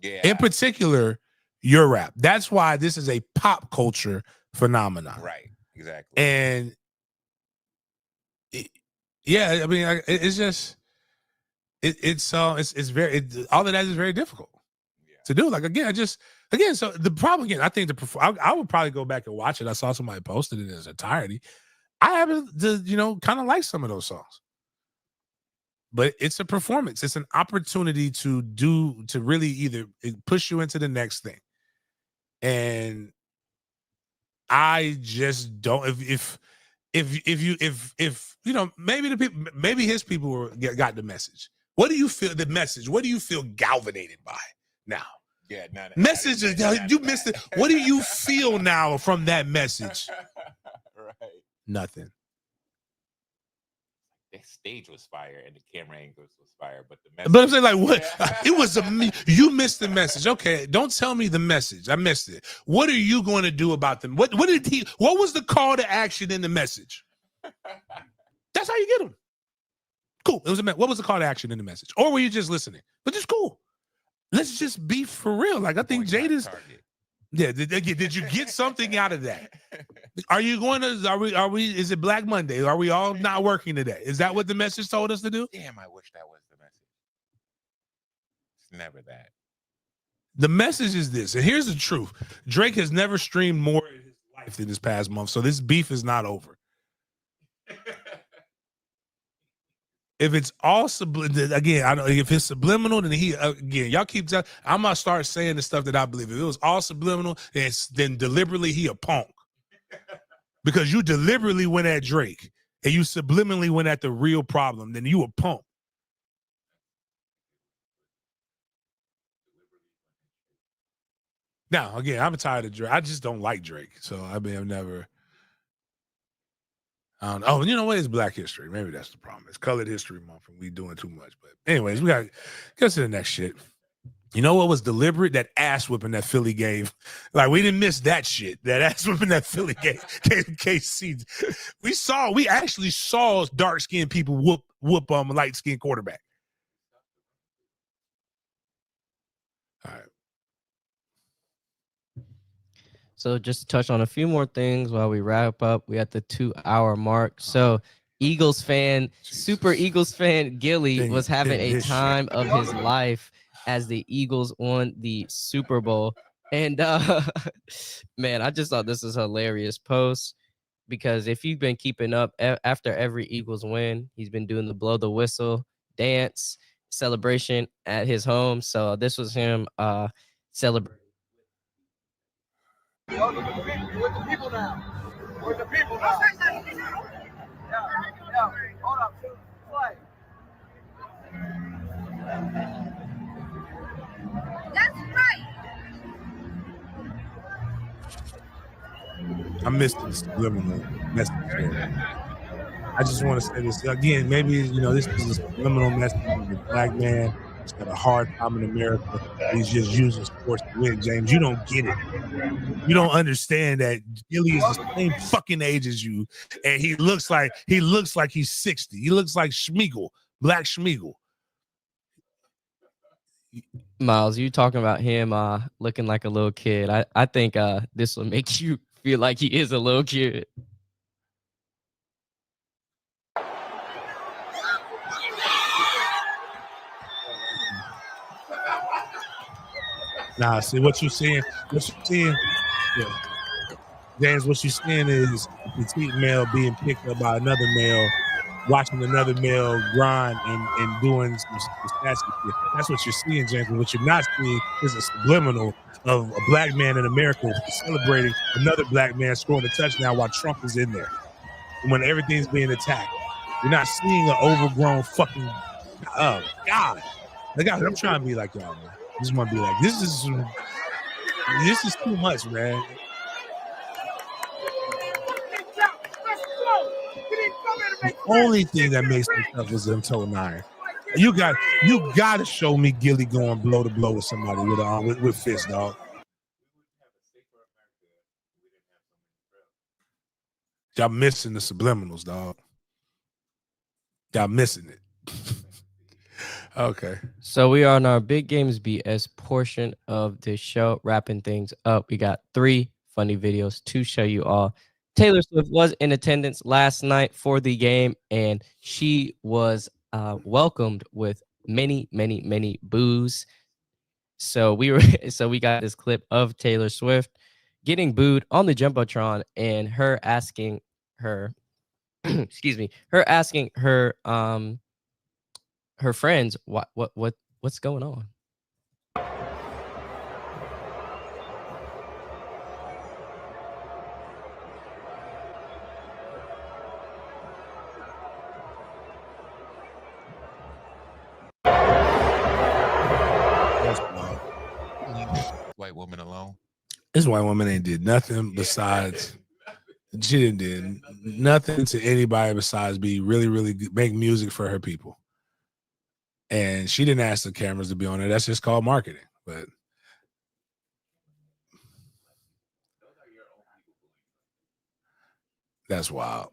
Yeah. In particular, your rap. That's why this is a pop culture phenomenon. Right. Exactly. And I mean, it's just it's all of that is very difficult to do. Like again, so the problem again, I think I would probably go back and watch it. I saw somebody posted it in its entirety. I happen to, kind of like some of those songs, but it's a performance. It's an opportunity to really either push you into the next thing. And I just don't, maybe his people got the message. What do you feel the message? What do you feel galvanated by now? Yeah, message. You missed it. What do you feel now from that message? Right. Nothing. The stage was fire and the camera angles was fire, but the message. But I'm saying, like, what? It was you missed the message. Okay, don't tell me the message. I missed it. What are you going to do about them? What was the call to action in the message? That's how you get them. Cool. It was what was the call to action in the message? Or were you just listening? But it's cool. Let's just be for real. Like, I think Jaden's. Yeah. Did you get something out of that? Are you going to? Are we? Is it Black Monday? Are we all not working today? Is that what the message told us to do? Damn, I wish that was the message. It's never that. The message is this, and here's the truth: Drake has never streamed more in his life than this past month, so this beef is not over. If it's all again, if it's subliminal, then y'all keep telling. I'm gonna start saying the stuff that I believe. If it was all subliminal, then deliberately he a punk, because you deliberately went at Drake and you subliminally went at the real problem. Then you a punk. Now, again, I'm tired of Drake. I just don't like Drake. So, I mean, I've never. I don't know. Oh, you know what? It's Black History. Maybe that's the problem. It's Colored History Month and we doing too much. But anyways, we got to get to the next shit. You know what was deliberate? That ass whipping that Philly gave. Like, we didn't miss that shit. That ass whipping that Philly gave KC. We actually saw dark-skinned people whoop a light-skinned quarterback. All right. So just to touch on a few more things while we wrap up. We at the 2-hour mark. So Eagles fan, super Eagles fan Gilly was having a time of his life as the Eagles won the Super Bowl. And man, I just thought this was a hilarious post because if you've been keeping up after every Eagles win, he's been doing the blow the whistle dance celebration at his home. So this was him celebrating. With the people now. With the people now. Yeah. Hold up. Play. That's right. I missed the subliminal message here. I just want to say this again. Maybe, this is a subliminal message of a black man who's got a hard time in America. He's just using sports to win. James, you don't get it. You don't understand that Gilly is the same fucking age as you, and he looks like he's 60. He looks like Schmeagol, Black Schmeagol. Miles, you talking about him looking like a little kid. I think this will make you feel like he is a little kid. Nah, see what you're seeing. Yeah. James, what you're seeing is a petite male being picked up by another male, watching another male grind and doing some stats. That's what you're seeing, James. And what you're not seeing is a subliminal of a black man in America celebrating another black man scoring a touchdown while Trump is in there. And when everything's being attacked, you're not seeing an overgrown fucking. Oh God! I'm trying to be like y'all, man. I just want to be like, this is too much, man. The only thing that makes me tough is them toe nine. You got to show me Gilly going blow to blow with somebody with fist, dog. Y'all missing the subliminals, dog. Y'all missing it. Okay. So we are on our Big Games B.S. portion of this show, wrapping things up. We got 3 funny videos to show you all. Taylor Swift was in attendance last night for the game, and she was welcomed with many, many, many boos. So we got this clip of Taylor Swift getting booed on the Jumbotron, and her asking her, her friends what's going on. White woman alone. This white woman ain't did nothing besides she didn't did nothing to anybody besides be really, really good, make music for her people. And she didn't ask the cameras to be on it. That's just called marketing. But that's wild.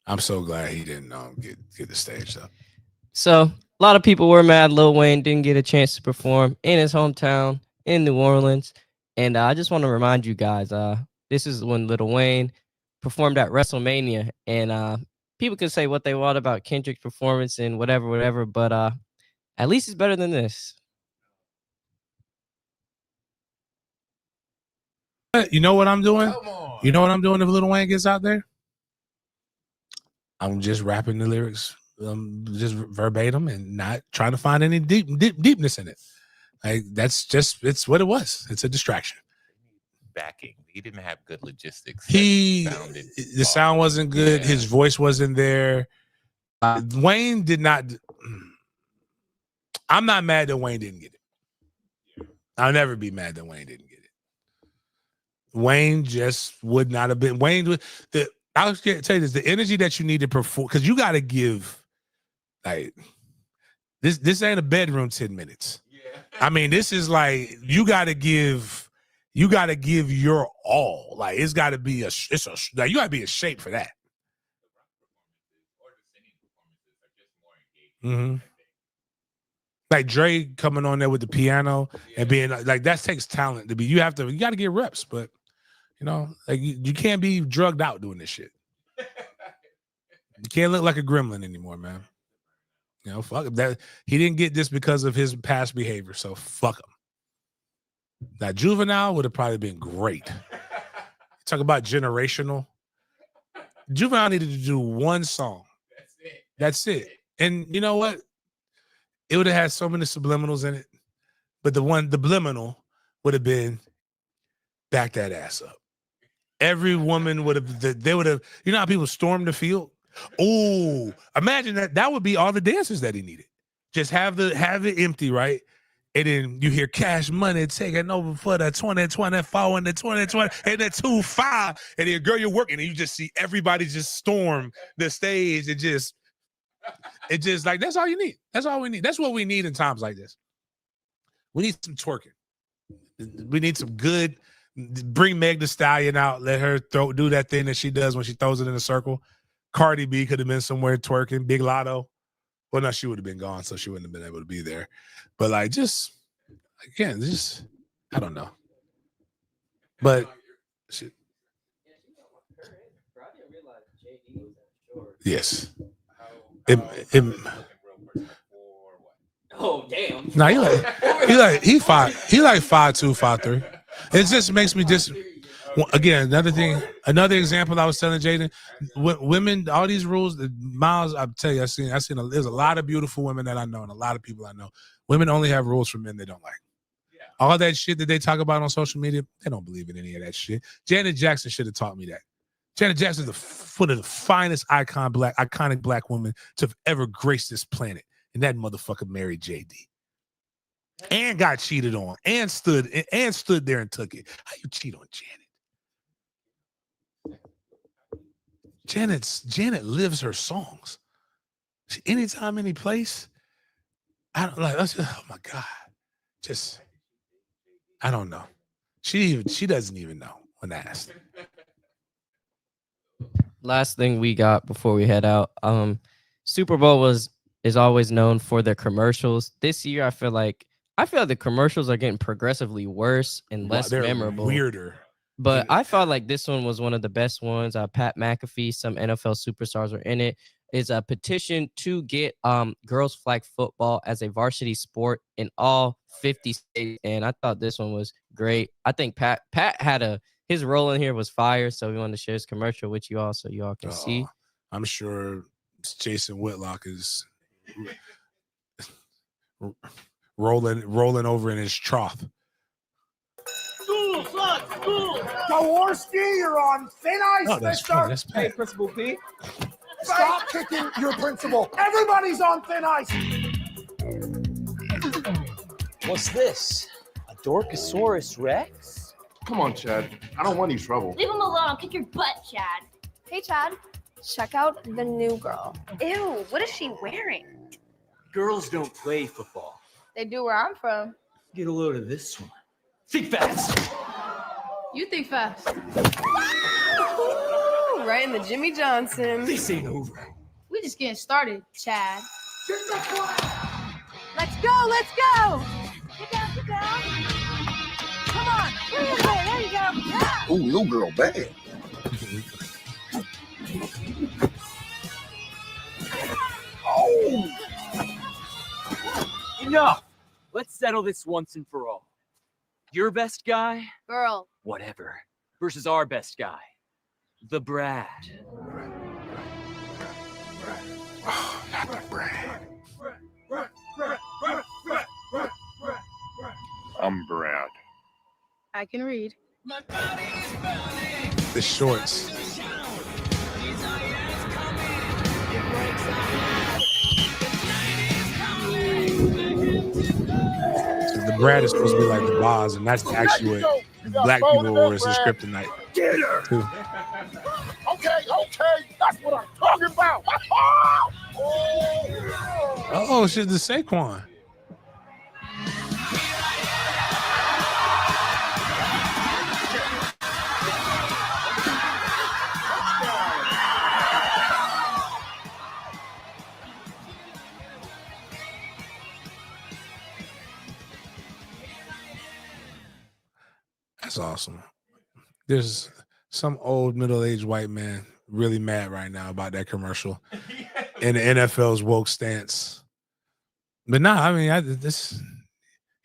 I'm so glad he didn't get the stage up. So a lot of people were mad Lil Wayne didn't get a chance to perform in his hometown in New Orleans. And I just want to remind you guys, this is when Lil Wayne performed at WrestleMania. And people can say what they want about Kendrick's performance and whatever, but at least it's better than this. You know what I'm doing? You know what I'm doing if Lil Wayne gets out there? I'm just rapping the lyrics, just verbatim, and not trying to find any deepness in it. Like it's what it was. It's a distraction. Backing. He didn't have good logistics. The sound wasn't good. Yeah. His voice wasn't there. Wayne did not. I'm not mad that Wayne didn't get it. I'll never be mad that Wayne didn't get it. Wayne just would not have been. Wayne would. I was going to tell you this: the energy that you need to perform, because you got to give, like, this ain't a bedroom 10 minutes. Yeah. I mean, this is like you got to give your all. Like, it's got to be like you got to be in shape for that. Mm-hmm. Like Dre coming on there with the piano and being like, that takes talent to be. You got to get reps, but you know, like you can't be drugged out doing this shit. You can't look like a gremlin anymore, man. You know, fuck him. That he didn't get this because of his past behavior, so fuck him. Now, Juvenile would have probably been great. Talk about generational. Juvenile needed to do one song. That's it. And you know what? It would have had so many subliminals in it, but the subliminal would have been back that ass up. Every woman would have. They would have. You know how people stormed the field? Oh, imagine that. That would be all the dancers that he needed. Just have it empty, right? And then you hear Cash Money taking over for the 2024 and the 2020 and the 25. And then, girl, you're working, and you just see everybody just storm the stage. It just like, that's all you need. That's all we need. That's what we need in times like this. We need some twerking. We need some good. Bring Meg Thee Stallion out. Let her do that thing that she does when she throws it in a circle. Cardi B could have been somewhere twerking. Big Lotto. Well, no, she would have been gone, so she wouldn't have been able to be there. But like, I don't know. But shit. Yes. Oh damn! No, he like 5'2", 5'3". It just makes me again, another example I was telling Jaden, women, all these rules, Miles, I tell you, there's a lot of beautiful women that I know and a lot of people I know. Women only have rules for men they don't like. Yeah. All that shit that they talk about on social media, they don't believe in any of that shit. Janet Jackson should have taught me that. Janet Jackson is one of the finest iconic black women to have ever graced this planet. And that motherfucker married JD. And got cheated on. And stood there and took it. How you cheat on Janet? Janet lives her songs. Anytime, any place. I don't like. Oh my God. I don't know. She doesn't even know when asked. Last thing we got before we head out. Super Bowl is always known for their commercials. This year, I feel like the commercials are getting progressively worse and less memorable. Weirder. But I felt like this one was one of the best ones. Pat McAfee, some NFL superstars were in it. It's a petition to get girls flag football as a varsity sport in all 50 states. And I thought this one was great. I think Pat had his role in here was fire. So we wanted to share his commercial with you all so you all can see. I'm sure Jason Whitlock is rolling over in his trough. School sucks, school. Jaworski, you're on thin ice, mister. Hey, Principal P. Stop kicking your principal. Everybody's on thin ice. What's this? A Dorkosaurus Rex? Come on, Chad. I don't want any trouble. Leave him alone. Kick your butt, Chad. Hey, Chad. Check out the new girl. Ew, what is she wearing? Girls don't play football. They do where I'm from. Get a load of this one. Think fast. You think fast. Right in the Jimmy Johnson. This ain't over. We just getting started, Chad. Let's go, let's go. Get down. Come on. There you go. Yeah. Ooh, new girl, bad. Oh! Enough. Let's settle this once and for all. Your best guy? Girl. Whatever. Versus our best guy. The Brad. Oh, not the Brad. I'm Brad. I can read. The shorts. the Brad is supposed to be like the boss, and that's actually what black people were as his kryptonite. Get her. Too. Okay, that's what I'm talking about. Oh, shit, the Saquon. That's awesome. There's some old middle-aged white man really mad right now about that commercial and the NFL's woke stance. But nah, I mean,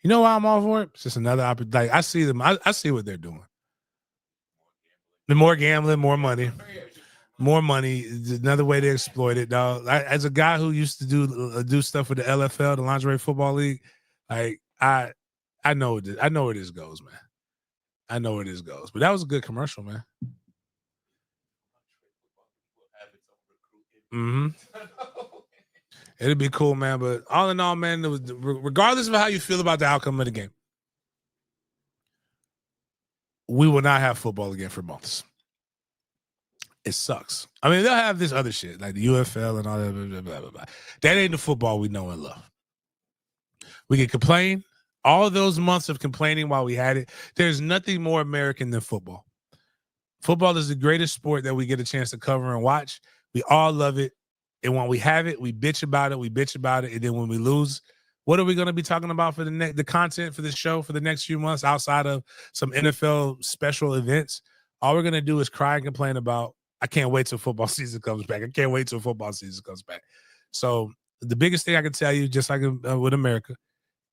you know why I'm all for it? It's just another opportunity. Like, I see them. I see what they're doing. The more gambling, more money. More money. It's another way to exploit it, dog. As a guy who used to do stuff with the LFL, the Lingerie Football League, like I know where this goes, man. I know where this goes. But that was a good commercial, man. Mm-hmm. It'd be cool, man. But all in all, man, regardless of how you feel about the outcome of the game, we will not have football again for months. It sucks. I mean, they'll have this other shit, like the UFL and all that, blah, blah, blah, blah. That ain't the football we know and love. We can complain. All of those months of complaining while we had it, there's nothing more American than football. Football is the greatest sport that we get a chance to cover and watch. We all love it. And when we have it, we bitch about it. And then when we lose, what are we going to be talking about for the content for this show for the next few months outside of some NFL special events? All we're going to do is cry and complain about, I can't wait till football season comes back. So the biggest thing I can tell you, just like with America,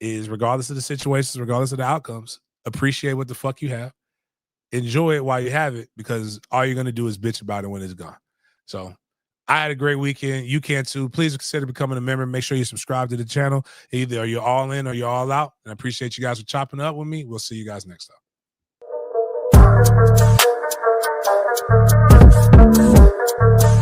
is regardless of the situations, regardless of the outcomes, appreciate what the fuck you have. Enjoy it while you have it, because all you're going to do is bitch about it when it's gone. So I had a great weekend. You can too. Please consider becoming a member. Make sure you subscribe to the channel. Either you're all in or you're all out. And I appreciate you guys for chopping up with me. We'll see you guys next time.